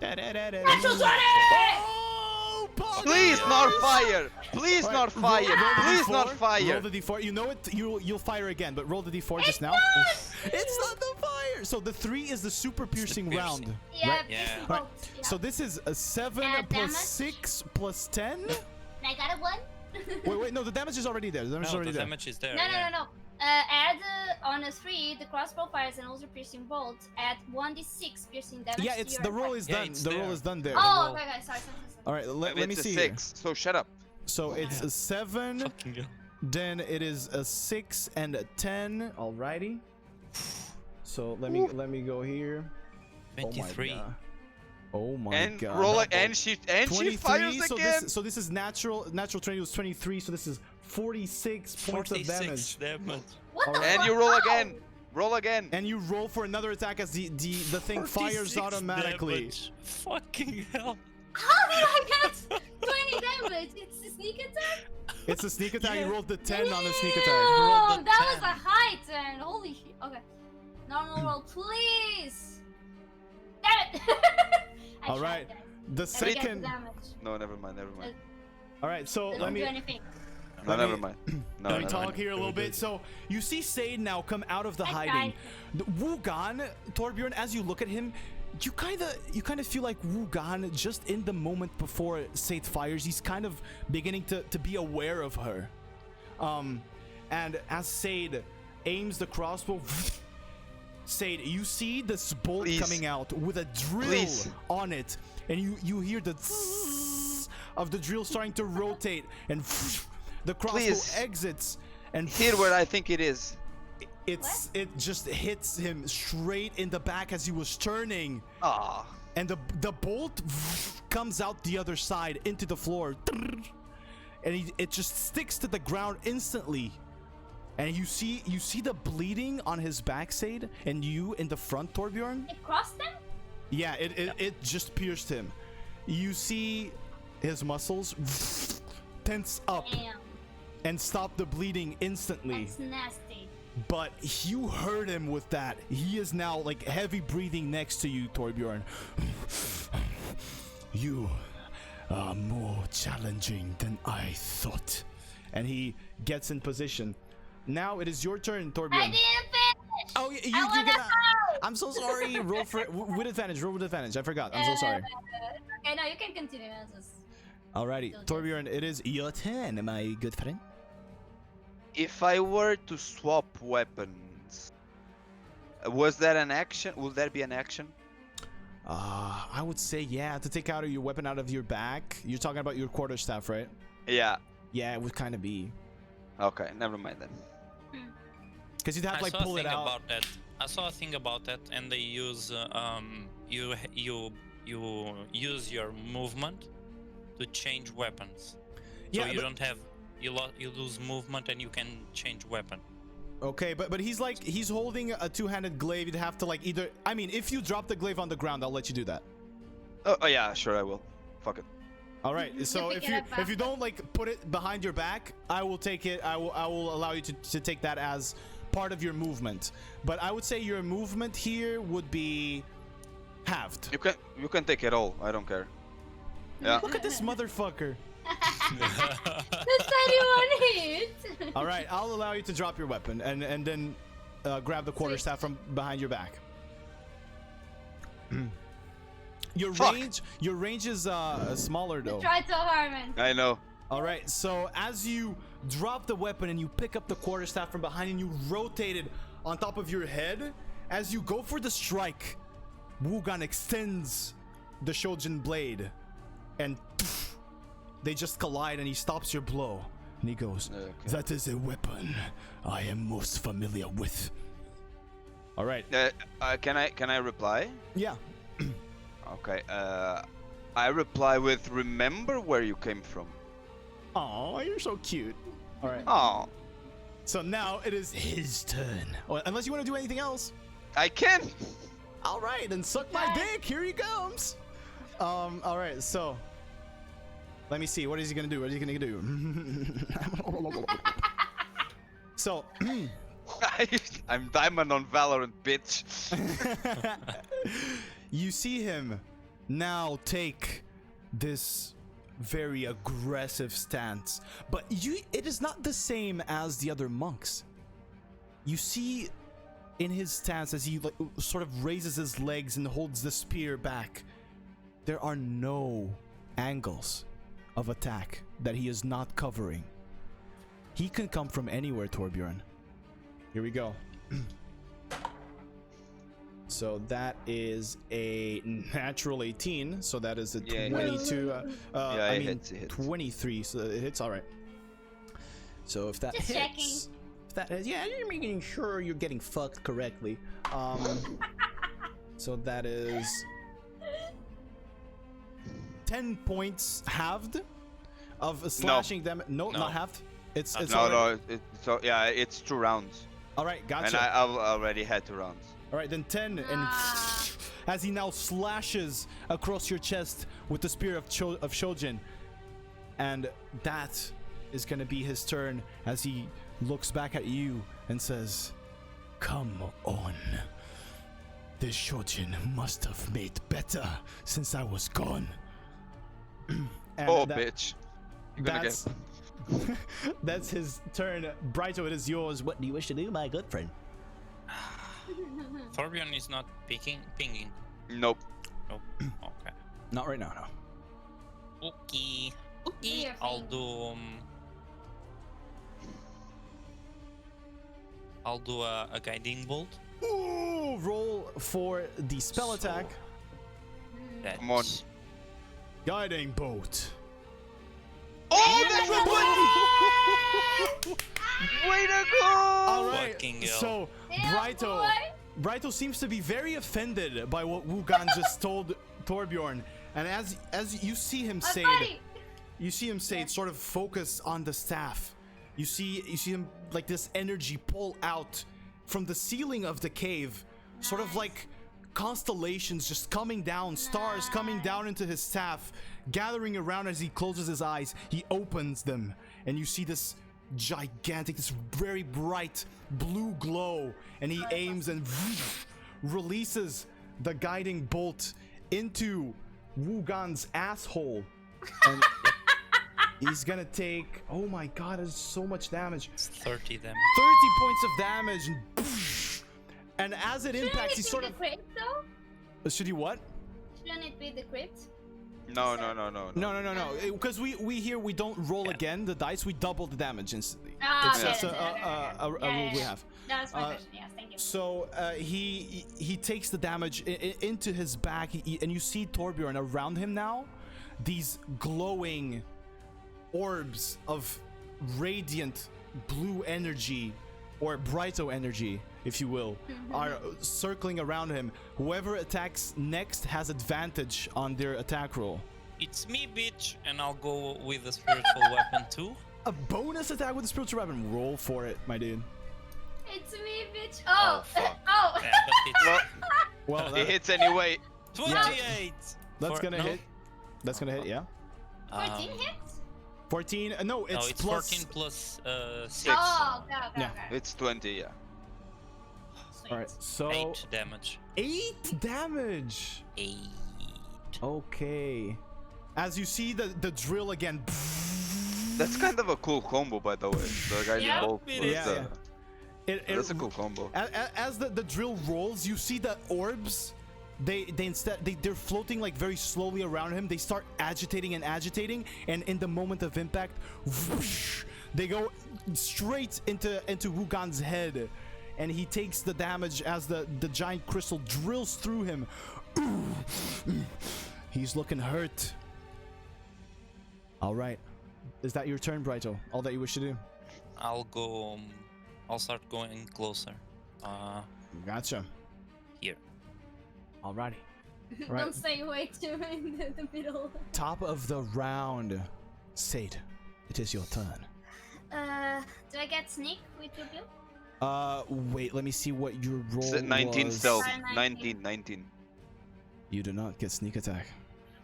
Natural 20! Oh, Pog! Please not fire! Please All not right, fire! roll the Please D4. not Roll fire! the D4. You know it. You'll fire again, but roll the D4 just now. It's not the fire. So the 3 is the super piercing piercing. round. Yeah, Right. Yeah. piercing Right. bolts, yeah. So this is a 7 And plus damage? 6 plus 10. I got a 1. Wait, no, the damage is already there. The damage is No, already the there. damage is there. No. yeah. Add on a 3, the crossbow fires and also piercing bolt. Add 1d6 piercing damage. Yeah, to it's your the roll attack. is Yeah, done. it's The roll there. is done there. Oh, roll. okay, sorry. All right, let me It's see a here. 6, so shut up. So it's a 7, Fucking hell. then it is a 6 and a 10. Alrighty. So let me go here. 23. Oh my And god. roll and she 23, fires so again. this is natural 20 was 23, so this is 46 points of 46 damage. damage. What the And fuck? you roll How? again. Roll again. And you roll for another attack as the thing fires 46 automatically. damage. Fucking hell. How did I get 20 damage? It's a sneak attack? It's a sneak attack. Yeah. You rolled the 10 on the sneak attack. Oh, the that was 10. a high 10. Holy shit. Okay. Normal roll, please. Damn it. I All tried, right. guys. The Let me get the second. damage. No, never mind. All right, so Don't let do me anything. No, Let me- never mind. No, let me never talk mind. here a little bit. So you see Sade now come out of the I hiding. Wugan, Torbjorn, as you look at him, you kind of feel like Wugan, just in the moment before Sade fires, he's kind of beginning to be aware of her. And as Sade aims the crossbow, Sade, you see this bolt Please. coming out with a drill Please. on it, and you hear the zzz of the drill starting to rotate, and the crossbow Please. exits, and Hit where I think it is. it just hits him straight in the back as he was turning, Ah. and the bolt comes out the other side into the floor, and it just sticks to the ground instantly. And you see the bleeding on his backside, and you in the front, Torbjorn. It crossed them? Yeah, it just pierced him. You see his muscles tense up Damn. and stop the bleeding instantly. That's nasty. But you heard him with that. He is now like heavy breathing next to you, Torbjorn. You are more challenging than I thought. and he gets in position. Now it is your turn, Torbjorn. I didn't finish. Oh, you I wanna get. go. I'm so sorry. Roll for with advantage. Roll with advantage. I forgot. I'm so sorry. Okay, no, you can continue. Alrighty, Torbjorn, it is your turn, my good friend. If I were to swap weapons, was that an action? Will that be an action? I would say yeah. To take out your weapon out of your back. You're talking about your quarterstaff, right? Yeah. Yeah, it would kind of be. Okay, never mind then. Because you'd have to like pull it out. About that. I saw a thing about that, and they use you use your movement to change weapons. Yeah, so you don't have you lose movement and you can change weapon. Okay, but he's holding a two-handed glaive. You'd have to like either. I mean, if you drop the glaive on the ground, I'll let you do that. Oh yeah, sure I will. Fuck it. All right. So if you don't like put it behind your back, I will take it. I will allow you to take that as part of your movement. But I would say your movement here would be halved. You can take it all. I don't care. Yeah. Look at this motherfucker. That's 31 hit. All right, I'll allow you to drop your weapon and then grab the quarterstaff from behind your back. Your range is smaller though. Try so hard, man. I know. All right, so as you drop the weapon and you pick up the quarterstaff from behind and you rotate it on top of your head, as you go for the strike, Wugan extends the Shojin blade and they just collide and he stops your blow. And he goes, Okay. "That is a weapon I am most familiar with." All right. Can I reply? Yeah. Okay. I reply with remember where you came from. Oh, you're so cute. All right. Oh, So now it is his turn. Oh, unless you want to do anything else. I can. All right, then suck my dick. Here he comes. All right, so let me see. What is he gonna do? What is he gonna do? So I'm diamond on Valorant, bitch. you see him now take this very aggressive stance, but it is not the same as the other monks. You see in his stance as he sort of raises his legs and holds the spear back, there are no angles of attack that he is not covering. He can come from anywhere, Torbjorn. Here we go. So that is a natural 18. So that is a 22. I mean, it hits. 23. So it hits. All right. So if that Just hits, checking. if that is, yeah, you're making sure you're getting fucked correctly. So that is 10 points halved of slashing them. No, not halved. It's it's 2 rounds. All right, gotcha. And I already had 2 rounds. All right, then 10, and as he now slashes across your chest with the spear of Shojin, and that is gonna be his turn as he looks back at you and says, "Come on. This Shojin must have made better since I was gone." Bitch. You're gonna get... That's his turn. Brighto, it is yours. What do you wish to do, my good friend? Torbjorn is not pinging. Nope. Nope. Okay. Not right now, no. Okay. Your I'll thing. do a guiding bolt. Ooh, roll for the spell attack. That's Come on. Guiding bolt. Oh, that's a way to go! All right. Fucking hell. So Yeah, Brighto seems to be very offended by what Wugan just told Torbjorn, and as you see him say it, sort of focus on the staff. You see him like this energy pull out from the ceiling of the cave, sort of like constellations just coming down, stars coming down into his staff, gathering around as he closes his eyes. He opens them, and you see this gigantic, this very bright blue glow, and he aims and releases the guiding bolt into Wugan's asshole. And He's gonna take. Oh my god, that's so much damage. It's 30 damage. 30 points of damage. And as it impacts, he sort of. Shouldn't it be the crit though? Should he what? Shouldn't it be the crit? No. No. Because we here we don't roll again the dice. We double the damage instantly. Ah, It's okay, just okay, a okay. rule we have. That's my question. Yes, thank you. So he takes the damage into his back, and you see Torbjorn around him now. These glowing orbs of radiant blue energy, or Brighto energy, if you will, are circling around him. Whoever attacks next has advantage on their attack roll. It's me, bitch, and I'll go with the spiritual weapon too. A bonus attack with the spiritual weapon. Roll for it, my dude. It's me, bitch. Oh, fuck. oh. Yeah, but Well, It hits anyway. it's 28. that's For- gonna no? hit. That's gonna hit, yeah. 14 hits? 14. No, it's, No, it's plus. 14 plus 6. Six. Oh, okay, okay, Yeah. okay. It's 20, yeah. Sweet. All right, so 8 damage. 8 damage. 8. Okay. As you see the drill again. That's kind of a cool combo, by the way. The guy Yeah, involved it with is. Yeah, That's a cool combo. As the drill rolls, you see the orbs. They're floating like very slowly around him. They start agitating, and in the moment of impact, whoosh, they go straight into Wugan's head, and he takes the damage as the giant crystal drills through him. He's looking hurt. All right, is that your turn, Brighto? All that you wish to do? I'll go. I'll start going closer. Gotcha. Here. Alrighty. Right. Don't stay way too in the middle. Top of the round. Sade, it is your turn. Do I get sneak with you? Wait, let me see what your roll 19 was. stealth. 19. 19. You do not get sneak attack.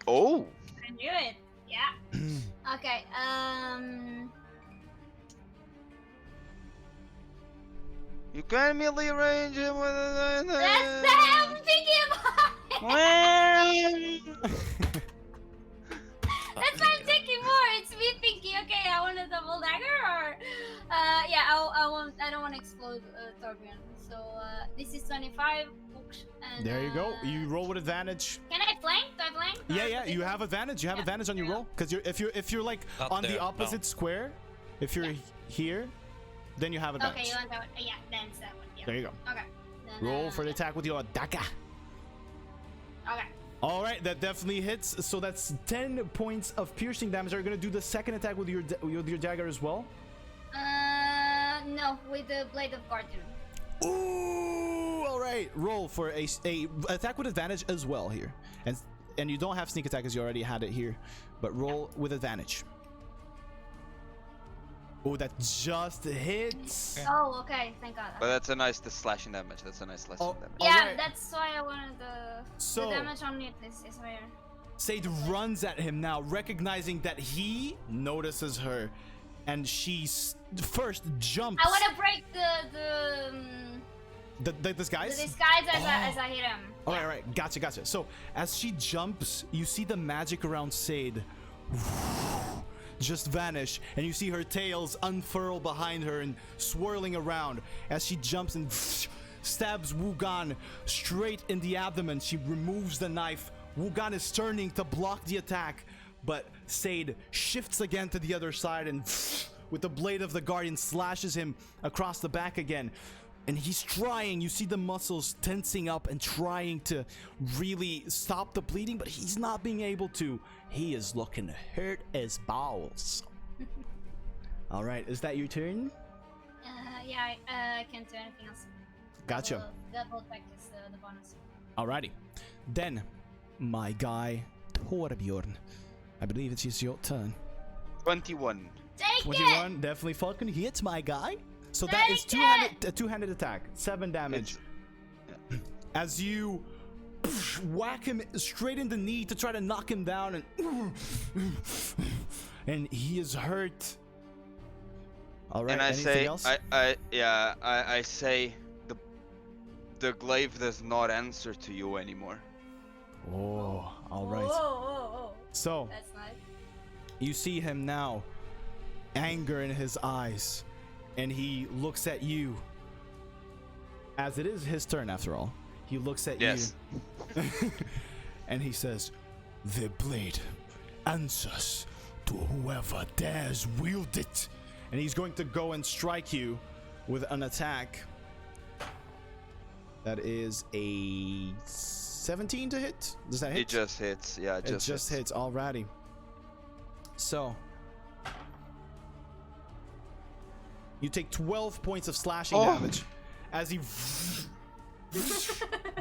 Oh! I knew it. Yeah. Okay. You can melee range him with a... That's the hell I'm thinking about. That's why I'm taking more. It's me thinking. Okay, I want a double dagger, or yeah, I want. I don't want to explode Torbjorn. So this is 25. And, There you go. You roll with advantage. Can I flank? Do I flank? Yeah, you have advantage. You have advantage on your roll because if you're like Not on the there, opposite no. square, if you're here, then you have advantage. Okay, you want that one? Yeah, then it's that one. Yeah. There you go. Okay. Then, Roll for the attack with your dagger. Okay. All right, that definitely hits. So that's 10 points of piercing damage. Are you gonna do the second attack with your dagger as well? No, with the blade of Guardian. Ooh! All right, roll for a attack with advantage as well here, and you don't have sneak attack because you already had it here, but roll with advantage. Oh, that just hits. Oh, okay. Thank God. But that's a nice slashing damage. That's a nice slashing damage. Yeah, Alright. that's why I wanted the damage on it is higher. Sade runs at him now, recognizing that he notices her, and she first jumps. I want to break the disguise. the disguise as I hit him. All right, gotcha. So as she jumps, you see the magic around Sade just vanish, and you see her tails unfurl behind her and swirling around as she jumps and stabs Wugan straight in the abdomen. She removes the knife. Wugan is turning to block the attack, but Sade shifts again to the other side and with the blade of the Guardian slashes him across the back again. And he's trying, you see the muscles tensing up and trying to really stop the bleeding, but he's not being able to. He is looking hurt as balls. All right, is that your turn? Yeah, I can't do anything else. Gotcha. Double attack is the bonus. Alrighty. Then, my guy, Torbjorn. I believe it's your turn. 21. Take 21, definitely fucking hits my guy. So that is a two-handed attack, 7 damage. As you whack him straight in the knee to try to knock him down, and he is hurt. All right. And I anything say, else? I say, the glaive does not answer to you anymore. Oh, all right. Whoa. So That's nice. You see him now, anger in his eyes, and he looks at you. As it is his turn after all, he looks at you and he says, "The blade answers to whoever dares wield it." And he's going to go and strike you with an attack. That is a 17 to hit. Does that hit? It just hits. Yeah, It just hits. Alrighty. So you take 12 points of slashing damage as he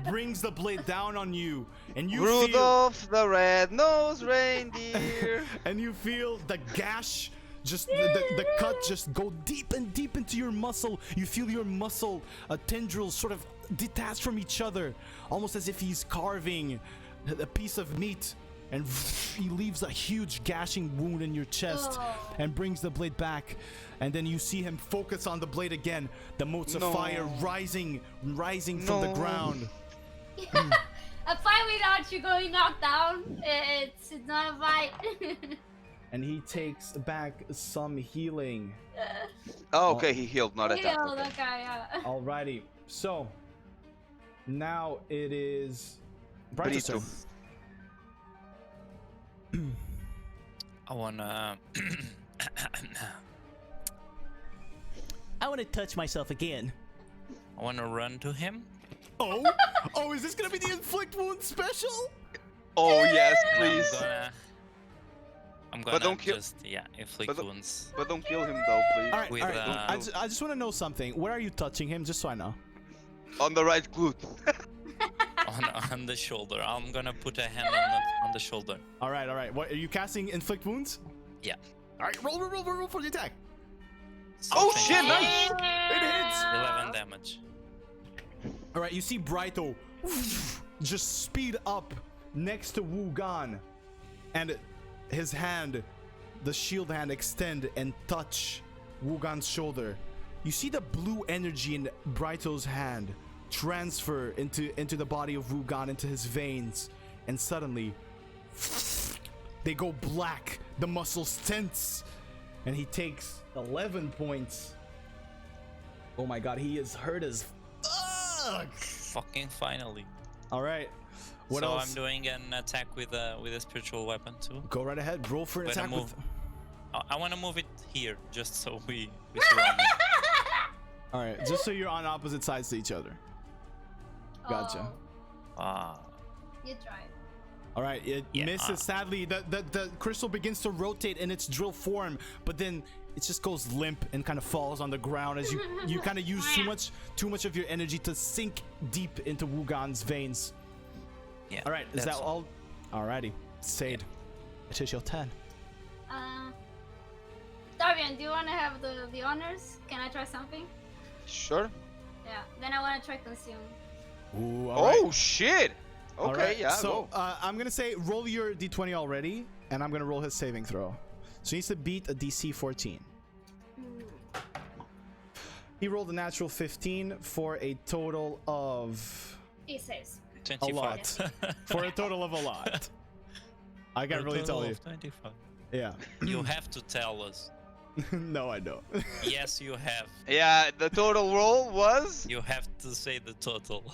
brings the blade down on you, and you Rudolph the red-nosed reindeer. and you feel the gash, just the cut just go deep and deep into your muscle. You feel your muscle tendrils sort of detached from each other, almost as if he's carving a piece of meat, and he leaves a huge gashing wound in your chest and brings the blade back. And then you see him focus on the blade again, the motes of fire rising from the ground. A fight without you going knocked down, it's not a fight. And he takes back some healing. Oh, okay, he healed, not attacked. Yeah, Okay. that guy, yeah. Alrighty, so now it is Brighter's turn. I wanna. I want to touch myself again. I wanna run to him. Oh, is this gonna be the inflict wound special? Oh yes, and please. I'm gonna don't kill- just inflict wounds. But don't kill him though, please. All right, With, all right. I just want to know something. Where are you touching him, just so I know? On the right glute. on the shoulder. I'm gonna put a hand on the shoulder. All right. What are you casting? Inflict wounds? Yeah. All right, roll for the attack. Oh Something shit, like nice! It hits. 11 damage. All right, you see Brighto just speed up next to Wugan, and his hand, the shield hand, extend and touch Wugan's shoulder. You see the blue energy in Brighto's hand transfer into the body of Wugan, into his veins, and suddenly they go black. The muscles tense, and he takes 11 points. Oh my god, he is hurt as fuck. Fucking finally. All right. What so else? I'm doing an attack with a spiritual weapon too. Go right ahead. Roll for an Better attack move. with. I want to move it here, just so we surround it. All right, just so you're on opposite sides to each other. Gotcha. Ah. You try. All right, it Yeah. misses. Sadly, the crystal begins to rotate in its drill form, but then it just goes limp and kind of falls on the ground as you kind of use too much of your energy to sink deep into Wugan's veins. Yeah. All right, is that that's all? Alrighty, Sade, it is your turn. Darvian, do you want to have the honors? Can I try something? Sure. Yeah. Then I want to try consume. Ooh, Oh shit! All Okay, right, yeah, So go. I'm gonna say roll your d20 already, and I'm gonna roll his saving throw. So he needs to beat a DC 14. He rolled a natural 15 for a total of He saves. 25. a lot. For a total of a lot. I can't really tell you. 25. Yeah. You have to tell us. No, I don't. Yes, you have. Yeah, the total roll was. You have to say the total.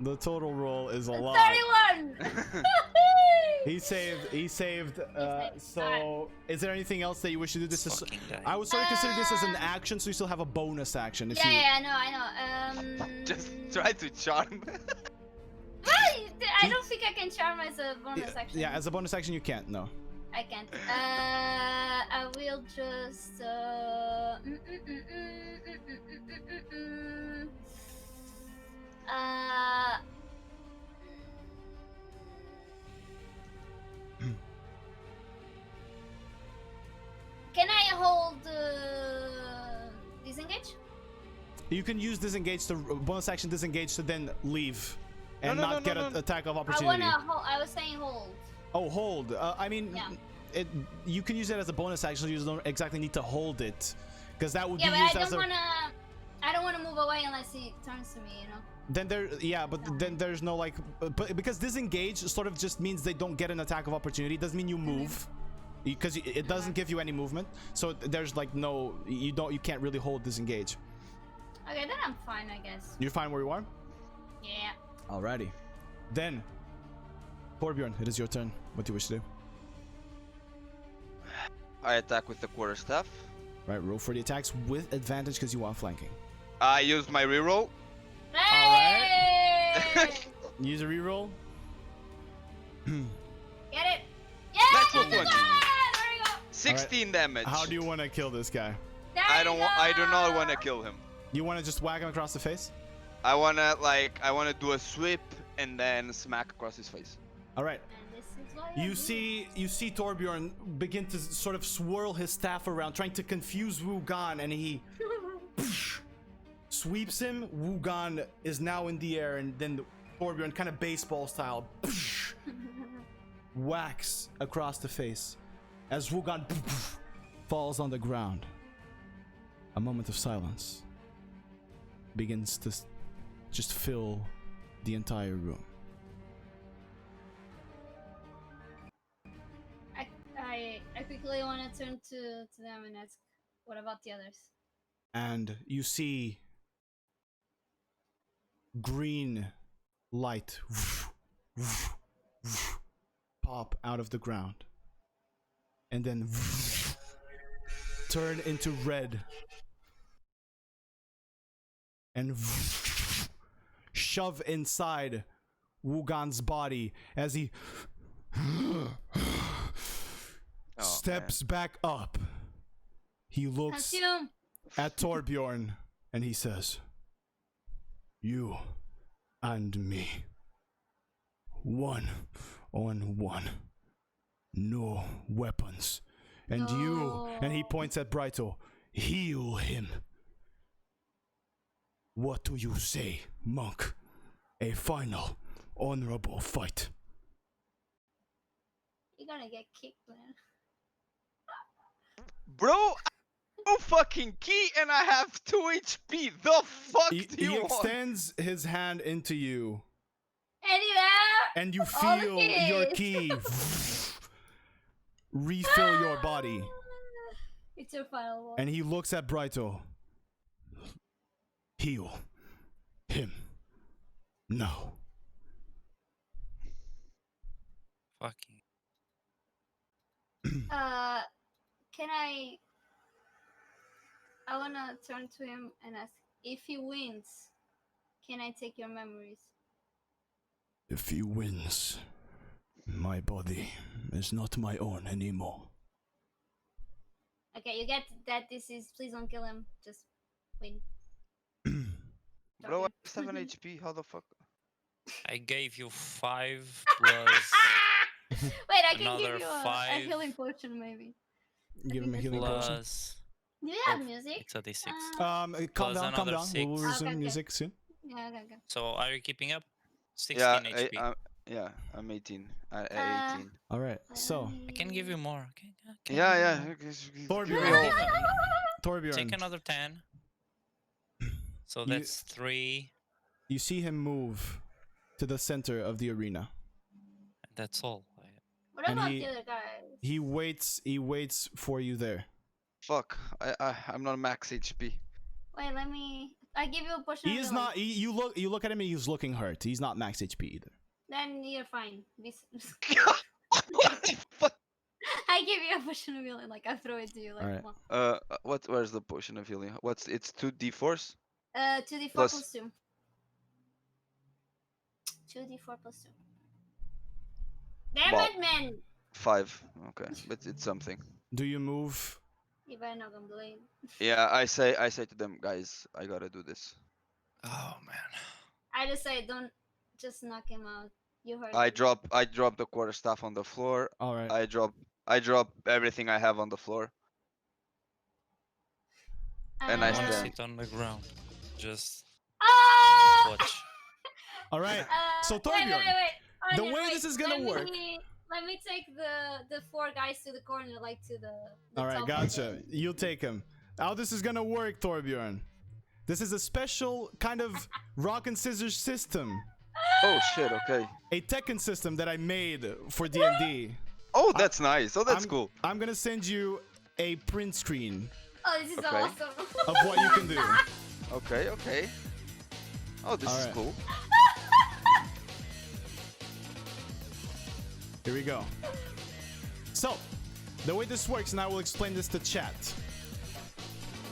The total roll is a lot. 31! He saved. So, is there anything else that you wish to do? This is. Fucking guy. I would sort of consider this as an action, so you still have a bonus action if Yeah, you. yeah, I know. Just try to charm. I don't think I can charm as a bonus action. Yeah, as a bonus action, you can't. No. I can't. I will just. Can I hold disengage? You can use disengage to bonus action disengage to then leave and No, not get an attack of I opportunity. wanna hold. I was saying hold. Oh, hold. I mean, Yeah. you can use it as a bonus action. So you don't exactly need to hold it, because that would Yeah, be but used I as don't a. wanna. I don't wanna move away unless he turns to me. You know. Then there, yeah, but then there's no like, but because disengage sort of just means they don't get an attack of opportunity. Doesn't mean you move. because it doesn't give you any movement, so there's like no, you can't really hold disengage. Okay, then I'm fine, I guess. You're fine where you are? Yeah. Alrighty. Then, Torbjorn, it is your turn. What do you wish to do? I attack with the quarterstaff. Right, roll for the attacks with advantage because you are flanking. I use my reroll. Hey! Use a reroll. Get it? Yeah! Natural 20. There we go. 16 damage. How do you want to kill this guy? There I you don't. go. I do not want to kill him. You want to just whack him across the face? I wanna do a sweep and then smack across his face. All right. And this is what I You do. see Torbjorn begin to sort of swirl his staff around, trying to confuse Wugan, and he sweeps him. Wugan is now in the air, and then Torbjorn, kind of baseball style, whacks across the face as Wugan falls on the ground. A moment of silence begins to just fill the entire room. I quickly want to turn to them and ask, what about the others? And you see green light pop out of the ground and then turn into red and shove inside Wugan's body as he steps back up. He looks Consume. at Torbjorn and he says, "You and me, 1-on-1, no weapons, and you," and he points at Brighto, "heal him. What do you say, monk? A final, honorable fight." You're gonna get kicked, man. Bro, I have no fucking key and I have 2 HP. The fuck do He you want? extends his hand into you, Anyway, and you all the feel your keys. key refill your body. It's your final one. And he looks at Brighto. "Heal him now." Fucking. Can I wanna turn to him and ask, if he wins, can I take your memories? If he wins, my body is not my own anymore. Okay, you get that this is, please don't kill him, just win. Bro, I have 7 HP. How the fuck? I gave you 5 plus Wait, I can another give you a 5 healing potion, maybe. Give him a that's healing fine. potion. plus. Do you have Oh, music? It's a D6. Calm Plus down, calm another down. 6. We'll Okay, resume okay. music soon. Yeah, okay. So are you keeping up? 16 Yeah, HP. I'm 18. At Uh, 18. All right. So, I can give you more. Okay. Yeah. Torbjorn. Take Torbjorn, another 10. So You- that's 3. you see him move to the center of the arena. And that's all. What And about he- the other guys? He waits for you there. Fuck. I'm not max HP. Wait, I give you a potion He of is healing. not. You look at him and he's looking hurt. He's not max HP either. Then you're fine. What the fuck? I give you a potion of healing, like I throw it to you, like Alright. come on. Where's the potion of healing? It's 2d4s? 2d4 Plus- plus 2. 2d4 plus 2. Damn Well- it, man! 5. Okay, but it's something. Do you move? You better not complain. Yeah, I say to them, guys, I gotta do this. Oh man. I just say, don't just knock him out. You heard I me. drop the quarterstaff on the floor. All right. I drop everything I have on the floor. and I I wanna stand. sit on the ground. Just Ah! watch. All right. So wait, Torbjorn, wait. the Onion, way wait. this is gonna work- Let me take the 4 guys to the corner, like to the All right, top of gotcha. it. You'll take him. How this is gonna work, Torbjorn? This is a special kind of rock and scissors system, Oh shit, okay. a Tekken system that I made for D&D. Oh, that's nice. Oh, that's I'm, cool. I'm gonna send you a print screen Oh, this is Okay. awesome. of what you can do. Okay, okay. Oh, this is Alright. cool. Here we go. So, the way this works, and I will explain this to chat.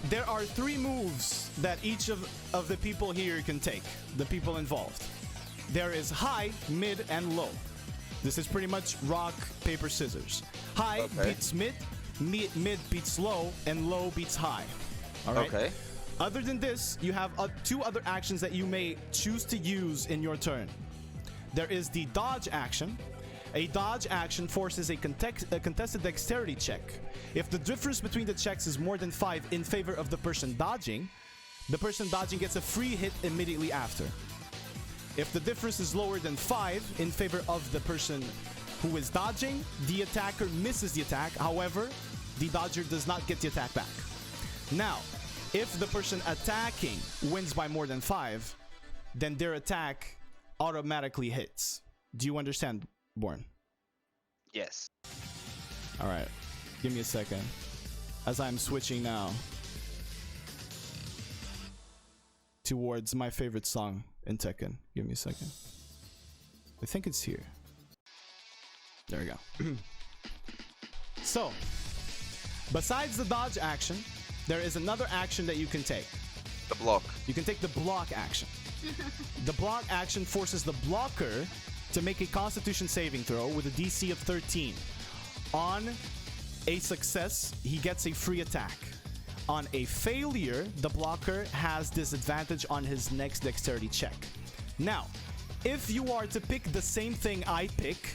There are 3 moves that each of the people here can take, the people involved. There is high, mid, and low. This is pretty much rock, paper, scissors. High beats mid, mid beats low, and low beats high. All right? Okay. Other than this, you have 2 other actions that you may choose to use in your turn. There is the dodge action. A dodge action forces a contested dexterity check. If the difference between the checks is more than 5 in favor of the person dodging gets a free hit immediately after. If the difference is lower than 5 in favor of the person who is dodging, the attacker misses the attack. However, the dodger does not get the attack back. Now, if the person attacking wins by more than 5, then their attack automatically hits. Do you understand, Born? Yes. All right. Give me a second. As I'm switching now towards my favorite song in Tekken. Give me a second. I think it's here. There we go. So, besides the dodge action, there is another action that you can take. The block. You can take the block action. The block action forces the blocker to make a Constitution saving throw with a DC of 13. On a success, he gets a free attack. On a failure, the blocker has disadvantage on his next dexterity check. Now, if you are to pick the same thing I pick,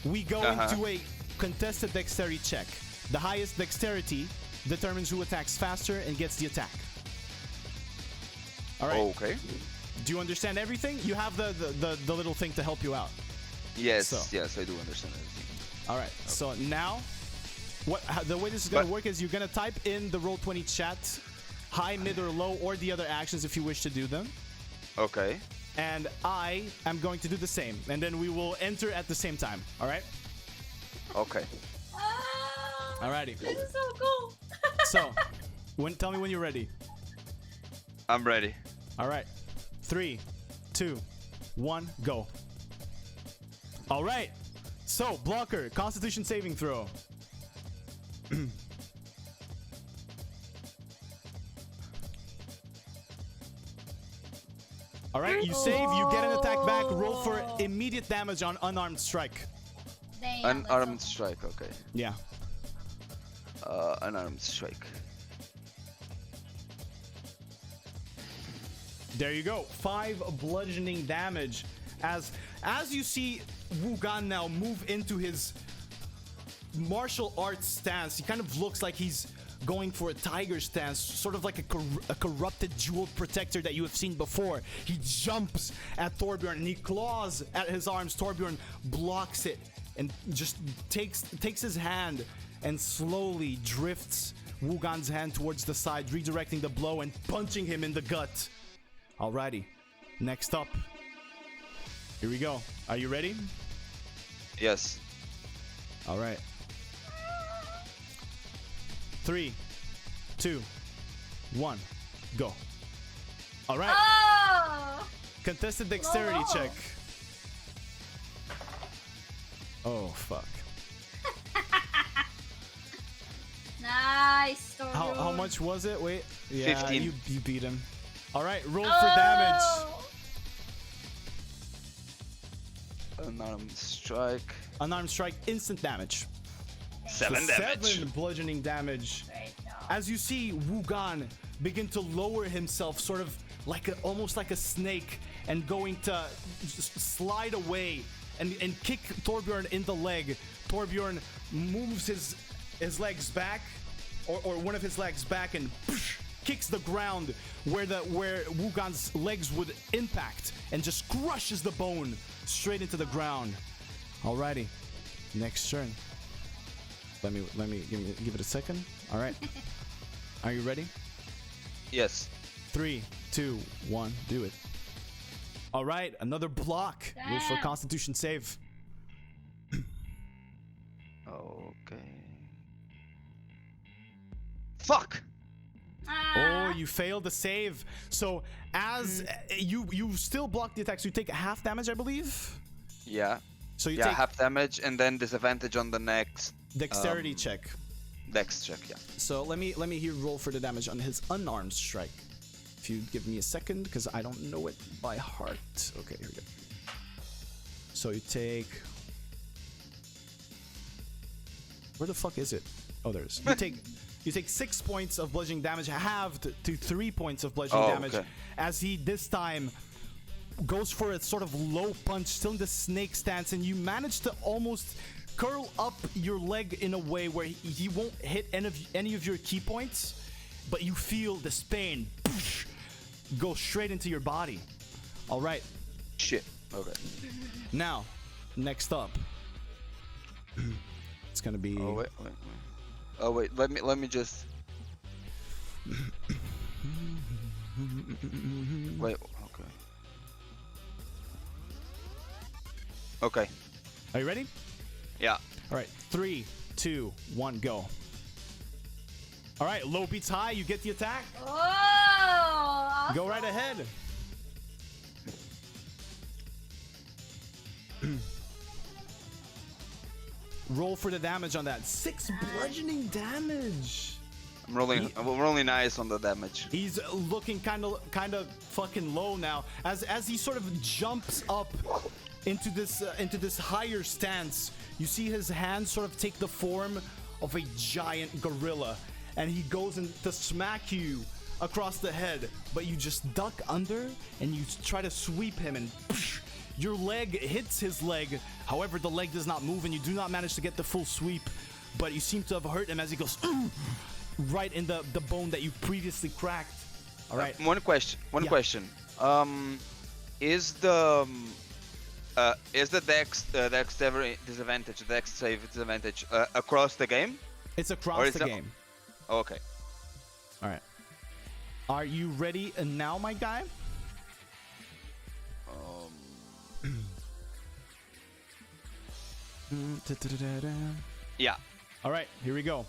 we go into a contested dexterity check. The highest dexterity determines who attacks faster and gets the attack. All right. Okay. Do you understand everything? You have the little thing to help you out. Yes, So. yes, I do understand everything. All right. So now, the way this is going to work is you're going to type in the Roll20 chat, high, mid, or low, or the other actions if you wish to do them. Okay. And I am going to do the same. And then we will enter at the same time. All right? Okay. Alrighty. This is so cool. So, tell me when you're ready. I'm ready. All right. 3, 2, 1, go. All right. So, blocker, Constitution saving throw. All right, you save, you get an attack back, roll for immediate damage on unarmed strike. Damn, Unarmed strike, okay. Yeah. Unarmed strike. There you go. 5 bludgeoning damage. As you see Wugan now move into his martial arts stance, he kind of looks like he's going for a tiger stance, sort of like a corrupted jeweled protector that you have seen before. He jumps at Torbjorn and he claws at his arms. Torbjorn blocks it and just takes his hand and slowly drifts Wugan's hand towards the side, redirecting the blow and punching him in the gut. Alrighty, next up. Here we go. Are you ready? Yes. All right. 3, 2, 1, go. All right. Oh! Contested dexterity Whoa. check. Oh fuck. Nice. How much was it? Wait. Yeah, 15. you beat him. All right, roll for damage. Unarmed strike. Unarmed strike, instant damage. 7 So damage. 7 bludgeoning damage. Great job. As you see Wugan begin to lower himself, sort of like almost like a snake, and going to just slide away and kick Torbjorn in the leg. Torbjorn moves his legs back, or one of his legs back, and kicks the ground where Wugan's legs would impact, and just crushes the bone straight into the ground. Alrighty, next turn. Let me give it a second. All right. Are you ready? Yes. 3, 2, 1, do it. All right, another block. Roll for Damn. Constitution save. Fuck! Oh, you failed the save. So as you still block the attack, so you take half damage, I believe. Yeah. So you Yeah, take half damage and then disadvantage on the next dexterity check. dex check. Yeah. So let me hear roll for the damage on his unarmed strike. If you give me a second, because I don't know it by heart. Okay, here we go. So you take. Where the fuck is it? Oh, there it is. You take 6 points of bludgeoning damage, halved to 3 points of bludgeoning damage, okay. as he this time goes for a sort of low punch, still in the snake stance, and you manage to almost curl up your leg in a way where he won't hit any of your key points, but you feel this pain go straight into your body. All right. Shit. Okay. Now, next up, it's gonna be. Oh wait. Oh wait. Let me just. Wait. Okay. Okay. Are you ready? Yeah. All right. 3, 2, 1, go. All right. Low beats high. You get the attack. Oh! Go right ahead. Roll for the damage on that. 6 bludgeoning damage. I'm rolling nice on the damage. He's looking kind of fucking low now as he sort of jumps up into this higher stance. You see his hands sort of take the form of a giant gorilla, and he goes in to smack you across the head, but you just duck under and you try to sweep him, and your leg hits his leg. However, the leg does not move and you do not manage to get the full sweep, but you seem to have hurt him as he goes right in the bone that you previously cracked. All right. One question. Is the dex ever disadvantage, dex save disadvantage across the game? It's across the game. Oh, okay. All right. Are you ready now, my guy? Yeah. All right, here we go.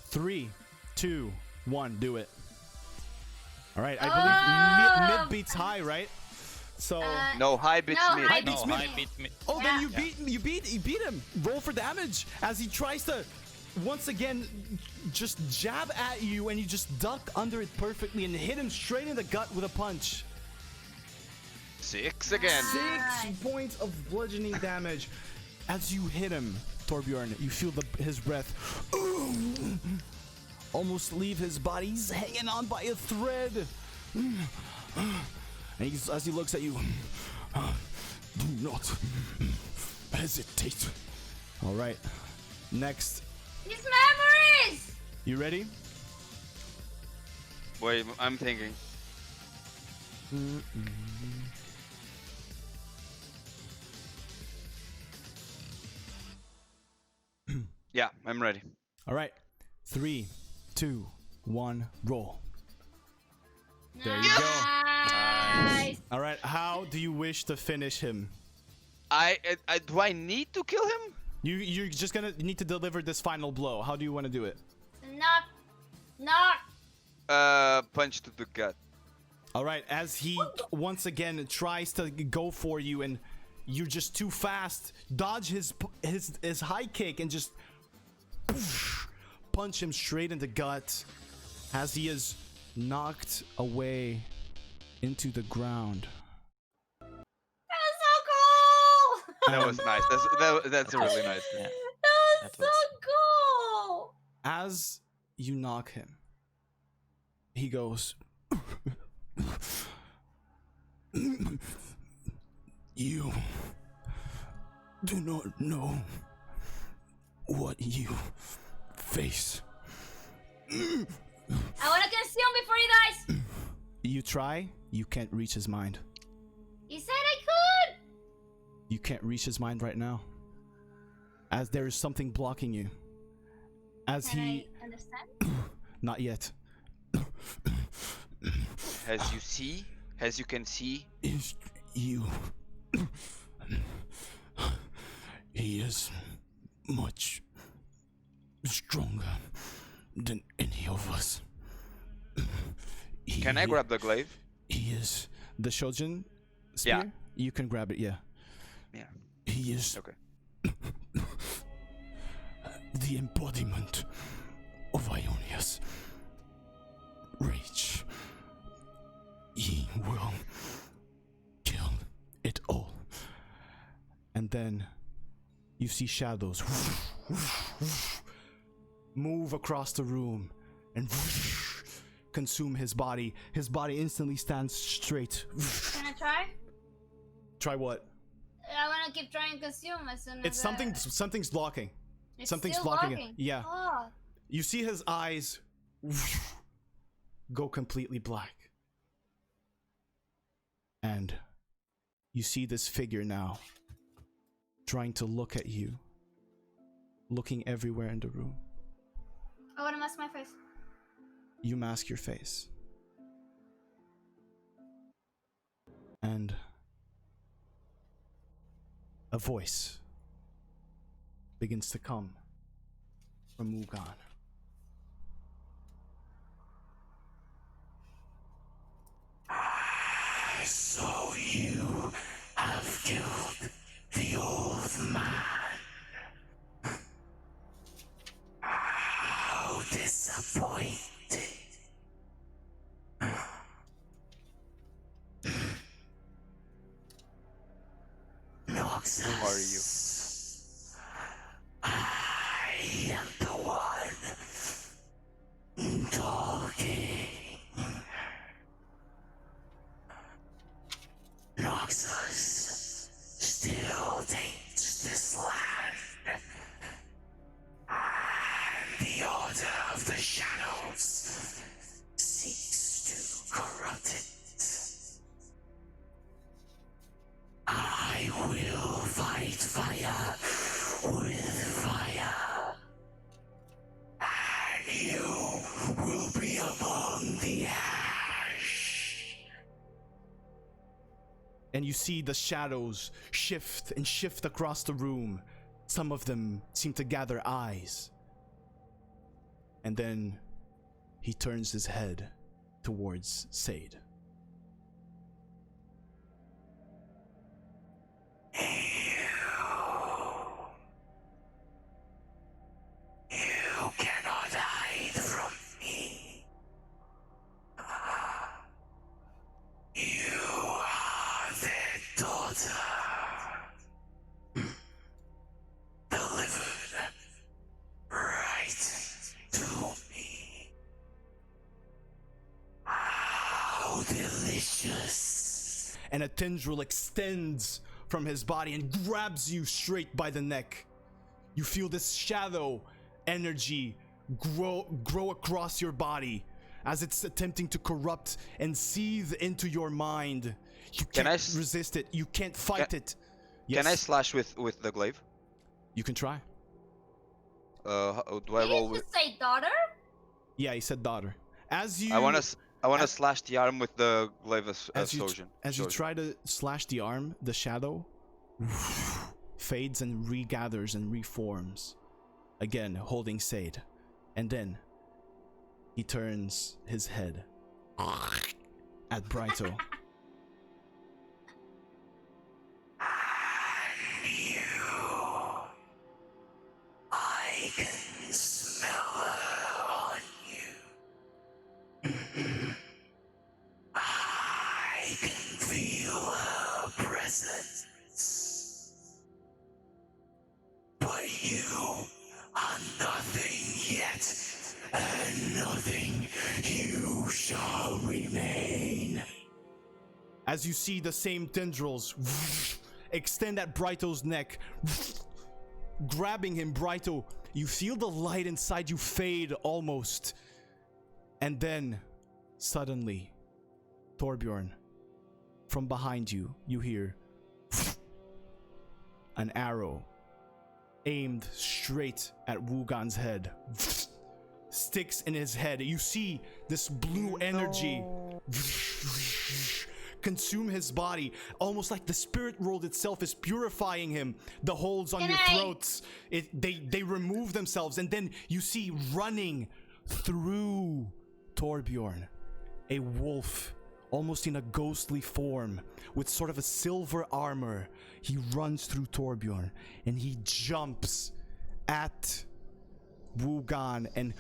3, 2, 1, do it. All right, I believe mid beats high, right? So No, high beats no, mid. high No, beats high beat me. oh, Yeah. then you beat him. Roll for damage as he tries to once again just jab at you, and you just duck under it perfectly and hit him straight in the gut with a punch. 6 again. 6 points of bludgeoning damage. As you hit him, Torbjorn, you feel his breath almost leave his body. He's hanging on by a thread. And as he looks at you, do not hesitate. All right, next. His memories! You ready? Wait, I'm thinking. Yeah, I'm ready. All right, 3, 2, 1, roll. There you go. Nice. All right, how do you wish to finish him? Do I need to kill him? You're just gonna need to deliver this final blow. How do you want to do it? Knock. Punch to the gut. All right, as he once again tries to go for you, and you're just too fast. Dodge his high kick and just punch him straight in the gut as he is knocked away into the ground. That was so cool! That was nice. That's really nice. Yeah. That was so cool! As you knock him, he goes, "You do not know what you face. I wanna consume before he dies! You try, you can't reach his mind. He said I could! You can't reach his mind right now, as there is something blocking you. As Can he, I understand? not yet, As you can see, is you. He is much stronger than any of us. Can I grab the glaive? He is the Shojin spear? Yeah. You can grab it, yeah. Yeah. He is Okay. the embodiment of Ionia's rage. He will kill it all. And then you see shadows move across the room and consume his body. His body instantly stands straight. Can I try? Try what? I want to keep trying to consume as soon as It's something's blocking. It's Something's still blocking it. blocking. Yeah. Oh. You see his eyes go completely black. And you see this figure now trying to look at you, looking everywhere in the room. I want to mask my face. You mask your face. And a voice begins to come from Mugan. So you have killed the old man. How disappointing. Noxus. Who are you? I am the one talking. Noxus still taints this land, and the Order of the Shadows seeks to corrupt it. I will fight fire with fire, and you will be among the ash. And you see the shadows shift and shift across the room. Some of them seem to gather eyes. And then he turns his head towards Sade. You cannot hide from me. You are their daughter. Delivered right to me. How delicious. And a tendril extends from his body and grabs you straight by the neck. You feel this shadow energy grow across your body as it's attempting to corrupt and seethe into your mind. You can't resist it. You can't fight it. Yes. Can I slash with the glaive? You can try. Do I Did roll you with? just say daughter? Yeah, he said daughter. As you I want to slash the arm with the glaive as Shojin. As you try to slash the arm, the shadow fades and regathers and reforms. Again, holding Sade. And then he turns his head at Brighto. I can smell her on you. I can feel her presence. But you are nothing yet, and nothing you shall remain. As you see the same tendrils extend at Brighto's neck, grabbing him, Brighto, you feel the light inside you fade almost. And then, suddenly, Torbjorn, from behind you, you hear an arrow aimed straight at Wugan's head. Sticks in his head. You see this blue energy consume his body, almost like the spirit world itself is purifying him. The holes on your throats, they remove themselves, and then you see running through Torbjorn, a wolf, almost in a ghostly form, with sort of a silver armor. He runs through Torbjorn and he jumps at Wugan and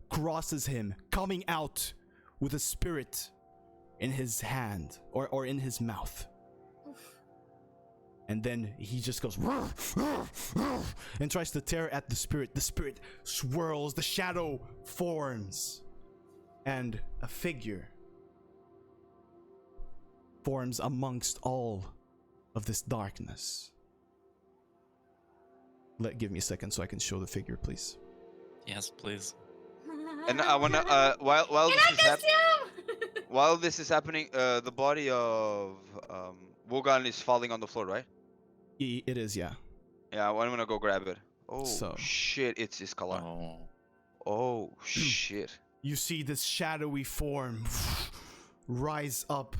crosses him, coming out with a spirit in his hand or in his mouth. And then he just goes and tries to tear at the spirit. The spirit swirls, the shadow forms, and a figure forms amongst all of this darkness. Give me a second so I can show the figure, please. Yes, please. And I wanna while this is happening, the body of Wogan is falling on the floor, right? It is, yeah. Yeah, I'm gonna go grab it. Oh So- shit, it's Iskalar. Oh. Oh shit. You see this shadowy form rise up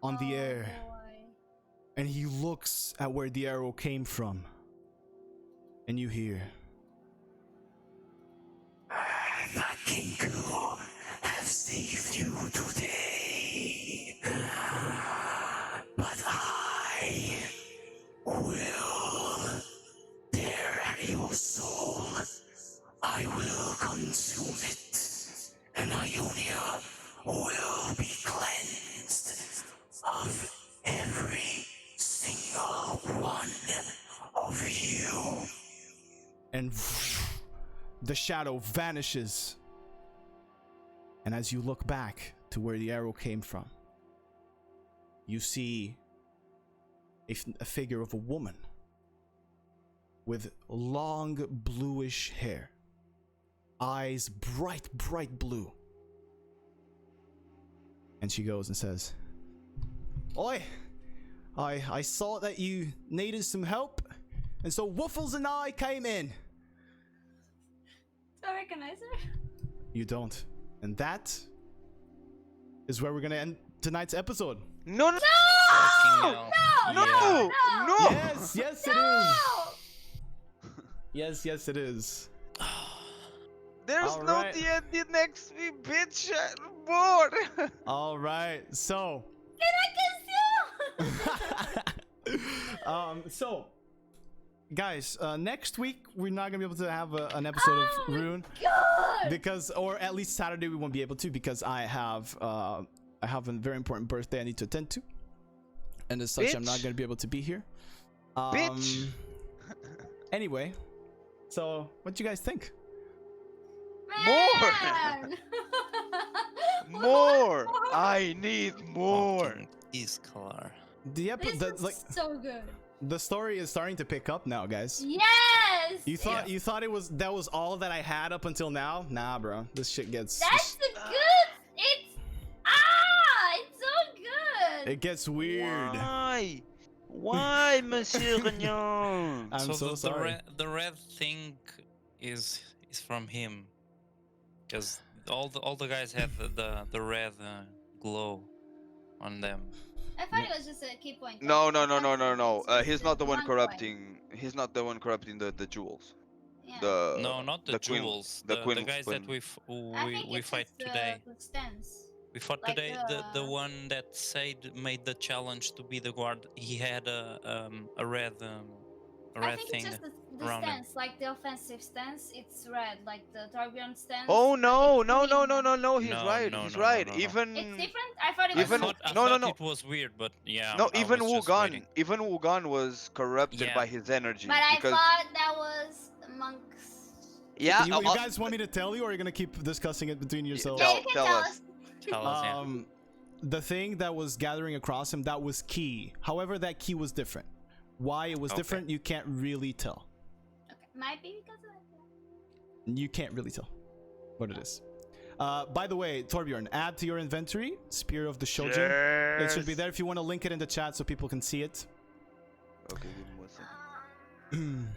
on the air, and he looks at where the arrow came from, and you hear, The Kinku have saved you today, but I will tear at your soul. I will consume it, and Ionia will be cleansed of every single one of you. and the shadow vanishes. And as you look back to where the arrow came from, you see a figure of a woman with long bluish hair, eyes bright blue. And she goes and says, "Oi, I saw that you needed some help, and so Waffles and I came in." Do I recognize her? You don't. And that is where we're gonna end tonight's episode. No, no, Fucking hell. no, Yeah. no. Yes, it is. Yes, it is. There's All no right. D&D next week, bitch. I'm bored. All right. So, Can I kiss you? so guys, next week we're not gonna be able to have an episode of Rune God. because, or at least Saturday we won't be able to because I have a very important birthday I need to attend to, and as such, I'm not Bitch. gonna be able to be here. Bitch. Anyway, so what do you guys think? Man. More. I need more. Fucking Iskalar. The This is so good. the story is starting to pick up now, guys. Yes. You thought it was all that I had up until now? Nah, bro. This shit gets That's the good. It's it's so good. it gets weird. Why? Why, Monsieur Gagnon? I'm so the sorry. The red thing is from him, because all the guys have the red glow on them. I thought it was just a key point. No. It's He's just not the one point. corrupting. He's not the one corrupting the jewels. Yeah. No, not the queen- jewels. the The queen- guys queen. that I think we it's fight just today. the stance. We fought like today. The the- one that made the challenge to be the guard. He had a red I think thing. it's just the around him. stance, like the offensive stance. It's red, like the Torbjorn stance. Oh no! it's No! green. He's No, right. no, He's no, right. no, no. Even It's different. I thought it was. even- I different. thought no. it was weird, but yeah. no. I Even was just Wugan. waiting. Even Wugan was corrupted Yeah. by his energy. But I because thought that was monks. yeah. You guys want me to tell you, or are you gonna keep discussing it between yourselves? Yeah, Tell- you can tell tell us. us. Tell us, yeah. The thing that was gathering across him, that was key. However, that key was different. Why it was Okay. different, you can't really tell. Okay, might be because of that. You can't really tell what it is. By the way, Torbjorn, add to your inventory Spear of the Shojin. It should be there if you want to link it in the chat so people can see it. Okay, give me 1 second.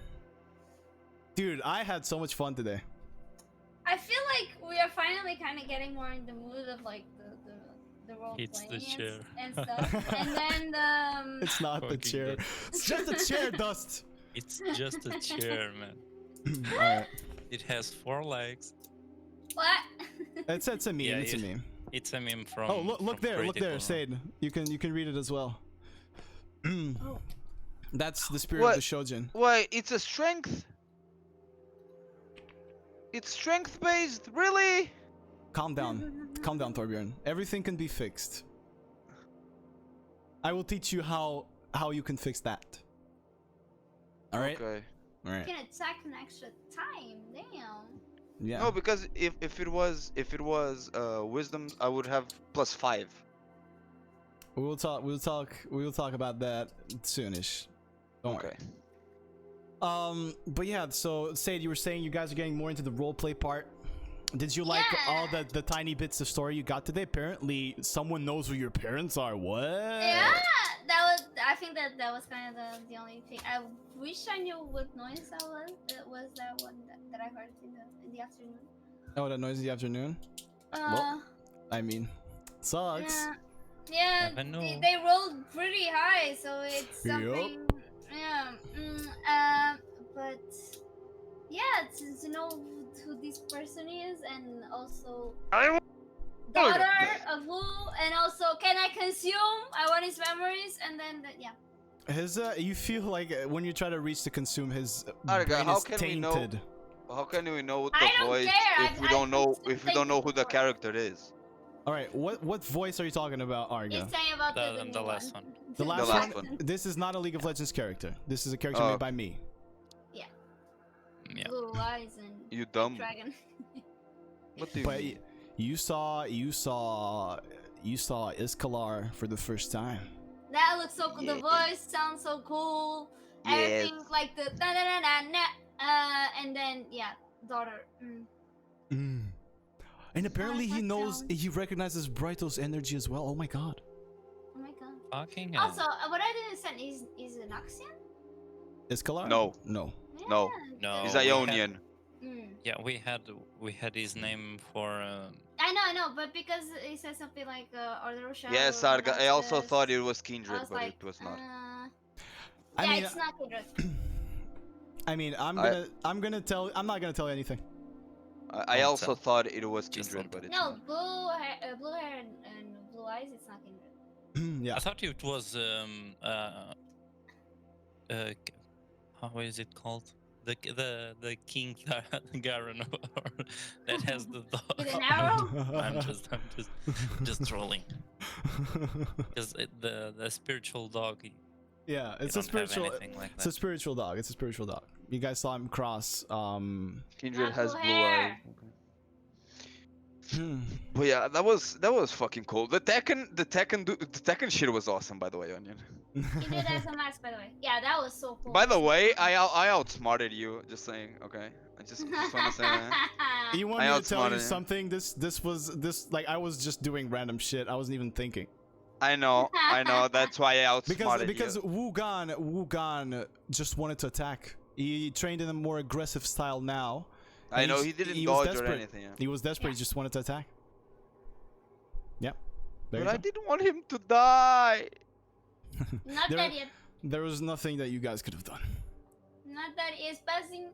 Dude, I had so much fun today. I feel like we are finally kind of getting more in the mood of like the role It's the playing chair. and stuff. And then the It's not the Fucking chair. good. It's just a chair, Dust. It's just a chair, man. Alright. It has 4 legs. What? It's a meme. Yeah, it's a meme. It's a meme from. Oh, look from there, Critical. Sade. You can read it as well. Oh. That's the spirit What? of the Shojin. Why? It's a strength. It's strength based, really? Calm down, Torbjorn. Everything can be fixed. I will teach you how you can fix that. All right. Okay. All You right. can attack an extra time. Damn. Yeah. No, because if it was wisdom, I would have +5. We'll talk about that soonish. Don't worry. Okay. But yeah, so Sade, you were saying you guys are getting more into the roleplay part. Did you like all the tiny bits of story you got today? Apparently, someone knows who your parents are. What? Yeah, I think that was kind of the only thing. I wish I knew what noise that was. It was that one that I heard in the afternoon. Oh, that noise in the afternoon? Well, I mean, sucks. Yeah, Never know. they rolled pretty high, so it's Yup. something. Yeah. But yeah, to know who this person is, and also daughter of who, and also can I consume? I want his memories, and then yeah. His you feel like when you try to reach to consume his Arga, brain how is can we know- tainted. How can we know I the don't voice care, if we I don't know consumed who the before. character is? All right, what voice are you talking about, Arga? He's saying about the The new last one. one. The last, last one. one. This is not a League of Legends character. This is a character Oh. made by me. Yeah. Blue eyes and You dumb. dragon. What do you But mean? you saw Iskalar for the first time. That looks so cool. The Yeah. voice sounds so cool. Yes. Everything like the da da da da na. And then yeah, daughter. And apparently he that knows, sounds- he recognizes Brighto's energy as well. Oh my god. Oh my god. Fucking hell. Also, what I didn't understand is an Oxian? Iskalar? No. No. No. No. He's we had- Ionian. Yeah, we had his name for. I know, but because it says something like Order of Shadow. Yes, Arga. I also thought it was Kindred, I was but like, it was not. I yeah, mean, it's not Kindred. I mean, I'm not gonna tell you anything. I Don't also tell. thought it was Just Kindred, don't but it's No, not. blue hair and blue eyes. It's not Kindred. Yeah. I thought it was how is it called? The King Garen that has the dog. With an arrow? I'm just trolling. Because the spiritual dog. Yeah, you it's a don't have spiritual. anything like It's a that. spiritual dog. It's a spiritual dog. You guys saw him cross. Kindred Not has blue blue hair. eyes. But yeah, that was fucking cool. The Tekken shit was awesome, by the way, Onion. Kindred has a mask, by the way. Yeah, that was so cool. By the way, I outsmarted you. Just saying, okay. I just wanna say that. You want I me to tell you outsmarted him. something? This like I was just doing random shit. I wasn't even thinking. I know. That's why I outsmarted Because you. Wugan just wanted to attack. He trained in a more aggressive style now. I know He's- he didn't was dodge or desperate. anything. Yeah. He was desperate. He just wanted to attack. Yep. There But you I go. didn't want him to die. Not There- that yet. There was nothing that you guys could have done. Not that he is passing.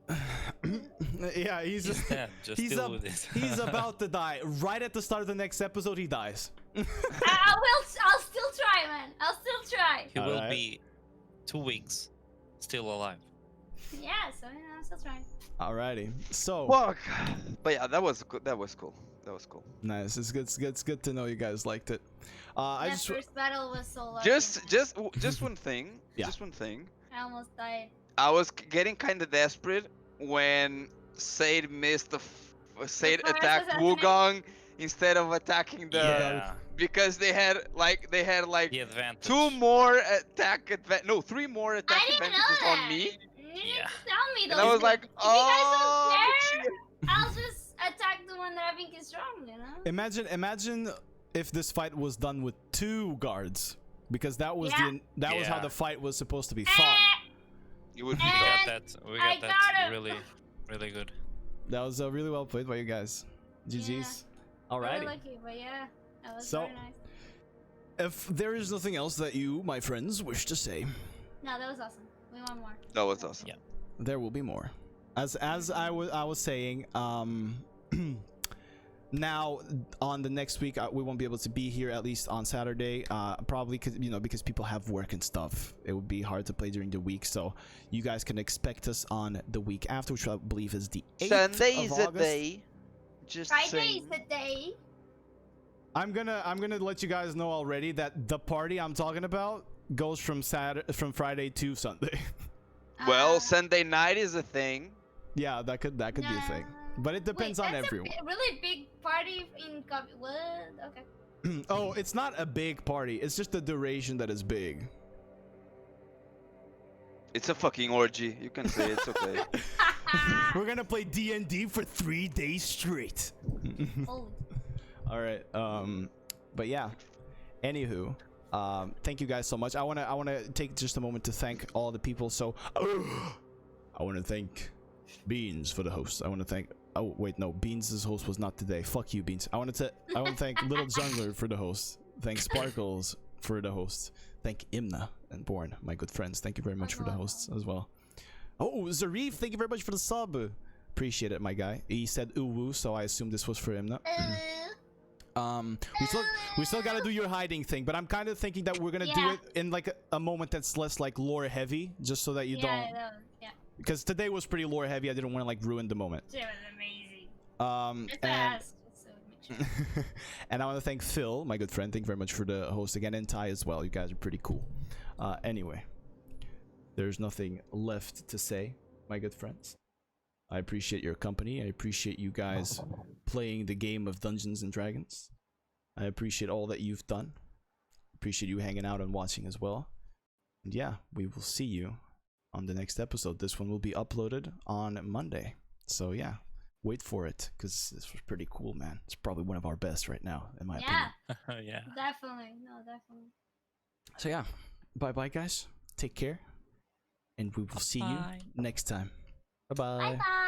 Yeah, he's He's dead. Just he's deal up- with it. he's about to die. Right at the start of the next episode, he dies. I'll still try, man. I'll still try. He will Alright. be 2 weeks still alive. Yeah, so I'm still trying. Alrighty. So Fuck. But yeah, that was cool. That was cool. nice. It's good to know you guys liked it. I That just first battle was so lucky. Just one thing. Yeah. Just one thing. I almost died. I was getting kind of desperate when Sade Sade first attacked assassination? Wugong instead of attacking the Yeah. because they had like The advantage. 3 more attack I didn't know advantages that. on me, You didn't Yeah. tell me those and I was things. like, if you guys oh, don't care, shit. I'll just attack the one that I think is strong, you know? imagine if this fight was done with 2 guards, because that was Yeah. that was how Yeah. the fight was supposed to be fought. You would be We Eh. done. got that. We I got got that it. really, really good. That was really well played by you guys. GG's. Really Alrighty. lucky, but yeah, that was So- very nice. If there is nothing else that you, my friends, wish to say, No, that was awesome. We want more. That was awesome. Yeah. there will be more. As I was saying, Now on the next week we won't be able to be here, at least on Saturday, probably because people have work and stuff. It would be hard to play during the week, so you guys can expect us on the week after, which I believe is the 8th Sunday of is August. a day. Just Friday saying. is the day. I'm gonna let you guys know already that the party I'm talking about goes from Friday to Sunday. Well, Sunday night is a thing. Yeah, that could be a thing, but it depends on everyone. That's a really big party in what? Okay. Oh, it's not a big party. It's just the duration that is big. It's a fucking orgy. You can say it's okay. We're gonna play D&D for 3 days straight. Oh. All right. But yeah. Anywho, thank you guys so much. I wanna take just a moment to thank all the people. So I wanna thank Beans for the host. I wanna thank. Oh wait, no. Beans' host was not today. Fuck you, Beans. I wanna thank Little Jungler for the host. Thank Sparkles for the host. Thank Imna and Born, my good friends. Thank you very much for the hosts as well. Oh, Zarif, thank you very much for the sub. Appreciate it, my guy. He said uwu, so I assume this was for Imna. We still gotta do your hiding thing, but I'm kind of thinking that we're gonna do it in like a moment that's less like lore heavy, just so that you don't. Yeah. Because today was pretty lore heavy. I didn't want to like ruin the moment. It was amazing. And I want to thank Phil, my good friend. Thank you very much for the host again, and Ty as well. You guys are pretty cool. Anyway, there's nothing left to say, my good friends. I appreciate your company. I appreciate you guys playing the game of Dungeons and Dragons. I appreciate all that you've done. Appreciate you hanging out and watching as well. And yeah, we will see you on the next episode. This one will be uploaded on Monday. So yeah, wait for it, because this was pretty cool, man. It's probably one of our best right now, in my opinion. Yeah. Definitely. No, definitely. So yeah, bye-bye, guys. Take care. And we will see you next time. Bye-bye. Bye-bye.